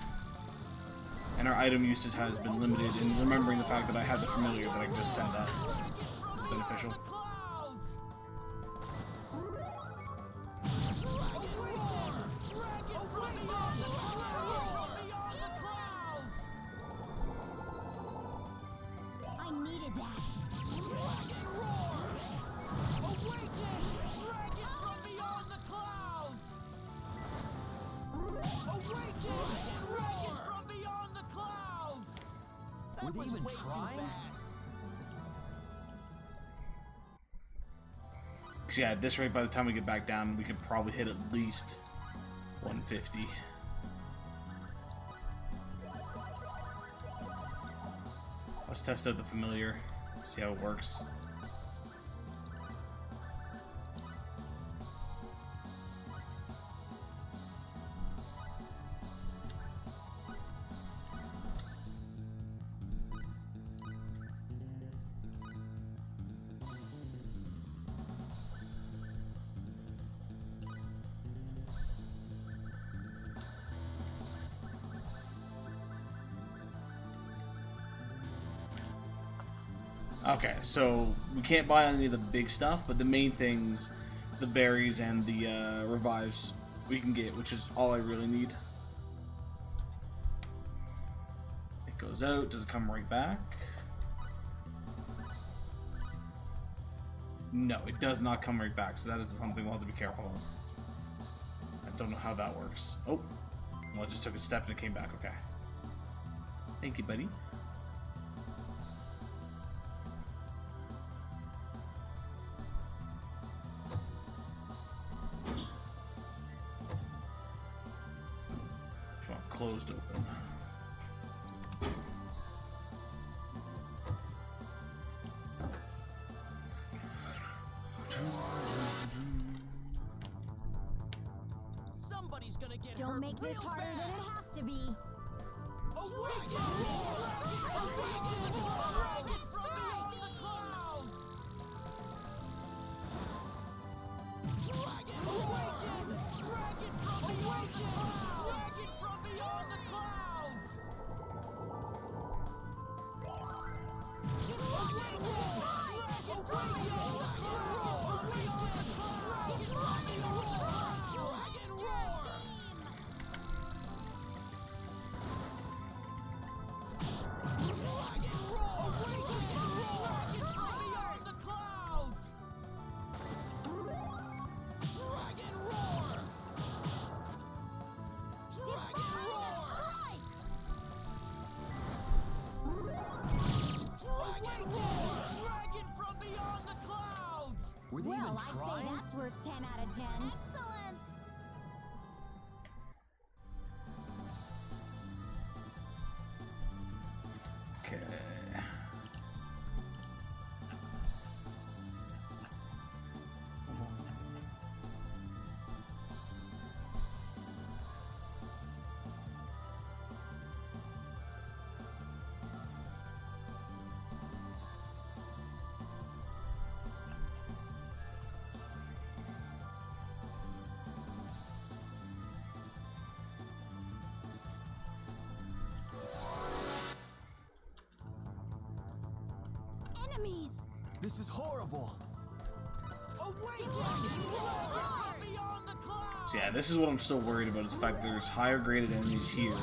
And our item usage has been limited, and remembering the fact that I have the familiar that I can just send out is beneficial. I needed that. Were they even trying? Yeah, at this rate, by the time we get back down, we could probably hit at least 150. Let's test out the familiar, see how it works. Okay, so we can't buy any of the big stuff, but the main things, the berries and the revives, we can get, which is all I really need. It goes out, does it come right back? No, it does not come right back, so that is something we'll have to be careful of. I don't know how that works. Oh, well, it just took a step and it came back, okay. Thank you, buddy. Closed open. Somebody's gonna get Don't hurt make this real harder bad. than it has to be. Were they Well, even I'd say trying? that's worth 10 out of 10. Excellent. Okay. Enemies! This is horrible. So yeah, this is what I'm still worried about, is the fact that there's higher graded enemies here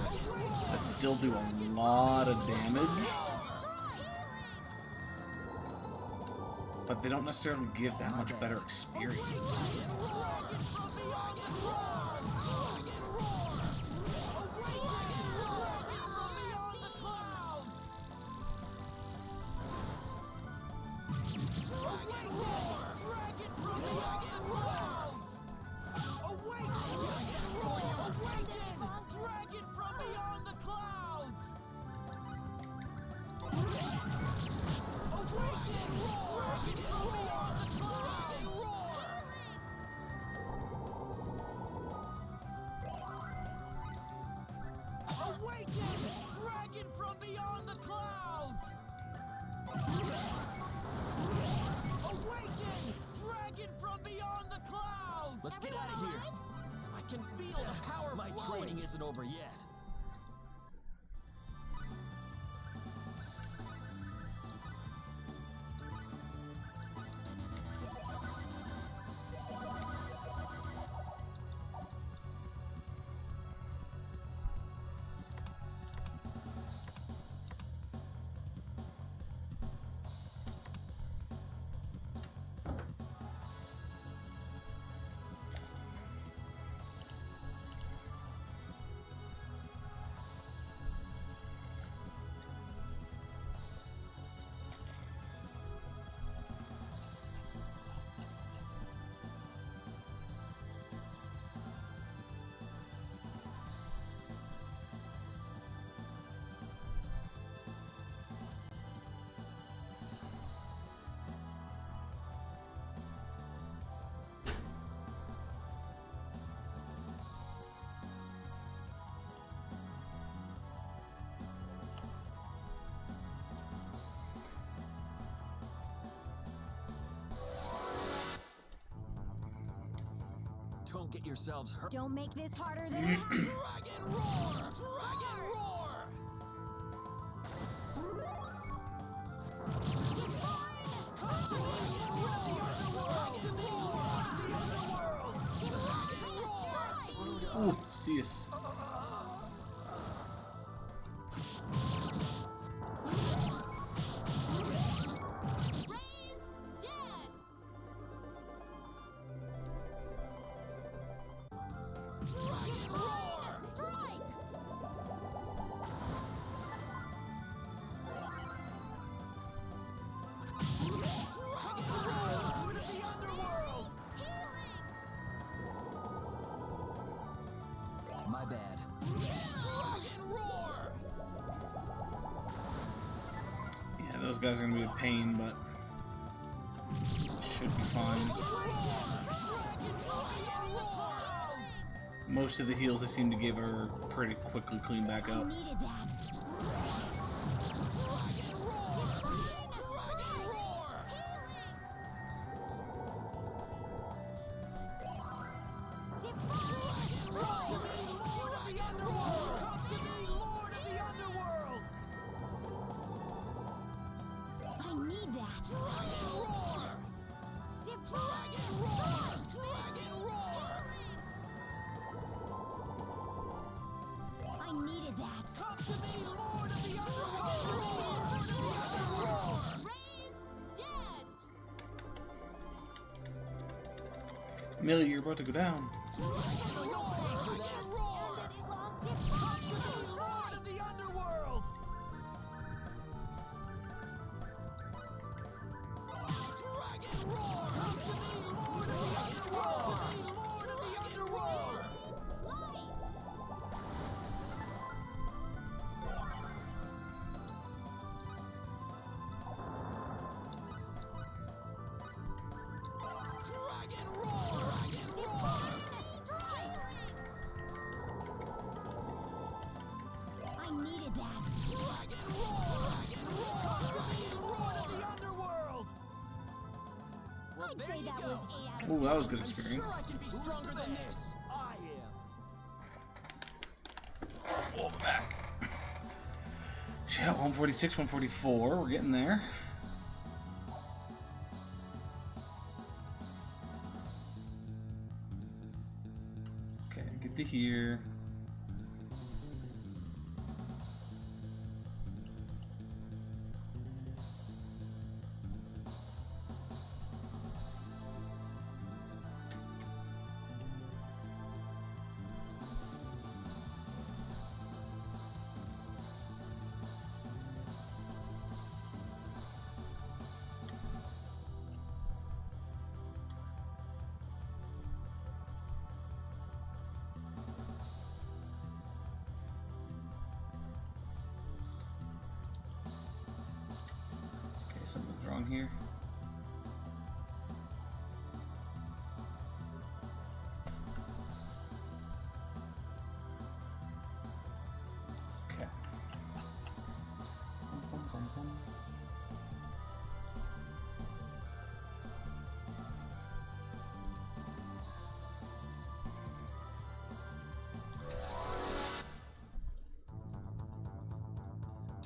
that still do a lot of damage, but they don't necessarily give that much better experience. Dragon from beyond the Awaken! Dragon from beyond the clouds! Awaken! Dragon from beyond the clouds! Let's get out of here. I can feel the power. My training isn't over yet. Don't get yourselves hurt. Don't make this harder than it has to. Dragon roar! Dragon roar! Divine strike! Divine strike! Ooh, see us. Ray's dead. Divine strike! Dragon roar! Lord of the underworld! My bad. Dragon roar! Yeah, those guys are gonna be a pain, but should be fine. Most of the heals I seem to give are pretty quickly clean back I up. needed that. I need that. I needed that. Ray's dead. Millie, you're about to go down. I needed that. I'd say that was 8 out of Ooh, that was a good experience. Sure, I can be stronger than this. I am. Oh, back. Yeah, 146, 144. We're getting there. Okay, get to here. Okay, something's wrong here.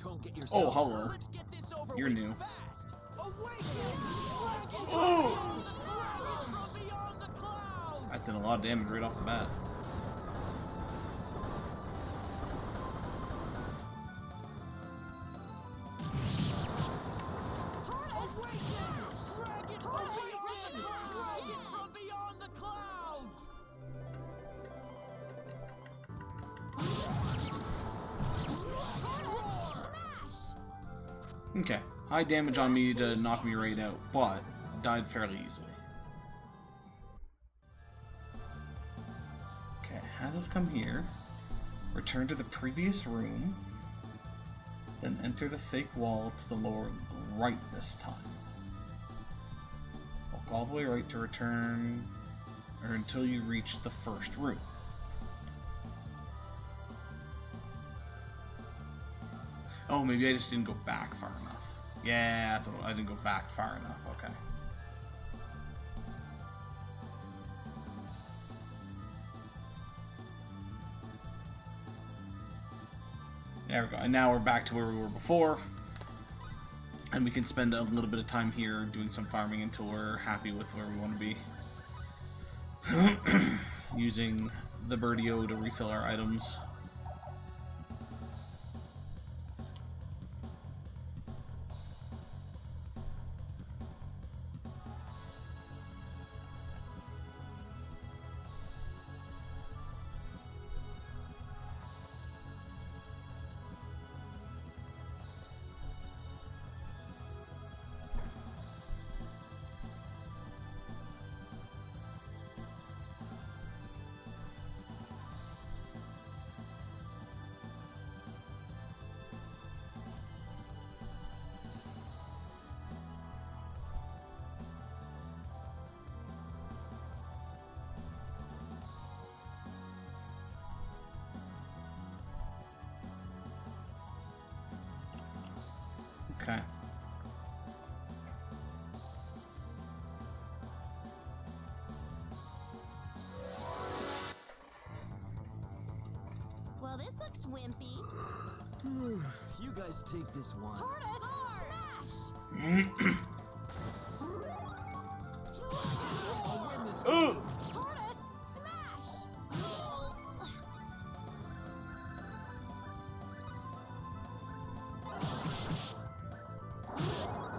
Don't get yourself. Oh, hello. Let's get this over You're with new. fast. Awaken! Oh! From beyond the clouds! That did a lot of damage right off the bat. Dragon from beyond! Dragon from beyond the clouds! Okay. High damage on me to knock me right out, but died fairly easily. Okay, has us come here. Return to the previous room. Then enter the fake wall to the lower right this time. Walk all the way right to return, or until you reach the first room. Oh, maybe I just didn't go back far enough. Yeah, that's what I didn't go back far enough. Okay. There we go. And now we're back to where we were before. And we can spend a little bit of time here doing some farming until we're happy with where we want to be. Using the Birdio to refill our items. Okay. Well, this looks wimpy. You guys take this one. Tortoise, smash! I'll win this. Ooh! Tortoise, smash!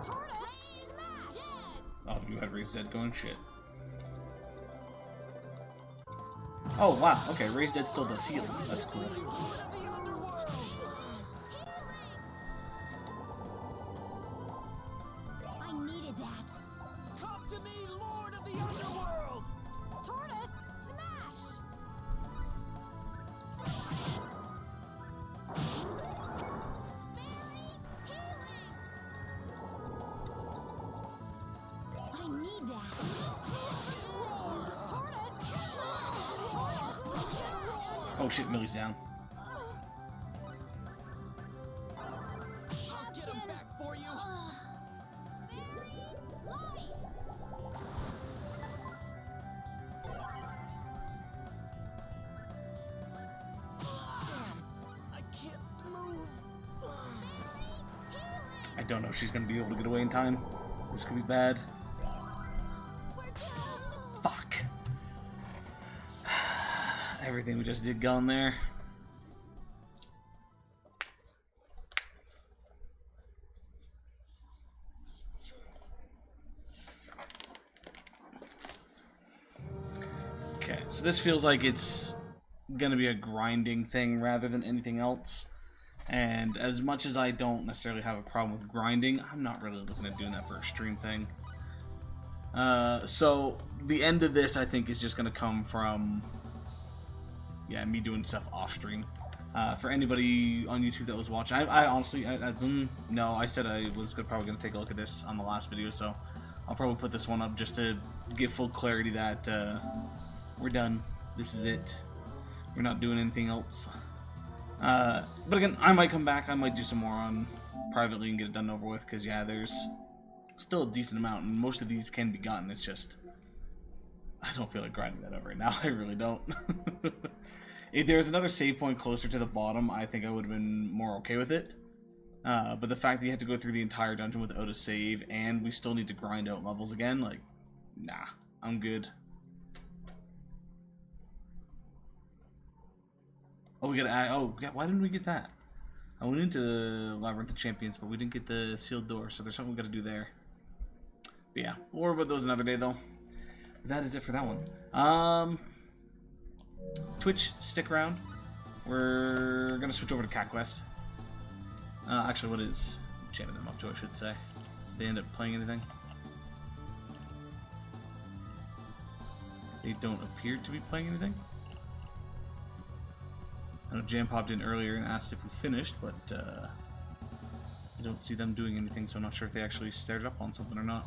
Tortoise, smash! Oh, you had Raised Dead going? Shit. Oh, wow. Okay, Raised Dead still does heals. That's cool. I needed that. Come to me, Lord of the Underworld! Tortoise, smash! I need that. Tortoise, smash! Tortoise, smash! Oh shit, Millie's down. I'll get him back for you. Damn, I can't move. I don't know if she's gonna be able to get away in time. This could be bad. We're doomed! Fuck. Everything we just did gone there. Okay, so this feels like it's gonna be a grinding thing rather than anything else. And as much as I don't necessarily have a problem with grinding, I'm not really looking at doing that for a stream thing. So the end of this, I think, is just gonna come from, yeah, me doing stuff off stream. For anybody on YouTube that was watching, I honestly, no, I said I was probably gonna take a look at this on the last video, so I'll probably put this one up just to give full clarity that we're done. This is it. We're not doing anything else. But again, I might come back. I might do some more on privately and get it done over with, because yeah, there's still a decent amount, and most of these can be gotten. It's just I don't feel like grinding that out right now. I really don't. If there was another save point closer to the bottom, I think I would have been more okay with it. But the fact that you had to go through the entire dungeon without a save, and we still need to grind out levels again, like, nah, I'm good. Oh, we gotta. Oh, yeah, why didn't we get that? I went into the Labyrinth of Champions, but we didn't get the sealed door, so there's something we gotta do there. But yeah, we'll worry about those another day, though. That is it for that one. Twitch, stick around. We're gonna switch over to Cat Quest. Actually, what is jamming them up to, I should say. They end up playing anything? They don't appear to be playing anything. I know Jam popped in earlier and asked if we finished, but I don't see them doing anything, so I'm not sure if they actually started up on something or not.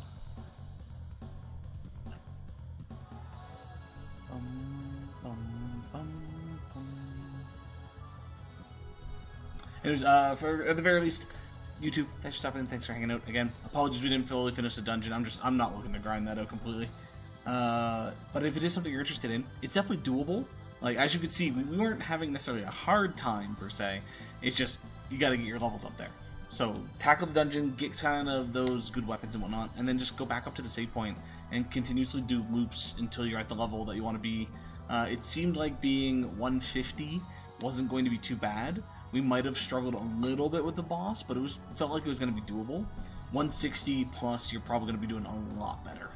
Anyways, for at the very least, YouTube, thanks for stopping in. Thanks for hanging out again. Apologies we didn't fully finish the dungeon. I'm not looking to grind that out completely. But if it is something you're interested in, it's definitely doable. Like, as you can see, we weren't having necessarily a hard time per se. It's just you got to get your levels up there. So tackle the dungeon, get kind of those good weapons and whatnot, and then just go back up to the save point and continuously do loops until you're at the level that you want to be. It seemed like being 150 wasn't going to be too bad. We might have struggled a little bit with the boss, but it felt like it was going to be doable. 160 plus, you're probably going to be doing a lot better.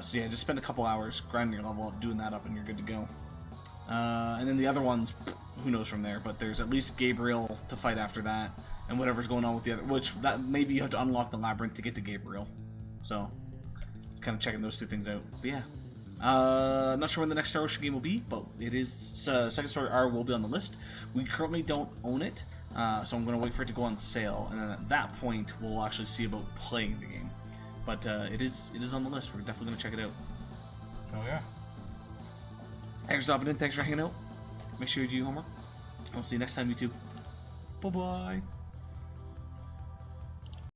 So yeah, just spend a couple hours grinding your level up, doing that up, and you're good to go. And then the other ones, who knows from there, but there's at least Gabriel to fight after that, and whatever's going on with the other, which that maybe you have to unlock the labyrinth to get to Gabriel. So, kind of checking those two things out. But yeah. Not sure when the next Star Ocean game will be, but it is Second Story R will be on the list. We currently don't own it, so I'm going to wait for it to go on sale, and then at that point we'll actually see about playing the game. But it is on the list. We're definitely going to check it out. Oh yeah. Thanks for stopping in. Thanks for hanging out. Make sure you do your homework. I'll see you next time, YouTube. Bye bye.